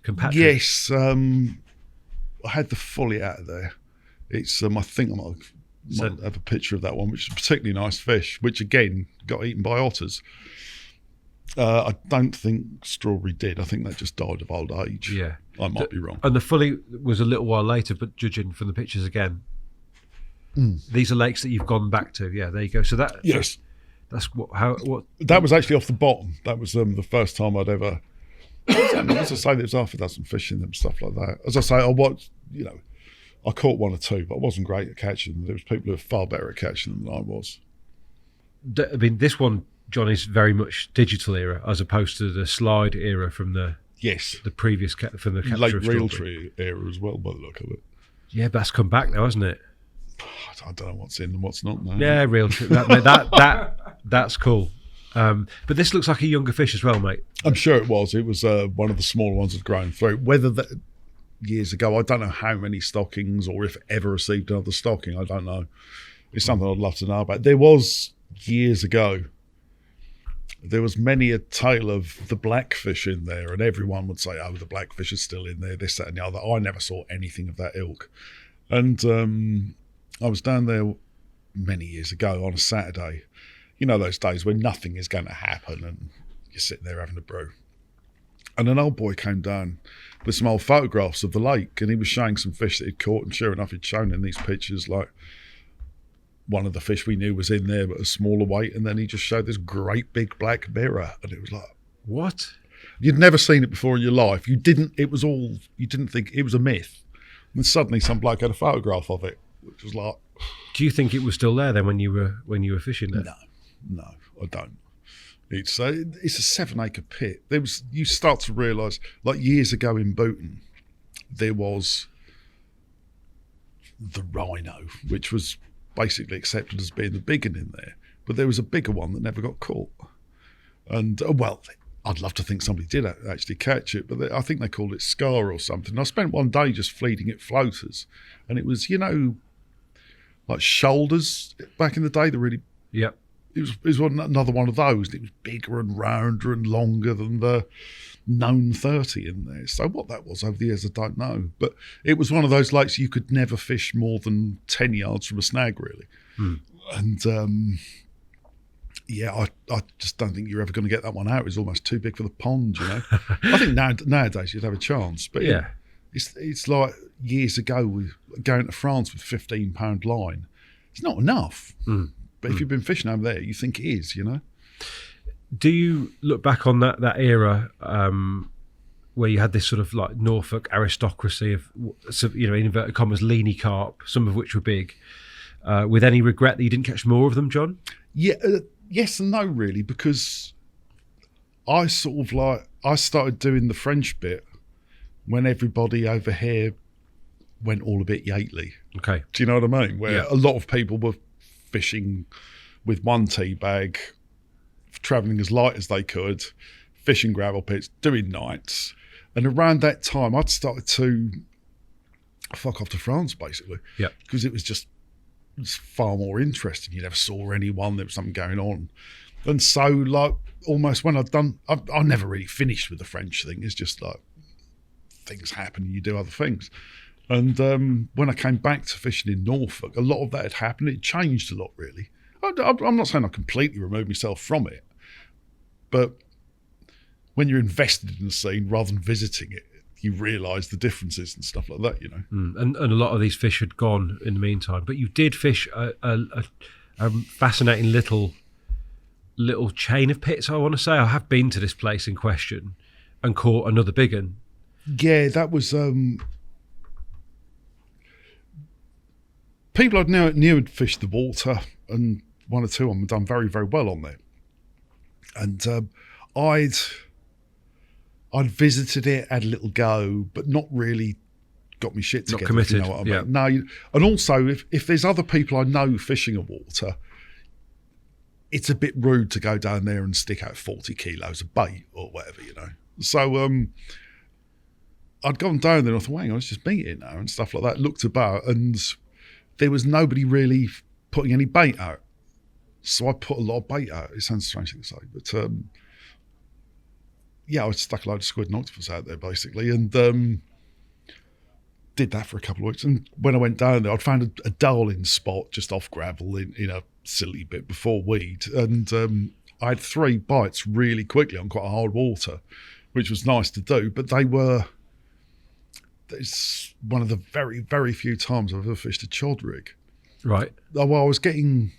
compatriots? Yes, I had the fully out of there. It's I think I might have a picture of that one, which is a particularly nice fish, which again got eaten by otters. I don't think Strawberry did. I think that just died of old age. Yeah, I might be wrong. And the fully was a little while later, but judging from the pictures again, these are lakes that you've gone back to. Yeah, there you go. So that That's what. That was actually off the bottom. That was the first time I'd ever. As I say, there was half a dozen fish in them, stuff like that. As I say, I caught one or two, but I wasn't great at catching them. There was people who were far better at catching them than I was. I mean, this one, John, is very much digital era as opposed to the slide era from the previous from the capture late of Realtree era as well, by the look of it. Yeah, but that's come back now, hasn't it? I don't know what's in and what's not now. Yeah, Realtree. That's cool. But this looks like a younger fish as well, mate. I'm sure it was. It was one of the smaller ones that grown through. Whether that years ago, I don't know how many stockings or if it ever received another stocking. I don't know. It's something I'd love to know about. There was years ago. There was many a tale of the blackfish in there, and everyone would say, "Oh, the blackfish is still in there." This, that, and the other. I never saw anything of that ilk. And I was down there many years ago on a Saturday. You know those days when nothing is going to happen and you're sitting there having a brew. And an old boy came down with some old photographs of the lake, and he was showing some fish that he'd caught, and sure enough, he'd shown in these pictures like one of the fish we knew was in there, but a smaller weight, and then he just showed this great big black mirror, and it was like, what? You'd never seen it before in your life. You didn't think it was a myth. And suddenly some bloke had a photograph of it, which was like... Do you think it was still there then when you were fishing there? No, I don't. It's a 7-acre pit. You start to realise, like years ago in Booton, there was the rhino, which was basically accepted as being the big one in there. But there was a bigger one that never got caught. And, I'd love to think somebody did actually catch it, but I think they called it Scar or something. I spent one day just fleeting at floaters, and it was, like shoulders back in the day, Yep. It was another one of those. It was bigger and rounder and longer than the known 30 in there. So what that was over the years, I don't know. But it was one of those lakes you could never fish more than 10 yards from a snag, really. And, I just don't think you're ever going to get that one out. It's almost too big for the pond, I think nowadays you'd have a chance. But yeah, it's like years ago with going to France with £15 line. It's not enough. But if you've been fishing over there, you think it is, Do you look back on that era where you had this sort of like Norfolk aristocracy of, in inverted commas, leany carp, some of which were big, with any regret that you didn't catch more of them, John? Yeah, yes and no, really, because I started doing the French bit when everybody over here went all a bit Yately. Okay. Do you know what I mean? Where a lot of people were fishing with one tea bag, travelling as light as they could, fishing gravel pits, doing nights. And around that time, I'd started to fuck off to France, basically. Yeah. Because it was far more interesting. You never saw anyone, there was something going on. And so, like, almost when I never really finished with the French thing. It's just like, things happen and you do other things. And when I came back to fishing in Norfolk, a lot of that had happened. It changed a lot, really. I'm not saying I completely removed myself from it, but when you're invested in the scene rather than visiting it, you realise the differences and stuff like that, And a lot of these fish had gone in the meantime. But you did fish a fascinating little chain of pits, I want to say. I have been to this place in question and caught another big one. Yeah, that was... people I knew had fished the water, and one or two of them had done very, very well on there. And I'd visited it, had a little go, but not really got me shit together. Not committed. If you know what I mean. No, and also if there's other people I know fishing a water, it's a bit rude to go down there and stick out 40 kilos of bait or whatever, So I'd gone down there and I thought, hang on, let's just meet it now and stuff like that. Looked about and there was nobody really putting any bait out. So I put a lot of bait out. It sounds strange to say, but I stuck a load of squid and octopus out there basically, and did that for a couple of weeks. And when I went down there, I'd found a darling spot just off gravel in a silly bit before weed, and I had 3 bites really quickly on quite a hard water, which was nice to do. But it's one of the very, very few times I've ever fished a chod rig. Right. Well, I was getting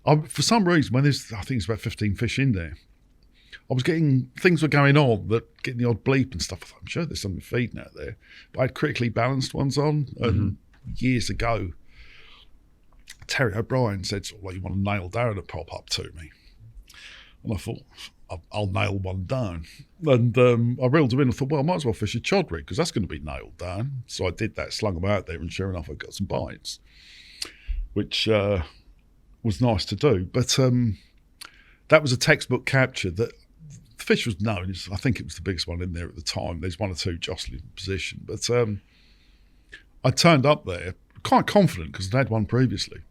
For some reason, when there's, I think it's about 15 fish in there, I was things were going on, getting the odd bleep and stuff. I thought, I'm sure there's something feeding out there. But I had critically balanced ones on, and years ago, Terry O'Brien said, sort of like, you want to nail down a prop up to me. And I thought, I'll nail one down. And I reeled them in. I thought, well, I might as well fish a chod rig because that's going to be nailed down. So I did that, slung them out there, and sure enough, I got some bites, which was nice to do. But that was a textbook capture that the fish was known. I think it was the biggest one in there at the time. There's one or two jostling position. But I turned up there quite confident because I'd had one previously.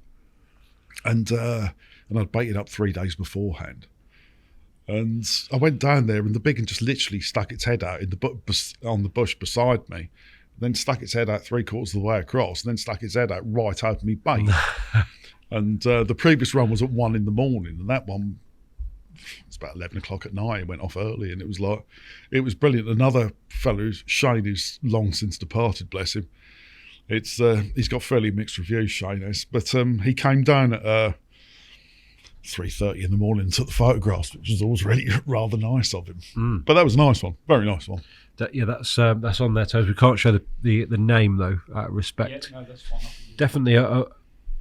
And I'd baited up 3 days beforehand. And I went down there, and the big one just literally stuck its head out on the bush beside me, then stuck its head out 3/4 of the way across, and then stuck its head out right over me bait. And the previous run was at 1 a.m, and that one, it's about 11 o'clock at night. It went off early, and it was brilliant. Another fellow, Shane, who's long since departed, bless him. He's got fairly mixed reviews, Shane has, but he came down at 3:30 in the morning and took the photographs, which was always really rather nice of him. But that was a nice one, very nice one. That's on their toes. We can't show the name though, out of respect. Yeah, no, that's fine. Definitely,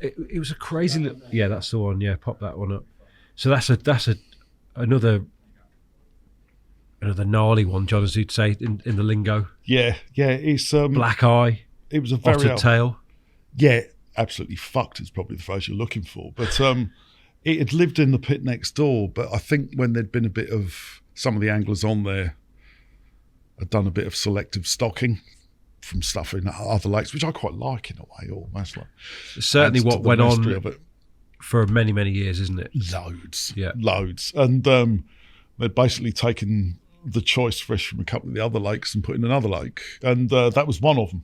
it was a crazy. That's the one. Yeah, pop that one up. So that's another gnarly one, John, as you'd say in the lingo. Yeah, it's black eye. It was a very otter tail. Yeah, absolutely fucked is probably the phrase you're looking for. But it had lived in the pit next door. But I think when there'd been a bit of, some of the anglers on there had done a bit of selective stocking from stuff in other lakes, which I quite like in a way, almost like. Certainly what went on for many, many years, isn't it? Loads. Yeah. Loads. And they'd basically taken the choice fish from a couple of the other lakes and put in another lake. And that was one of them.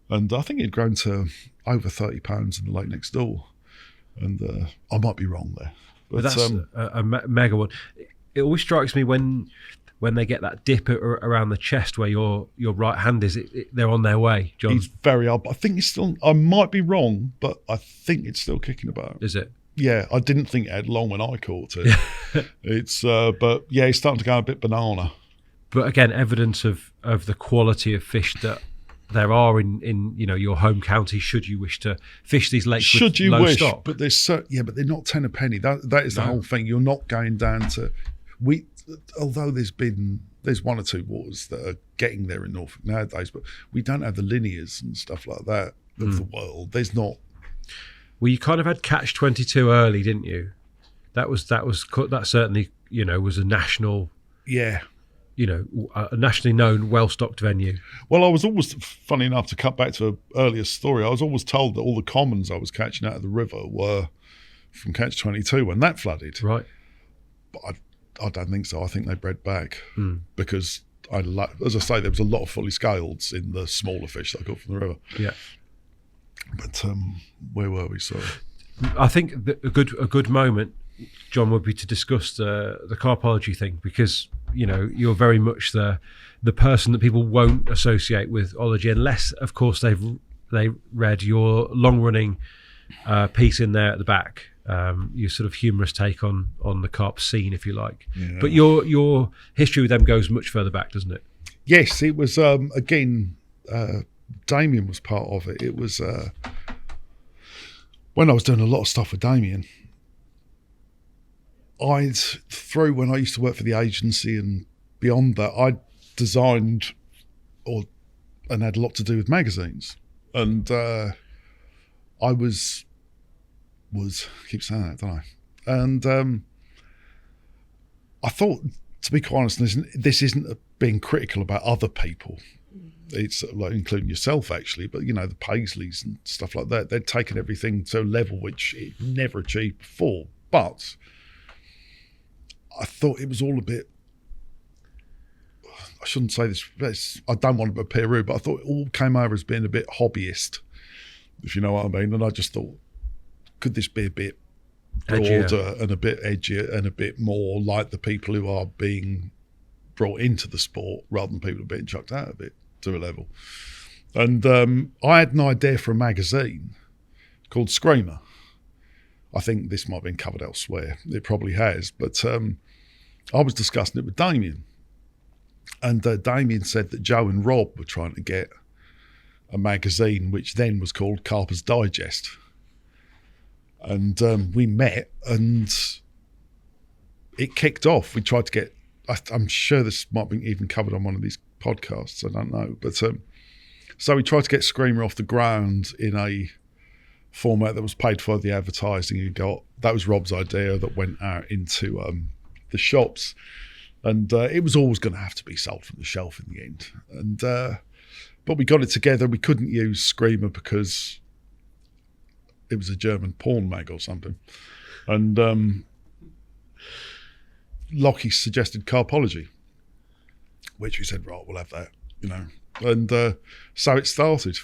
And I think it had grown to over 30 pounds in the lake next door. And I might be wrong there. But that's a mega one. It always strikes me when they get that dip around the chest where your right hand is, they're on their way, John. He's very up. I think he's still, I might be wrong, but I think it's still kicking about. Is it? Yeah, I didn't think it had long when I caught it. But yeah, he's starting to go a bit banana. But again, evidence of the quality of fish that there are in your home county. Should you wish to fish these lakes, should with you low wish? stock. But but they're not 10 a penny. That is the whole thing. You're not going down to although there's one or two waters that are getting there in Norfolk nowadays, but we don't have the linears and stuff like that of the world. There's not. Well, you kind of had catch 22 early, didn't you? That certainly was a national. Yeah. A nationally known, well-stocked venue. Well, I was always, funny enough, to cut back to an earlier story, I was always told that all the commons I was catching out of the river were from catch 22 when that flooded. Right. But I don't think so. I think they bred back because, as I say, there was a lot of fully scaleds in the smaller fish that I caught from the river. Yeah. But where were we? Sorry. I think that a good moment, John, would be to discuss the carpology thing, because you're very much the person that people won't associate with ology, unless, of course, they read your long-running piece in there at the back, your sort of humorous take on the carp scene, if you like. Yeah. But your history with them goes much further back, doesn't it? Yes, it was again. Damien was part of it. It was when I was doing a lot of stuff with Damien. When I used to work for the agency and beyond that, I designed and had a lot to do with magazines. And I keep saying that, don't I? And I thought, to be quite honest, this isn't being critical about other people. It's like including yourself, actually, but the Paisleys and stuff like that, they'd taken everything to a level which it never achieved before. But I thought it was all a bit, I shouldn't say this, I don't want to appear rude, but I thought it all came over as being a bit hobbyist, if you know what I mean. And I just thought, could this be a bit broader and a bit edgier and a bit more like the people who are being brought into the sport rather than people who are being chucked out of it to a level. And I had an idea for a magazine called Screamer. I think this might have been covered elsewhere. It probably has. But I was discussing it with Damien. And Damien said that Joe and Rob were trying to get a magazine which then was called Carper's Digest. And we met and it kicked off. We tried to get, I'm sure this might be even covered on one of these podcasts, I don't know. But so we tried to get Screamer off the ground in a format that was paid for the advertising you got. That was Rob's idea that went out into the shops. And it was always going to have to be sold from the shelf in the end. And but we got it together. We couldn't use Screamer because it was a German porn mag or something. And Lockie suggested Carpology, which we said, right, we'll have that, you know. And so it started,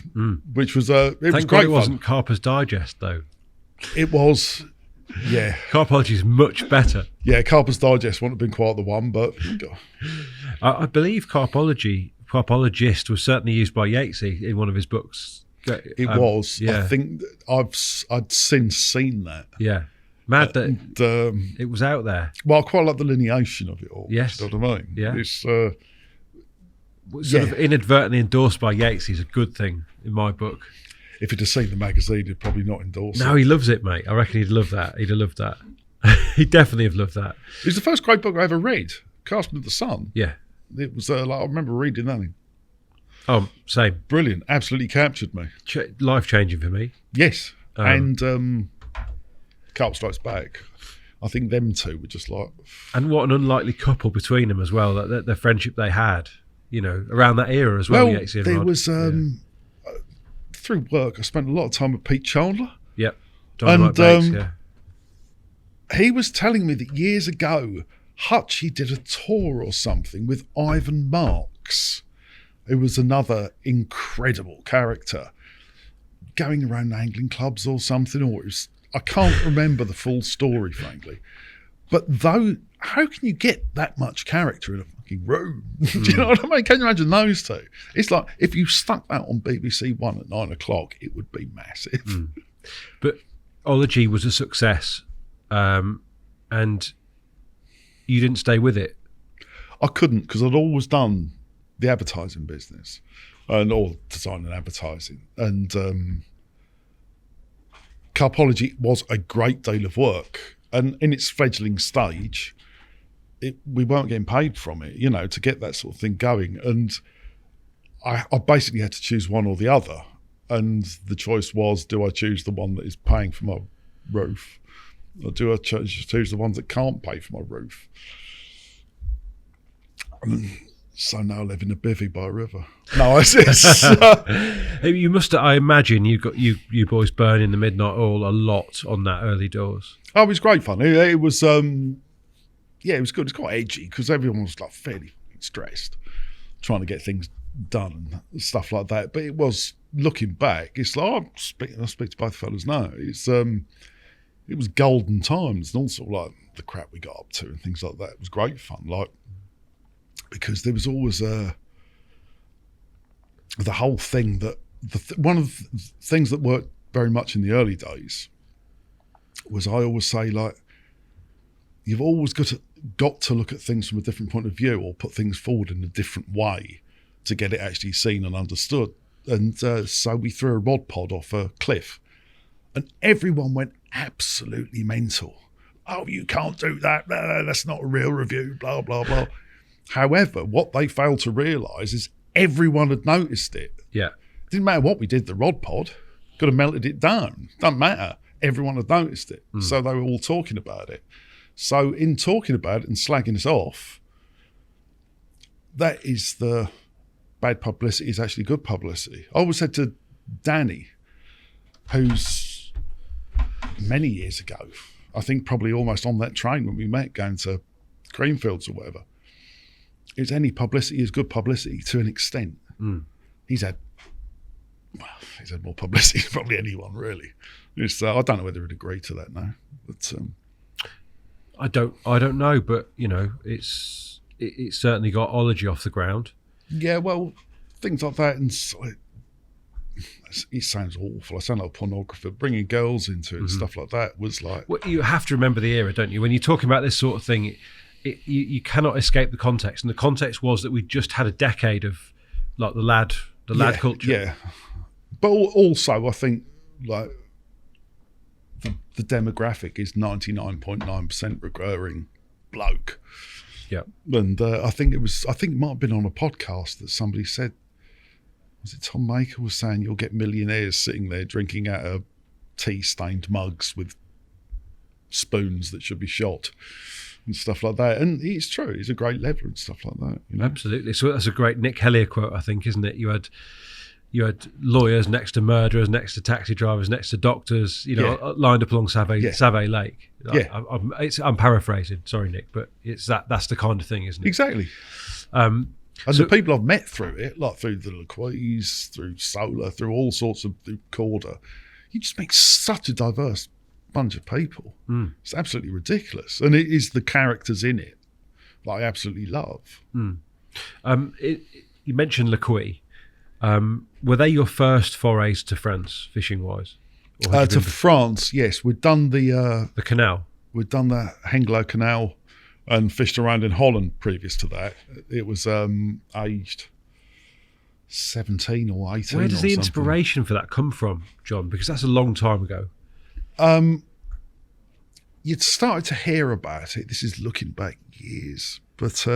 which was it was great. It wasn't Carper's Digest though. It was, yeah. Carpology is much better. Yeah, Carper's Digest wouldn't have been quite the one, but I believe Carpologist was certainly used by Yatesy in one of his books. It was. Yeah. I think I'd since seen that. Yeah. Mad that it was out there. Well, I quite like the lineation of it all. Yes. You know what I mean? Yeah. It's sort of inadvertently endorsed by Yatesy is a good thing in my book. If he'd have seen the magazine, he'd probably not endorse it. No, he loves it, mate. I reckon he'd love that. He'd have loved that. He'd definitely have loved that. It was the first great book I ever read, Casting of the Sun. Yeah. It was like, I remember reading that. Oh, same. Brilliant. Absolutely captured me. Life-changing for me. Yes. And Carp Strikes Back. I think them two were just like... And what an unlikely couple between them as well, that the friendship they had, you know, around that era as well. Well, there was... through work, I spent a lot of time with Pete Chandler. Yep. Dynamite Bakes, yeah. He was telling me that years ago, Hutchie did a tour or something with Ivan Marks, who was another incredible character, going around angling clubs or something, or it was, I can't remember the full story, frankly. But though, how can you get that much character in a fucking room? Do you know what I mean? Can you imagine those two? It's like, if you stuck that on BBC One at 9 o'clock, it would be massive. But Ology was a success, and you didn't stay with it. I couldn't, because I'd always done the advertising business and all design and advertising. And Carpology was a great deal of work. And in its fledgling stage, we weren't getting paid from it, you know, to get that sort of thing going. And I basically had to choose one or the other. And the choice was, do I choose the one that is paying for my roof? Or do I choose the ones that can't pay for my roof? So now I live in a bivvy by a river. No, You must. I imagine you got you boys burning the midnight oil a lot on that early doors. Oh, it was great fun. It was, yeah, it was good. It's quite edgy because everyone was like fairly stressed, trying to get things done and stuff like that. But it was, looking back, it's like I speak to both fellas now. It was golden times, and also like the crap we got up to and things like that. It was great fun, like, because there was always the whole thing that one of the things that worked very much in the early days was, I always say, like, you've always got to look at things from a different point of view, or put things forward in a different way to get it actually seen and understood. And so we threw a rod pod off a cliff, and everyone went absolutely mental. Oh, you can't do that. That's not a real review, blah, blah, blah. However, what they failed to realise is everyone had noticed it. Yeah. Didn't matter what we did, the rod pod could have melted it down. Doesn't matter. Everyone had noticed it. So they were all talking about it. So in talking about it and slagging us off, that is the bad publicity is actually good publicity. I always said to Danny, who's many years ago, I think probably almost on that train when we met going to Creamfields or whatever, is any publicity is good publicity to an extent. He's had more publicity than probably anyone, really. I don't know whether he'd agree to that now, but I don't know, but you know, it's certainly got Ology off the ground. Yeah, well, things like that, and it sounds awful. I sound like a pornographer. Bringing girls into it and stuff like that was like... Well, you have to remember the era, don't you? When you're talking about this sort of thing, you cannot escape the context. And the context was that we just had a decade of like the lad culture. Yeah. But also, I think like the demographic is 99.9% recurring bloke. Yeah. And I think it might have been on a podcast that somebody said, was it Tom Maker was saying you'll get millionaires sitting there drinking out of tea-stained mugs with spoons that should be shot and stuff like that. And it's true. He's a great leveler and stuff like that. You know? Absolutely. So that's a great Nick Hellier quote, I think, isn't it? You had lawyers next to murderers, next to taxi drivers, next to doctors, lined up along Save Lake. I'm paraphrasing. Sorry, Nick, but that's the kind of thing, isn't it? Exactly. And the people I've met through it, like through the Laquis, through Solar, through all sorts of, through Korda, you just make such a diverse bunch of people. It's absolutely ridiculous. And it is the characters in it that I absolutely love. You mentioned Laquis. Were they your first forays to France, fishing-wise? To France, yes. We'd done the canal. We'd done the Hengelo Canal and fished around in Holland previous to that. It was aged 17 or 18. Where does the inspiration for that come from, John? Because that's a long time ago. You'd started to hear about it. This is looking back years. But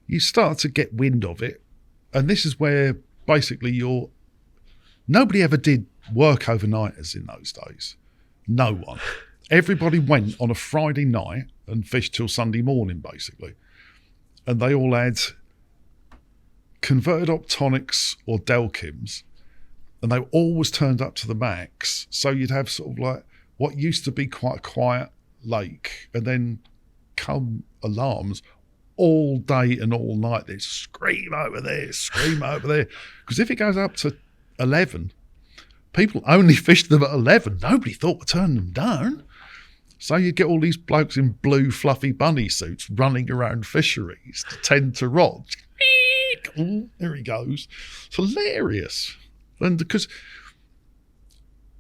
you start to get wind of it. And this is where basically nobody ever did work overnighters in those days. No one. Everybody went on a Friday night and fished till Sunday morning, basically. And they all had converted optonics or Delkims, and they always turned up to the max. So you'd have sort of like what used to be quite a quiet lake, and then come alarms all day and all night. There's scream over there. Because if it goes up to 11, people only fished them at 11. Nobody thought to turn them down. So you get all these blokes in blue fluffy bunny suits running around fisheries to tend to rods. Oh, there he goes. It's hilarious. And because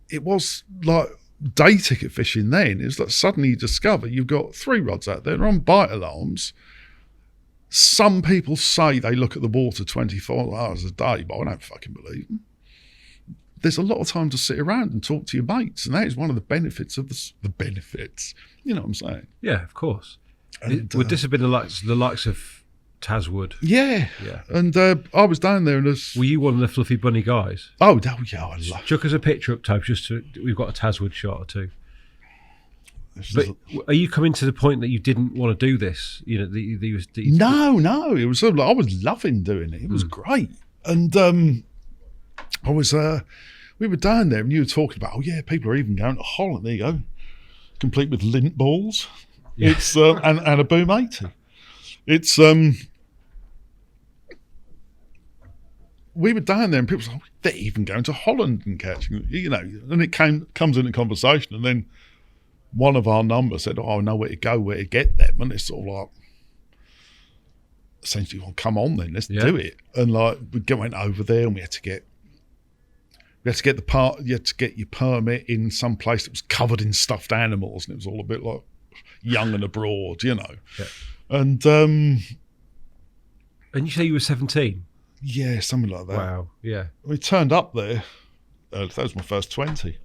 it was like day ticket fishing then, it's like suddenly you discover you've got 3 rods out there, they're on bite alarms. Some people say they look at the water 24 hours a day, but I don't fucking believe them. There's a lot of time to sit around and talk to your mates, and that is one of the benefits of the benefits. You know what I'm saying? Yeah, of course. Would this have been the likes of Taswood? Yeah. And I was down there, and were you one of the fluffy bunny guys? Oh yeah, I love. Chuck us a picture up, Tobe. We've got a Taswood shot or two. But are you coming to the point that you didn't want to do this? You know, No. It was sort of like, I was loving doing it. It was great, and I was. We were down there, and you were talking about, people are even going to Holland. There you go, complete with lint balls. Yeah. It's and a boom 80. It's we were down there, and people said, they're even going to Holland and catching, and it comes into conversation, and then one of our numbers said, I know where to go, where to get them. And it's sort of like, essentially, well, come on then, let's do it. And like, we went over there, and we had to get your permit in some place that was covered in stuffed animals, and it was all a bit like young and abroad, Yeah. And you say you were 17? Yeah, something like that. Wow, yeah. We turned up there. That was my first 20.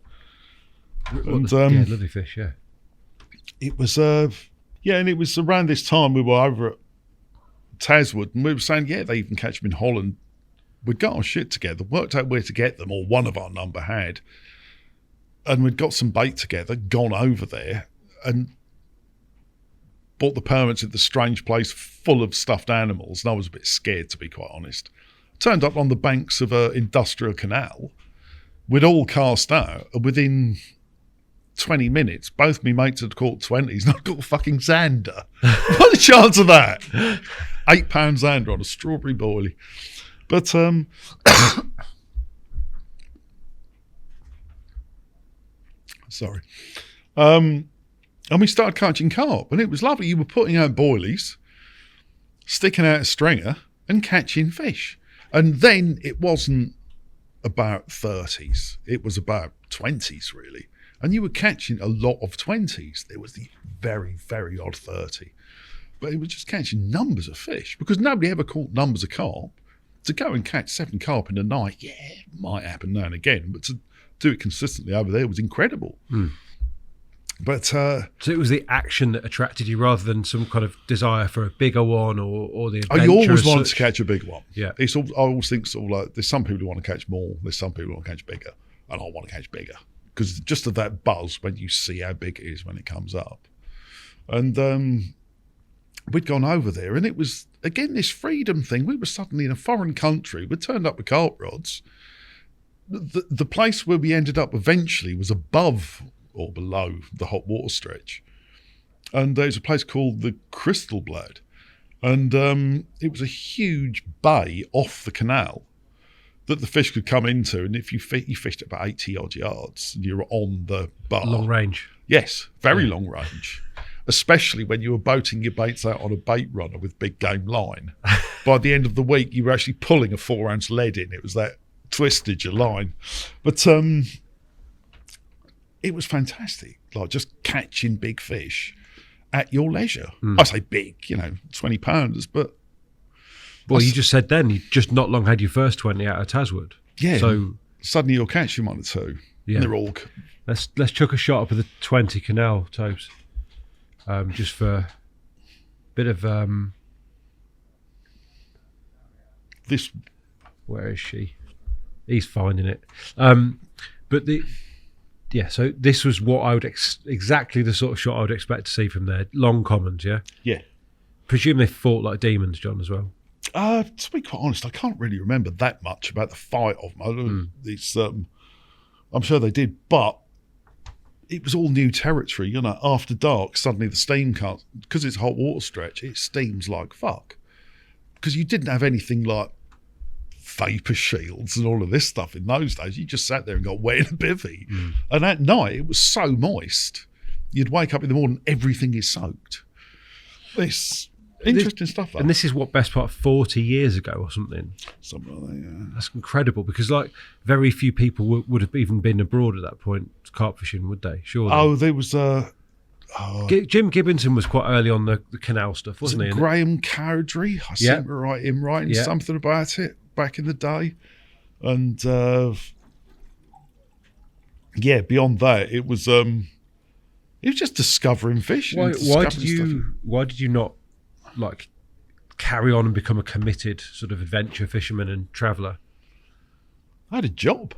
And, lovely fish, yeah. It was, and it was around this time we were over at Taswood, and we were saying, they even catch them in Holland. We'd got our shit together, worked out where to get them, or one of our number had, and we'd got some bait together, gone over there, and bought the permits at the strange place full of stuffed animals, and I was a bit scared, to be quite honest. Turned up on the banks of an industrial canal. We'd all cast out, and within 20 minutes, both me mates had caught 20s, and I caught a fucking zander. What a chance of that? 8 pound zander on a strawberry boilie. But sorry. And we started catching carp, and it was lovely. You were putting out boilies, sticking out a stringer, and catching fish. And then it wasn't about 30s. It was about 20s, really. And you were catching a lot of 20s. There was the very, very odd 30. But it was just catching numbers of fish because nobody ever caught numbers of carp. To go and catch 7 carp in a night, yeah, it might happen now and again, but to do it consistently over there was incredible. But so it was the action that attracted you rather than some kind of desire for a bigger one or the adventure. I always wanted to catch a big one. Yeah. I always think sort of like there's some people who want to catch more, there's some people who want to catch bigger, and I want to catch bigger because just of that buzz when you see how big it is when it comes up. And we'd gone over there, and it was, again, this freedom thing. We were suddenly in a foreign country. We turned up with carp rods. The place where we ended up eventually was above or below the hot water stretch. And there's a place called the Crystal Blade. And it was a huge bay off the canal that the fish could come into. And if you fished at about 80 odd yards, and you were on the bar. Long range. Yes, very long range. Especially when you were boating your baits out on a bait runner with big game line. By the end of the week, you were actually pulling a 4-ounce lead in. It was that twisted your line. But it was fantastic, like just catching big fish at your leisure. I say big, 20 pounders, but... Well, you just said then, you just not long had your first 20 out of Taswood. Yeah, so suddenly you're catching 1 or 2. Yeah. And they're all... Let's chuck a shot up at the 20 canal, Tobes. Just for a bit of... This... Where is she? He's finding it. But so this was what I would exactly the sort of shot I would expect to see from there. Long commons, yeah? Yeah. Presume they fought like demons, John, as well. To be quite honest, I can't really remember that much about the fight of them. It's, I'm sure they did, but it was all new territory. After dark, suddenly the steam can't, because it's a hot water stretch, it steams like fuck. Because you didn't have anything like vapor shields and all of this stuff in those days. You just sat there and got wet in a bivvy. And at night, it was so moist. You'd wake up in the morning, everything is soaked. This interesting stuff. And this is what, best part 40 years ago or something. Something like that, yeah. That's incredible because like very few people would have even been abroad at that point carp fishing, would they? Surely. Oh, there was Jim Gibbington was quite early on the canal stuff, wasn't he? Graham Cowdrey. I seem to write him writing something about it back in the day. And beyond that, it was just discovering fish. Why did you not like carry on and become a committed sort of adventure fisherman and traveller? I had a job.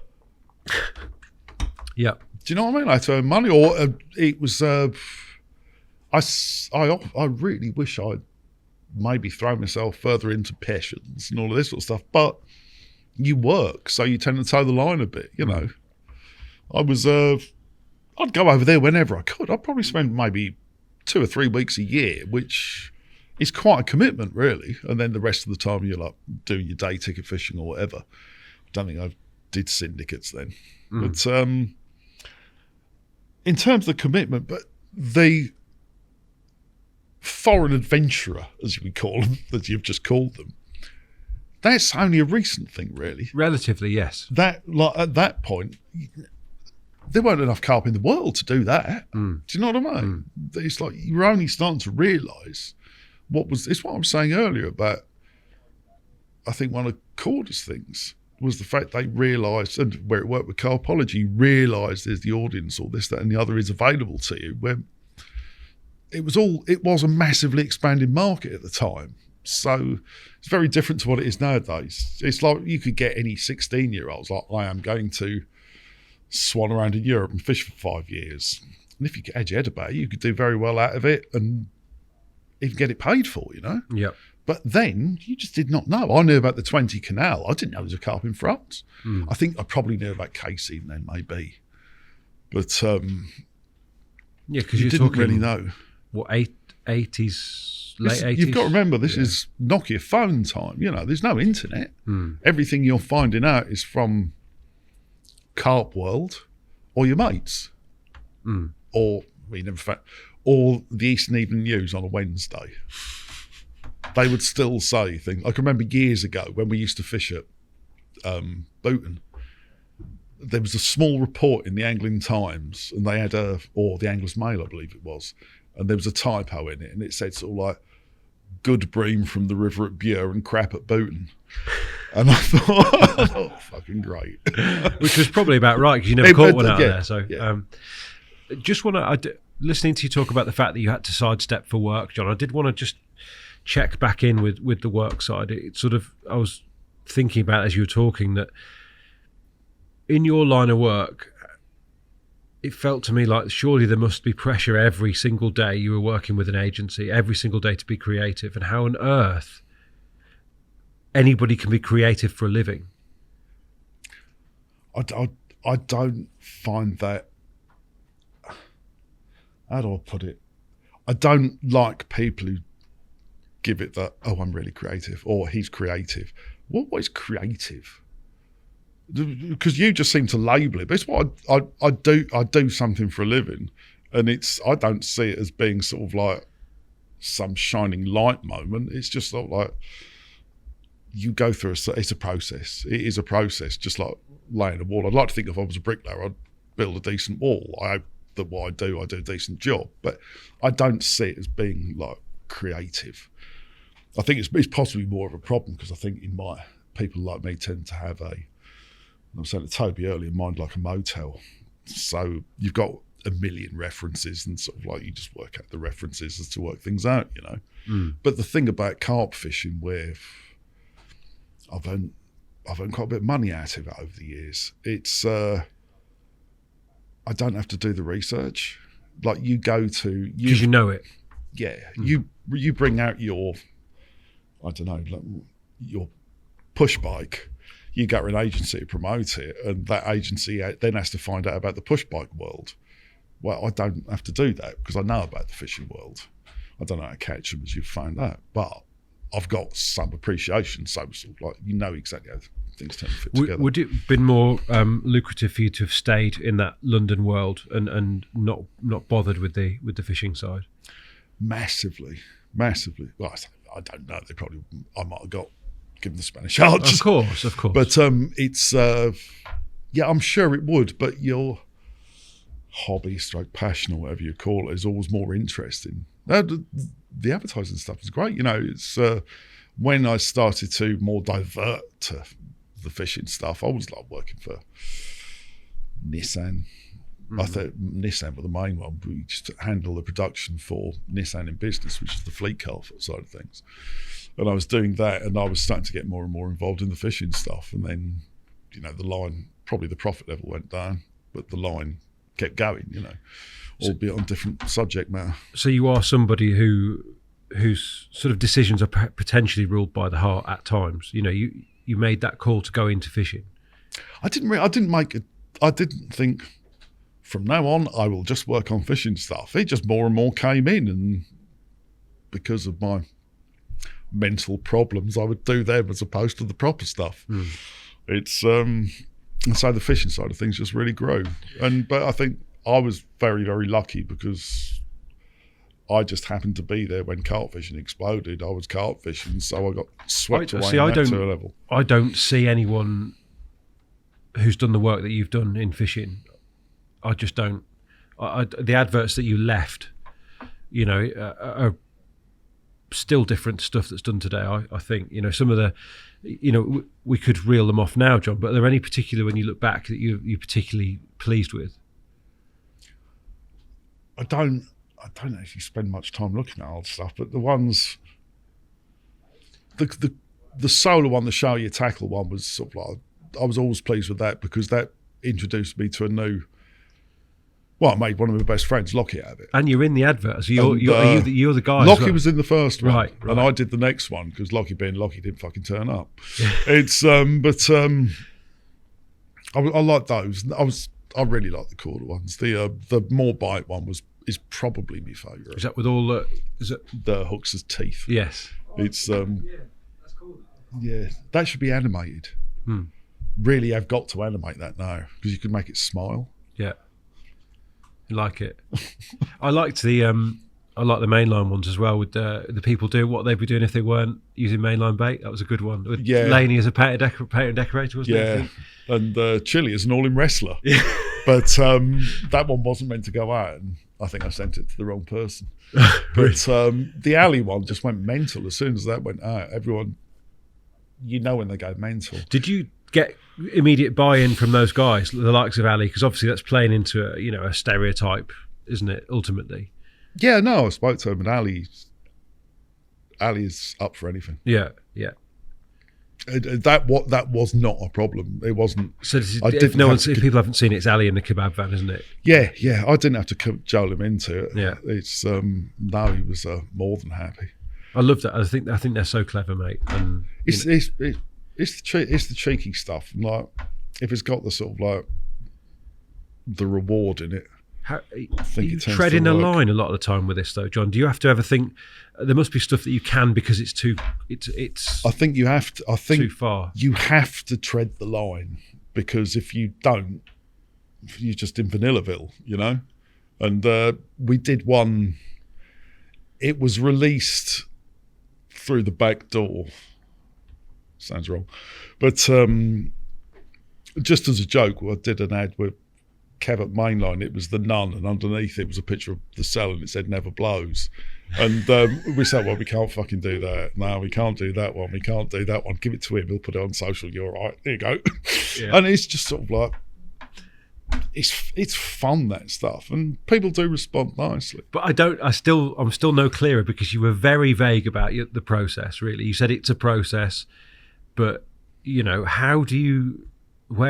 Yeah. Do you know what I mean? I had to earn money, or it was. I really wish I'd maybe thrown myself further into passions and all of this sort of stuff. But you work, so you tend to toe the line a bit. I was. I'd go over there whenever I could. I'd probably spend maybe 2 or 3 weeks a year, which is quite a commitment, really. And then the rest of the time you're like doing your day ticket fishing or whatever. I don't think I did syndicates then. But in terms of the commitment, but the foreign adventurer, as we call them, as you've just called them, that's only a recent thing, really. Relatively, yes. That, like, at that point, there weren't enough carp in the world to do that. Do you know what I mean? It's like you're only starting to realise it's what I was saying earlier about, I think one of Korda's things was the fact they realised, and where it worked with carpology, realised there's the audience, or this, that and the other is available to you, where it was a massively expanding market at the time. So it's very different to what it is nowadays. It's like you could get any 16-year-olds, like I am, going to swan around in Europe and fish for 5 years. And if you had your head about it, you could do very well out of it and even get it paid for, Yep. But then you just did not know. I knew about the 20 Canal. I didn't know there was a carp in France. I think I probably knew about Casey then, maybe. But because you didn't really know. What, 80s, late 80s? You've got to remember, this is Nokia phone time. There's no internet. Everything you're finding out is from Carp World or your mates. Or the Eastern Evening News on a Wednesday. They would still say things. I can remember years ago when we used to fish at Booton, there was a small report in the Angling Times, and they had or the Angler's Mail, I believe it was, and there was a typo in it, and it said sort of like, good bream from the river at Bure and crap at Booton. And I thought, oh, fucking great. Which was probably about right, because you never caught one out of there. So just want to, listening to you talk about the fact that you had to sidestep for work, John, I did want to just check back in with the work side. It sort of, I was thinking about as you were talking that in your line of work, it felt to me like surely there must be pressure every single day you were working with an agency, every single day to be creative, and how on earth anybody can be creative for a living. I don't find that, how do I put it? I don't like people who give it that, oh, I'm really creative, or he's creative. What is creative? Because you just seem to label it. But it's what I do. I do something for a living, and I don't see it as being sort of like some shining light moment. It's just sort of like you go through it's a process. It is a process, just like laying a wall. I'd like to think if I was a bricklayer, I'd build a decent wall. I hope that what I do a decent job, but I don't see it as being like creative. I think it's possibly more of a problem because I think people like me tend to have I was saying to Toby earlier, mind like a motel. So you've got a million references and sort of like you just work out the references as to work things out, you know. But the thing about carp fishing, where I've earned quite a bit of money out of it over the years, it's I don't have to do the research. Like you go to because you know it. Yeah, you bring out your, I don't know, like your push bike. You go to an agency to promote it, and that agency then has to find out about the push bike world. Well, I don't have to do that because I know about the fishing world. I don't know how to catch them, as you've found out, but I've got some appreciation, so sort of like you know exactly how things tend to fit together. Would it have been more lucrative for you to have stayed in that London world and not bothered with the fishing side? Massively. Well, I don't know. I might have got given the Spanish Arch. Of course. But it's I'm sure it would. But your hobby, passion, or whatever you call it, is always more interesting. The advertising stuff is great. You know, it's when I started to more divert to the fishing stuff, I was like working for Nissan. I thought Nissan were the main one. We just handle the production for Nissan in Business, which is the fleet car side of things. And I was doing that, and I was starting to get more and more involved in the fishing stuff. And then, you know, the line, probably the profit level went down, but the line kept going, you know, albeit on different subject matter. So you are somebody whose sort of decisions are potentially ruled by the heart at times. You know, you made that call to go into fishing. I didn't think from now on I will just work on fishing stuff. It just more and more came in, and because of my mental problems, I would do them as opposed to the proper stuff. It's and so the fishing side of things just really grew. But I think I was very, very lucky because I just happened to be there when carp fishing exploded. I was carp fishing, so I got swept away to a level. I don't see anyone who's done the work that you've done in fishing. I just don't. The adverts that you left, you know, are still different stuff that's done today. I think, you know, some of the, you know, we could reel them off now, John, but are there any particular, when you look back, that you're particularly pleased with? I don't actually spend much time looking at old stuff, but the ones, the solar one, the show your tackle one, was sort of like, I was always pleased with that because that introduced me to a new. Well, I made one of my best friends, Lockie, out of it. And you're in the advert, so you're the guy. Lockie was in the first one, right. And I did the next one because Lockie being Lockie didn't fucking turn up. It's I like those. I really like the Korda ones. The more bite one is probably my favourite. Is that with all the hooks as teeth? Yes. It's yeah, that's cool. Yeah, that should be animated. Really, I've got to animate that now because you can make it smile. Yeah. Like it. I liked the I like the mainline ones as well, with the people doing what they'd be doing if they weren't using mainline bait. That was a good one. With Laney as a paint and decorator, wasn't it? Yeah, and Chile as an all-in wrestler. Yeah. But that one wasn't meant to go out, and I think I sent it to the wrong person. But the alley one just went mental as soon as that went out. Everyone, when they go mental. Did you get immediate buy-in from those guys, the likes of Ali? Because obviously that's playing into a stereotype, isn't it, ultimately? Yeah, no, I spoke to him, and Ali is up for anything. Yeah. That was not a problem. It wasn't. So if people haven't seen it, it's Ali in the kebab van, isn't it? Yeah. I didn't have to cajole him into it. Yeah, it's no, he was more than happy. I love that. I think they're so clever, mate. And it's the cheeky stuff. Like if it's got the sort of like the reward in it. You treading a line a lot of the time with this, though, John. Do you have to ever think there must be stuff that you can because it's too? It's. I think you have to. I think too far. You have to tread the line, because if you don't, you're just in Vanillaville, And we did one. It was released through the back door. Sounds wrong, but just as a joke, I did an ad with Kev at Mainline. It was the nun, and underneath it was a picture of the cell, and it said "never blows." And we said, well, we can't fucking do that. No, we can't do that one. We can't do that one. Give it to him. He'll put it on social. You're all right. There you go. Yeah. And it's just sort of like, it's fun, that stuff, and people do respond nicely. But I'm still no clearer, because you were very vague about the process. Really, you said it's a process, but where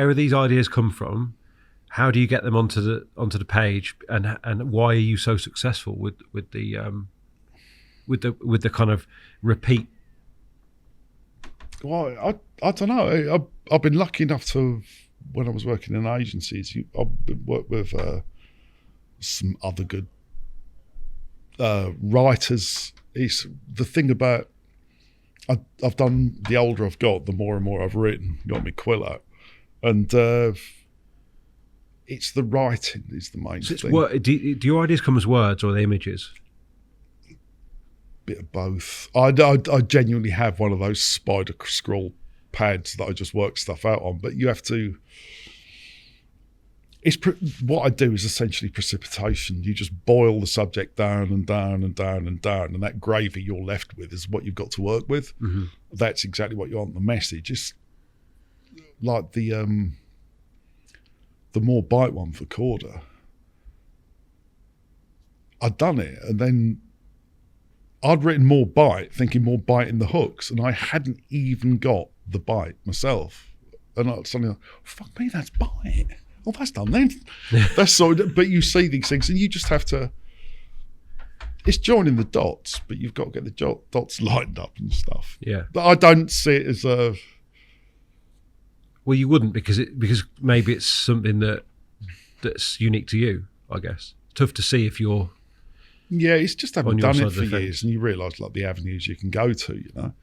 are these ideas come from? How do you get them onto the page, and why are you so successful with the kind of repeat? Well, I don't know. I've been lucky enough to, when I was working in agencies, I've worked with some other good writers. It's the thing about I've done. The older I've got, the more and more I've written. Got my quill out, and. It's the writing is the main thing. Do your ideas come as words or are they images? Bit of both. I genuinely have one of those spider scroll pads that I just work stuff out on, but you have to. What I do is essentially precipitation. You just boil the subject down and down and down and down, and that gravy you're left with is what you've got to work with. Mm-hmm. That's exactly what you want. The message is like the more bite one for Korda. I'd done it, and then I'd written more bite, thinking more bite in the hooks, and I hadn't even got the bite myself. And I suddenly like, fuck me, that's bite. Oh, that's done then. That's so. But you see these things, and you just have to. It's joining the dots, but you've got to get the dots lined up and stuff. Yeah. But I don't see it as a. Well, you wouldn't, because maybe it's something that's unique to you, I guess. Tough to see if you're. Yeah, it's just having done it for years, and you realise like the avenues you can go to, and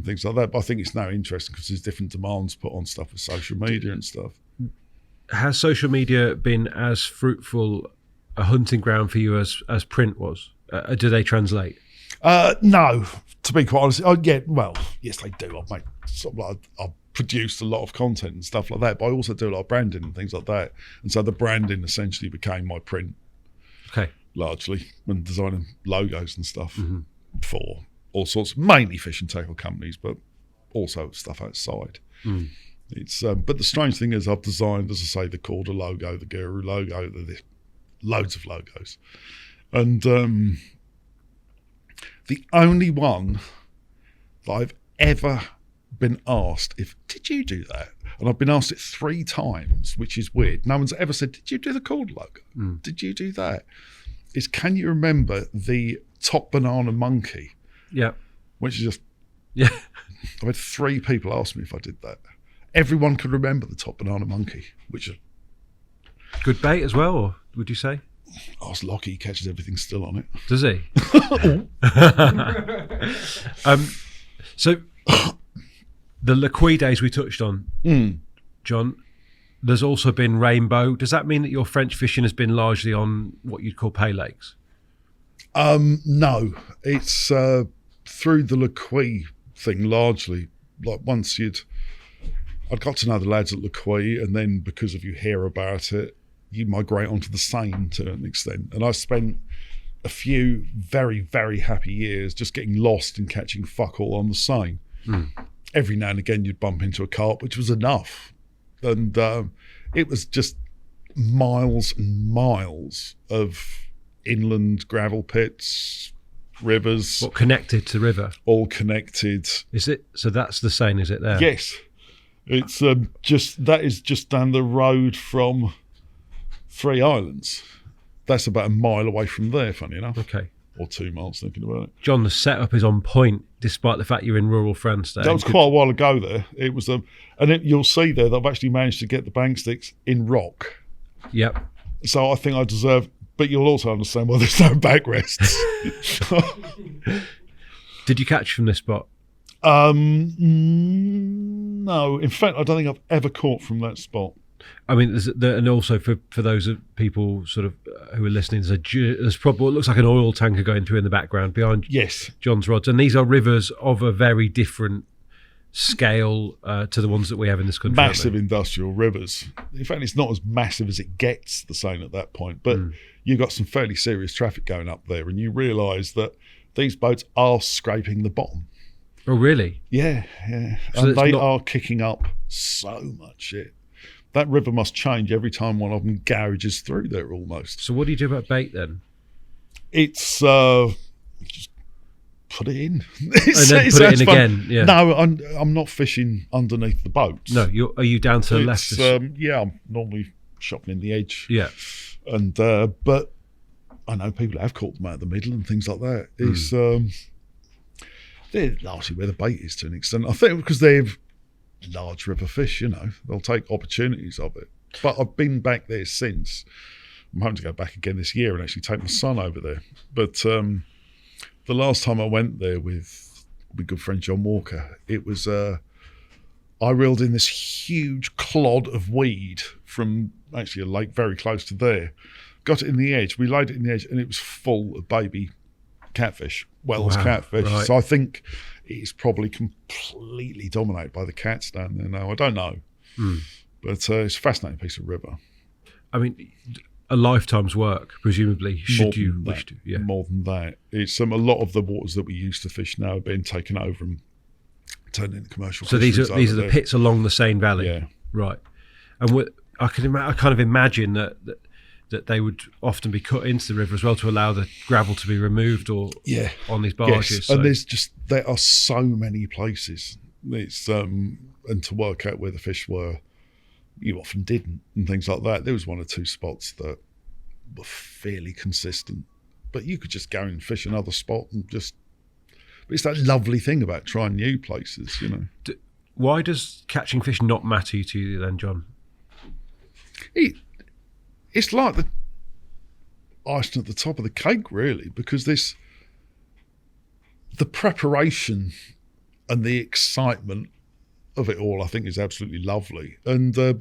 things like that. But I think it's now interesting because there's different demands put on stuff with social media and stuff. Has social media been as fruitful a hunting ground for you as print was? Do they translate? No, to be quite honest. Yes, they do. I've produced a lot of content and stuff like that, but I also do a lot of branding and things like that. And so the branding essentially became my print. Okay. Largely, and designing logos and stuff for all sorts, mainly fish and tackle companies, but also stuff outside. Mm. It's but the strange thing is I've designed, as I say, the Korda logo, the Guru logo, loads of logos. And the only one that I've ever been asked did you do that? And I've been asked it 3 times, which is weird. No one's ever said, did you do the Korda logo? Mm. Did you do that? Is, can you remember the top banana monkey? Yeah. Which is just... Yeah. I've had 3 people ask me if I did that. Everyone could remember the top banana monkey, which is... Good bait as well, or would you say? Ask Lockie, he catches everything still on it. Does he? So, the liquides we touched on, John, there's also been rainbow. Does that mean that your French fishing has been largely on what you'd call pay lakes? No, it's through the Lequy thing largely. Like I'd got to know the lads at Lequy, and then because of you hear about it, you migrate onto the Seine to an extent. And I spent a few very, very happy years just getting lost and catching fuck all on the Seine. Every now and again you'd bump into a carp, which was enough. And it was just miles and miles of inland gravel pits, rivers. What, connected to the river? All connected. Is it? So that's the Seine, is it there? Yes. It's that is just down the road from Three Islands. That's about a mile away from there, funny enough. Okay. Or 2 miles, thinking about it. John, the setup is on point, despite the fact you're in rural France there. That was quite a while ago there. It was, you'll see there that I've actually managed to get the bank sticks in rock. Yep. So I think I deserve, but you'll also understand why there's no backrests. Did you catch from this spot? No. In fact, I don't think I've ever caught from that spot. I mean, and also for those people sort of who are listening, there's probably what looks like an oil tanker going through in the background behind John's rods, and these are rivers of a very different scale to the ones that we have in this country. Massive industrial rivers. In fact, it's not as massive as it gets, the Seine, at that point, but you've got some fairly serious traffic going up there, and you realise that these boats are scraping the bottom. Oh, really? Yeah. So and they are kicking up so much shit. That river must change every time one of them garages through there almost. So what do you do about bait then? It's just put it in. And then put it in fun. Again. Yeah. No, I'm not fishing underneath the boats. No, are you down to the left? Yeah, I'm normally shopping in the edge. Yeah. And but I know people have caught them out of the middle and things like that. It's they're largely where the bait is to an extent. I think because they're large river fish, they'll take opportunities of it. But I've been back there since. I'm hoping to go back again this year and actually take my son over there. But the last time I went there with my good friend John Walker, it was I reeled in this huge clod of weed from actually a lake very close to there. Got it in the edge. We laid it in the edge and it was full of baby catfish, Wells catfish. Right. So I think it's probably completely dominated by the cats down there now. I don't know. But it's a fascinating piece of river. I mean, a lifetime's work, presumably, should you wish to. Yeah. More than that. It's a lot of the waters that we used to fish now have been taken over and turned into commercial. So these are the pits along the Seine Valley? Yeah. Right. And I kind of imagine that they would often be cut into the river as well to allow the gravel to be removed or on these barges. Yes. So. And there are so many places. It's and to work out where the fish were, you often didn't, and things like that. There was one or two spots that were fairly consistent, but you could just go and fish another spot and just. But it's that lovely thing about trying new places, Why does catching fish not matter to you then, John? It's like the icing at the top of the cake, really, because the preparation and the excitement of it all, I think, is absolutely lovely. And I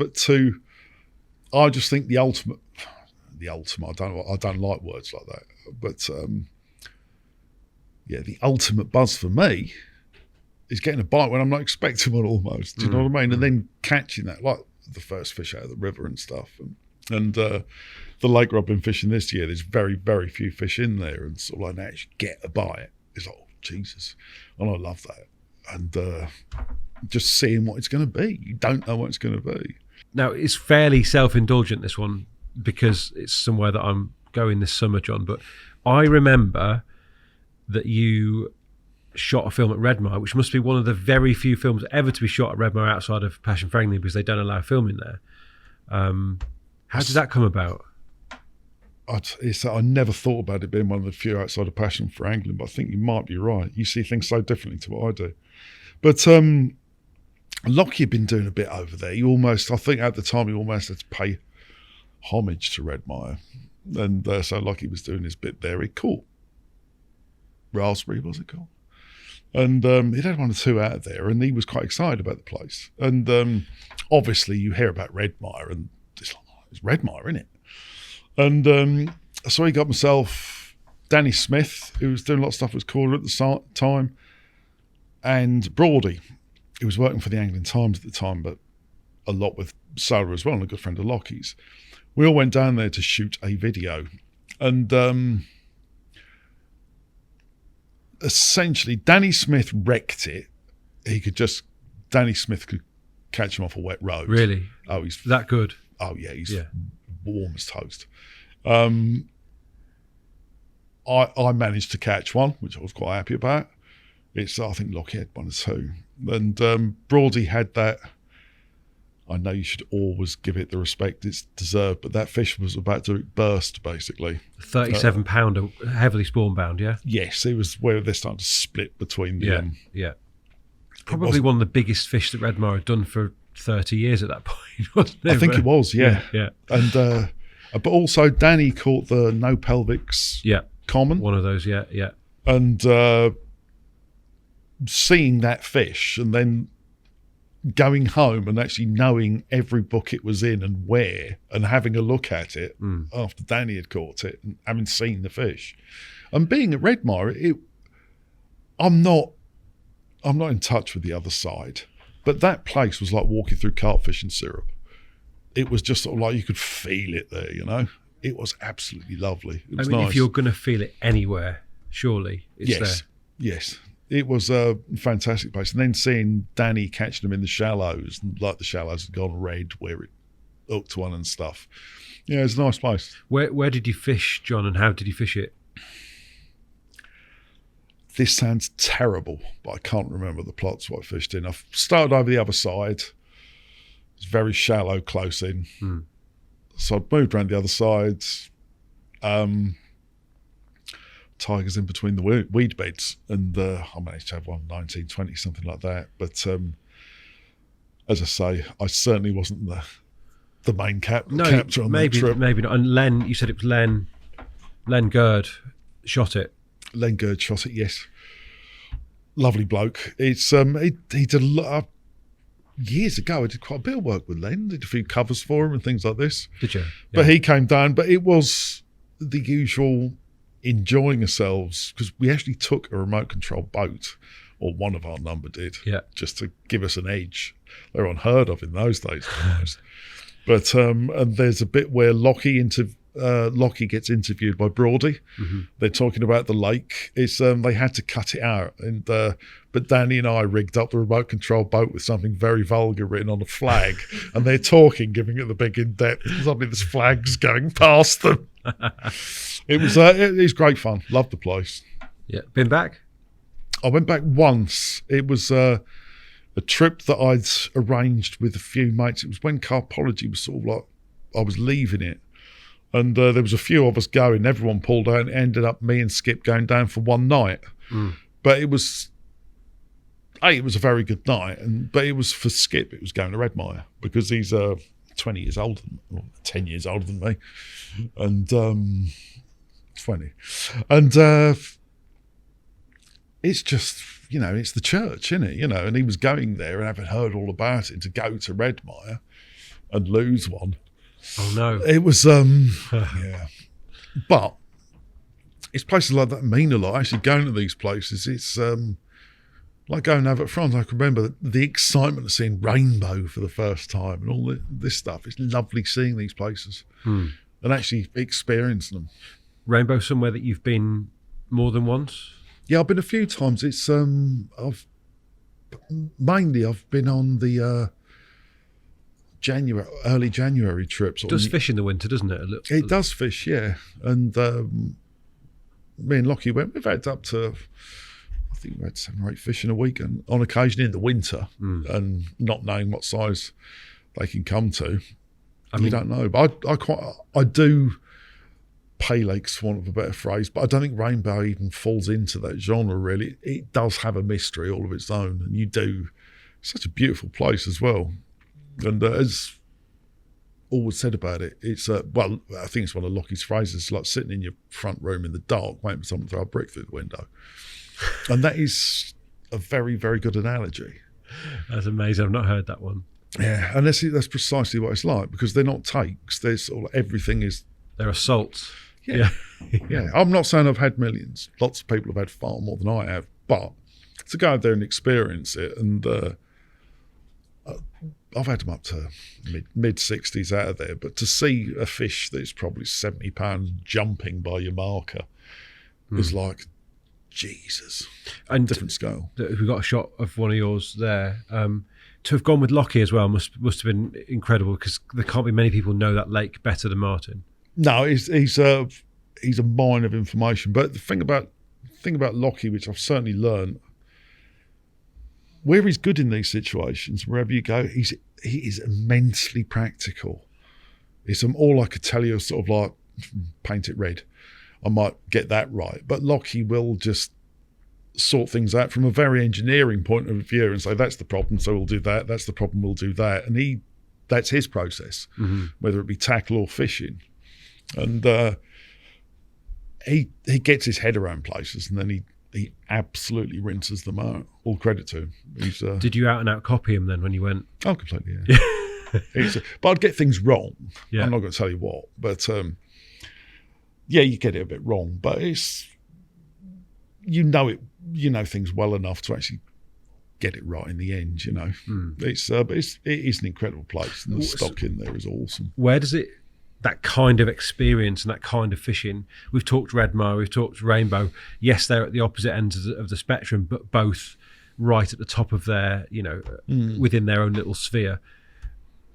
just think the ultimate. I don't like words like that, but the ultimate buzz for me is getting a bite when I'm not expecting one, almost. Do you know what I mean? And then catching that, like the first fish out of the river and stuff. And the lake where I've been fishing this year, there's very, very few fish in there, and sort of like actually get a bite. It's like, oh, Jesus. And I love that. And just seeing what it's going to be. You don't know what it's going to be. Now, it's fairly self-indulgent, this one, because it's somewhere that I'm going this summer, John. But I remember that you shot a film at Redmire, which must be one of the very few films ever to be shot at Redmire outside of Passion for Angling, because they don't allow filming there. How did that come about? I never thought about it being one of the few outside of Passion for Angling, but I think you might be right. You see things so differently to what I do. But Lockie had been doing a bit over there. I think at the time he almost had to pay homage to Redmire. And so Lockie was doing his bit there. He caught raspberry, was it called? And he'd had one or two out of there, and he was quite excited about the place. And obviously you hear about Redmire, and it's like, it's Redmire, isn't it? And so he got myself, Danny Smith, who was doing a lot of stuff with Korda at the time, and Brody, who was working for the Angling Times at the time, but a lot with solar as well, and a good friend of Lockie's. We all went down there to shoot a video, and essentially Danny Smith wrecked it. Danny Smith could catch him off a wet road. Really? Oh, he's that good. Oh yeah, he's warm as toast. I managed to catch one, which I was quite happy about. I think Lockie had one or two, and Brody had that. I know you should always give it the respect it's deserved, but that fish was about to burst, basically. 37-pounder, heavily spawn bound, yeah? Yes, it was where they're starting to split between them. Yeah. Probably one of the biggest fish that Redmar had done for 30 years at that point, wasn't it? I think it was, yeah. And but also Danny caught the no pelvics common. One of those, yeah. And seeing that fish and then going home and actually knowing every book it was in and where, and having a look at it after Danny had caught it and having seen the fish, and being at Redmar, I'm not in touch with the other side, but that place was like walking through carp fishing syrup. It was just sort of like you could feel it there, you know. It was absolutely lovely. It was nice. If you're going to feel it anywhere, surely it's there. Yes. It was a fantastic place. And then seeing Danny catching them in the shallows, and like the shallows had gone red where it hooked one and stuff. Yeah, it was a nice place. Where did you fish, John, and how did you fish it? This sounds terrible, but I can't remember the plots what I fished in. I started over the other side. It was very shallow, close in. So I moved around the other side. Tigers in between the weed beds, and I managed to have one 19, 20, something like that. But as I say, I certainly wasn't the main capture on that trip. Maybe not. And Len, you said it was Len Gerd shot it. Len Gerd shot it, yes. Lovely bloke. It's he did a lot. Years ago, I did quite a bit of work with Len. Did a few covers for him and things like this. Did you? Yeah. But he came down. But it was the usual enjoying ourselves, because we actually took a remote control boat, or one of our number did, just to give us an edge. They're unheard of in those days. But and there's a bit where Lockie gets interviewed by Brody. They're talking about the lake. It's they had to cut it out, and but Danny and I rigged up the remote control boat with something very vulgar written on a flag, and they're talking, giving it the big in depth. Suddenly, this flag's going past them. It was great fun. Loved the place. Yeah, been back? I went back once. It was a trip that I'd arranged with a few mates. It was when carpology was sort of like, I was leaving it. And there was a few of us going. Everyone pulled out, and it ended up me and Skip going down for one night. But it was a very good night. But it was for Skip. It was going to Redmire, because he's 20 years older, or 10 years older than me, and 20. And it's just, it's the church, isn't it? And he was going there and having heard all about it, to go to Redmire and lose one. Oh no! It was yeah, but it's places like that mean a lot. Actually, going to these places, it's like going over at France. I can remember the excitement of seeing rainbow for the first time and all this stuff. It's lovely seeing these places and actually experiencing them. Rainbow, somewhere that you've been more than once? Yeah, I've been a few times. It's I've been on the early January trips. It does fish in the winter, doesn't it? It does fish, yeah. And me and Lockie we've had up to, I think we had 7 or 8 fish in a week, and on occasion in the winter, and not knowing what size they can come to. You don't know. But I do pay lakes, for want of a better phrase, but I don't think rainbow even falls into that genre, really. It does have a mystery all of its own, and it's such a beautiful place as well. And as always said about it, it's I think it's one of Lockie's phrases. It's like sitting in your front room in the dark waiting for someone to throw a brick through the window. And that is a very, very good analogy. That's amazing. I've not heard that one. Yeah, and that's precisely what it's like, because they're not takes. There's everything is... They're assaults. Yeah. I'm not saying I've had millions. Lots of people have had far more than I have, but to go out there and experience it, and I've had them up to mid 60s out of there, but to see a fish that's probably 70 pounds jumping by your marker is like, Jesus, and different scale. We got a shot of one of yours there. To have gone with Lockie as well must have been incredible, because there can't be many people know that lake better than Martin. No, he's a mine of information. But the thing about Lockie, which I've certainly learned, where he's good in these situations, wherever you go, he is immensely practical. It's all I could tell you, sort of like paint it red. I might get that right, but Lockie will just sort things out from a very engineering point of view and say, that's the problem, so we'll do that. That's the problem, we'll do that. And that's his process, whether it be tackle or fishing. And he gets his head around places, and then he absolutely rinses them out. All credit to him. Did you out and out copy him then when you went? Oh, completely, yeah. But I'd get things wrong. Yeah. I'm not going to tell you what, but yeah, you get it a bit wrong. But it's, you know things well enough to actually get it right in the end. But it is an incredible place, and the stock in there is awesome. Where does that kind of experience and that kind of fishing? We've talked Redmar, we've talked Rainbow. Yes, they're at the opposite ends of the spectrum, but both right at the top of their, within their own little sphere.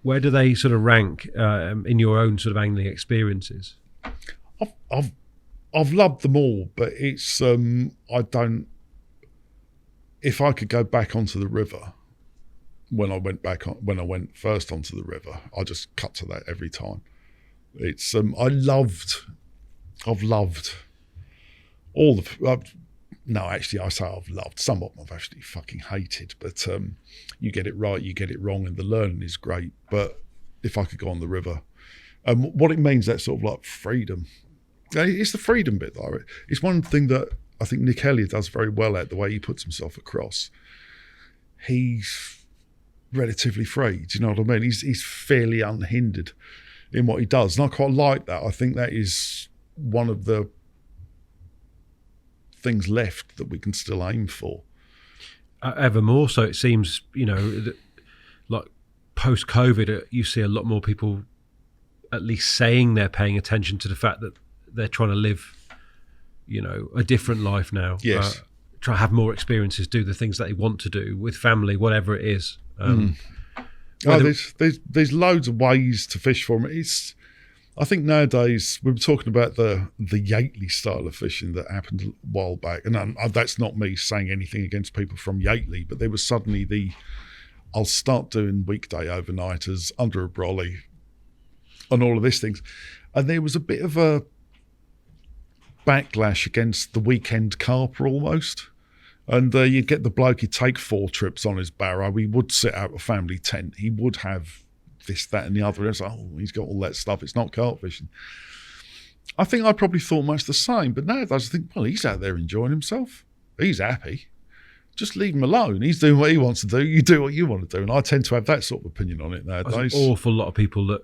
Where do they sort of rank in your own sort of angling experiences? I've loved them all, but it's I don't. If I could go back onto the river, when I went first onto the river, I just cut to that every time. It's I've loved all the. No, actually, I say I've loved. Some of them I've actually fucking hated, but you get it right, you get it wrong, and the learning is great. But if I could go on the river, what it means, that sort of like freedom. It's the freedom bit, though. It's one thing that I think Nick Elliott does very well at, the way he puts himself across. He's relatively free. Do you know what I mean? He's fairly unhindered in what he does, and I quite like that. I think that is one of the things left that we can still aim for. Ever more so, it seems, that, like post-COVID, you see a lot more people at least saying they're paying attention to the fact that they're trying to live, a different life now. Yes. Try to have more experiences, do the things that they want to do with family, whatever it is. There's loads of ways to fish for them. I think nowadays, we were talking about the Yateley style of fishing that happened a while back, and that's not me saying anything against people from Yateley, but there was suddenly I'll start doing weekday overnighters under a brolly and all of these things. And there was a bit of a backlash against the weekend carper almost. And you'd get the bloke, he'd take 4 trips on his barrow. He would sit out a family tent. He would have this, that, and the other. It's like, oh, he's got all that stuff. It's not carp fishing. I think I probably thought much the same. But nowadays I think, well, he's out there enjoying himself. He's happy. Just leave him alone. He's doing what he wants to do. You do what you want to do. And I tend to have that sort of opinion on it nowadays. There's an awful lot of people that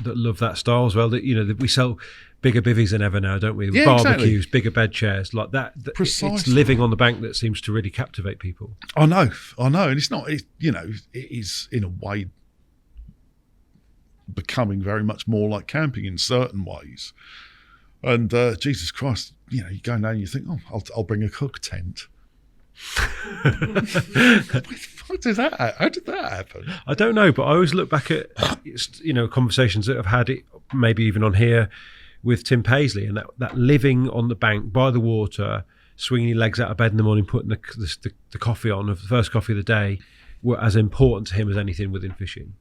love that style as well. That that we sell bigger bivvies than ever now, don't we? Yeah, barbecues, exactly. Bigger bed chairs, like that. Precisely. It's living on the bank that seems to really captivate people. I know, and it's not. It is in a way becoming very much more like camping in certain ways. And Jesus Christ, you go down and you think, oh, I'll bring a cook tent. How did that happen? I don't know, but I always look back at conversations that I've had, maybe even on here, with Tim Paisley, and that living on the bank by the water, swinging your legs out of bed in the morning, putting the coffee on, the first coffee of the day, were as important to him as anything within fishing.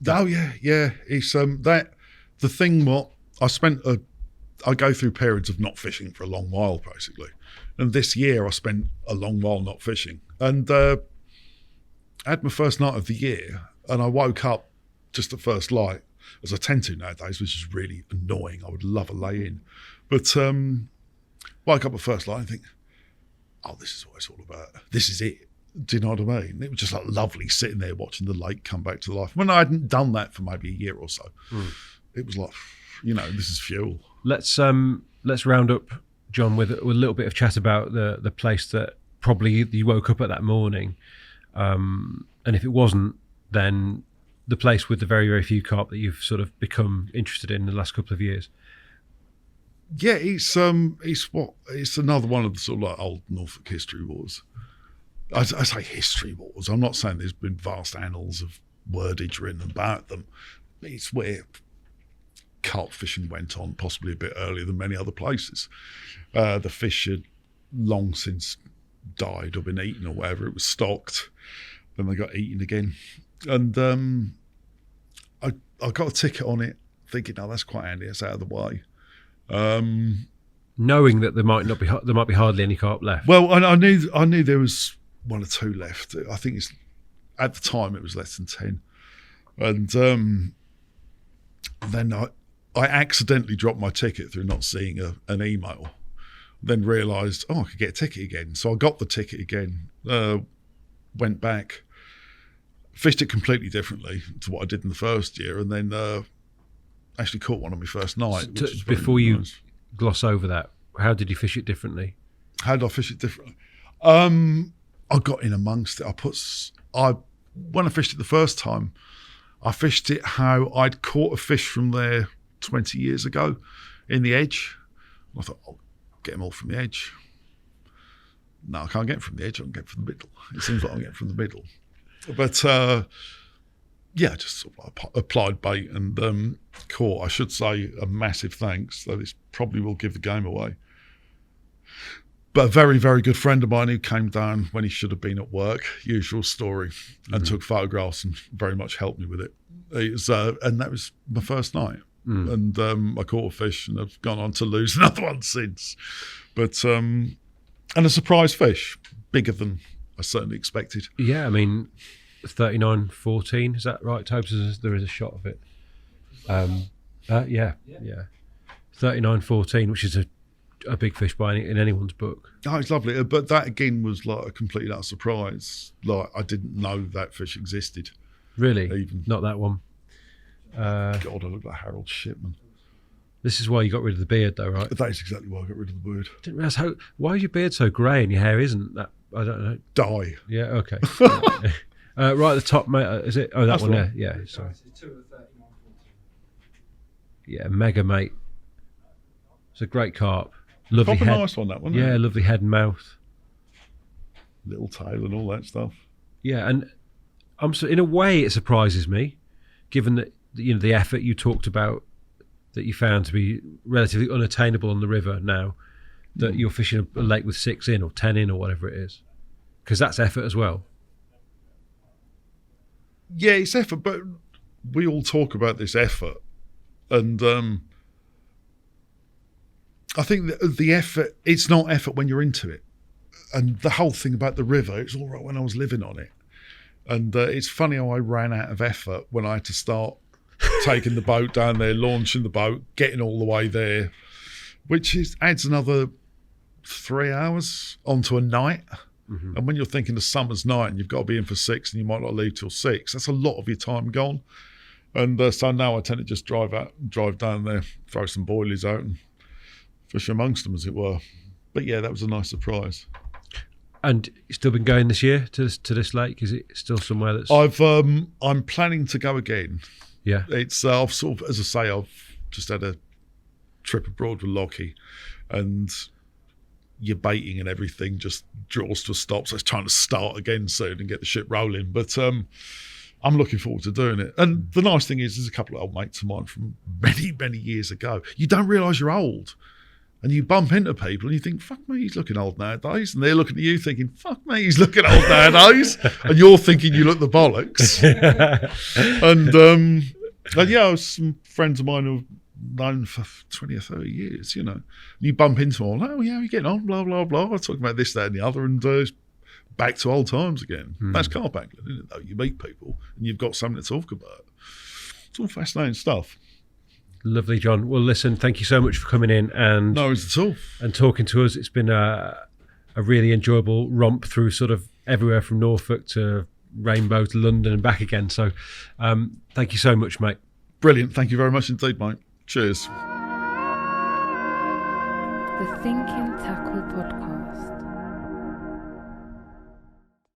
Oh yeah. It's the thing. What I go through periods of not fishing for a long while, basically. And this year I spent a long while not fishing. And I had my first night of the year, and I woke up just at first light, as I tend to nowadays, which is really annoying. I would love a lay-in. But woke up at first light and think, oh, this is what it's all about. This is it. Do you know what I mean? It was just like lovely sitting there watching the lake come back to life. When I hadn't done that for maybe a year or so, it was like, this is fuel. Let's round up, John, with a little bit of chat about the place that probably you woke up at that morning, and if it wasn't, then the place with the very, very few carp that you've sort of become interested in the last couple of years. Yeah, it's another one of the sort of like old Norfolk history wars. I say history wars. I'm not saying there's been vast annals of wordage written about them. It's where carp fishing went on, possibly a bit earlier than many other places. The fish had long since died or been eaten or whatever. It was stocked, then they got eaten again. And I got a ticket on it, thinking, "Oh, that's quite handy. It's out of the way." Knowing that there might be hardly any carp left. Well, I knew there was one or two left. I think at the time it was less than 10, and then I accidentally dropped my ticket through not seeing an email. Then realised, I could get a ticket again. So I got the ticket again. Went back, fished it completely differently to what I did in the first year, and then actually caught one on my first night. Before you gloss over that, how did you fish it differently? How did I fish it differently? I got in amongst it. When I fished it the first time, I fished it how I'd caught a fish from there 20 years ago in the edge. I thought, I'll get them all from the edge. No, I can't get them from the edge. I can get them from the middle. It seems like I'm getting from the middle. But yeah, just sort of applied bait and caught. I should say a massive thanks, though this probably will give the game away. But a very, very good friend of mine who came down when he should have been at work, usual story, and took photographs and very much helped me with it. And that was my first night. And I caught a fish and I've gone on to lose another one since. But and a surprise fish, bigger than I certainly expected. Yeah, I mean, 39.14, is that right, Tobes? There is a shot of it. Yeah. 39.14, which is a big fish in anyone's book. Oh, it's lovely. But that again was like a complete utter surprise. Like I didn't know that fish existed. Really? Even. Not that one. God, I look like Harold Shipman. This is why you got rid of the beard, though, right? That is exactly why I got rid of the beard. Didn't realise why is your beard so grey and your hair isn't that? I don't know. Dye. Yeah. Okay. Right at the top, mate. Is it? Oh, that's one there. Yeah. Sorry. Yeah, mega, mate. It's a great carp. Lovely proper head. Nice one, that one. Yeah, lovely head and mouth. Little tail and all that stuff. Yeah, and in a way it surprises me, given that the effort you talked about that you found to be relatively unattainable on the river now, that you're fishing a lake with 6 in or 10 in or whatever it is, because that's effort as well. Yeah, it's effort, but we all talk about this effort, and I think that the effort, it's not effort when you're into it. And the whole thing about the river, it's all right when I was living on it. And it's funny how I ran out of effort when I had to start taking the boat down there, launching the boat, getting all the way there, which adds another 3 hours onto a night. Mm-hmm. And when you're thinking of summer's night and you've got to be in for 6 and you might not leave till 6, that's a lot of your time gone. And so now I tend to just drive down there, throw some boilies out and fish amongst them, as it were. But yeah, that was a nice surprise. And you've still been going this year to this lake? Is it still somewhere that's... I'm planning to go again. Yeah. It's I've sort of, as I say, I've just had a trip abroad with Lockie, and your baiting and everything just draws to a stop. So it's trying to start again soon and get the ship rolling. But I'm looking forward to doing it. And the nice thing is, there's a couple of old mates of mine from many, many years ago. You don't realise you're old. And you bump into people and you think, fuck me, he's looking old nowadays. And they're looking at you thinking, fuck me, he's looking old nowadays. And you're thinking you look the bollocks. and yeah, some friends of mine who've known for 20 or 30 years, you know. And you bump into them, oh, yeah, how are you getting on? Blah, blah, blah. I'm talking about this, that, and the other. And it's back to old times again. That's carp angling, isn't it, though? You meet people and you've got something to talk about. It's all fascinating stuff. Lovely, John. Well, listen, thank you so much for coming in and no worries at all, and talking to us. It's been a really enjoyable romp through sort of everywhere from Norfolk to Rainbow to London and back again. So thank you so much, mate. Brilliant. Thank you very much indeed, mate. Cheers. The Thinking Tackle Podcast.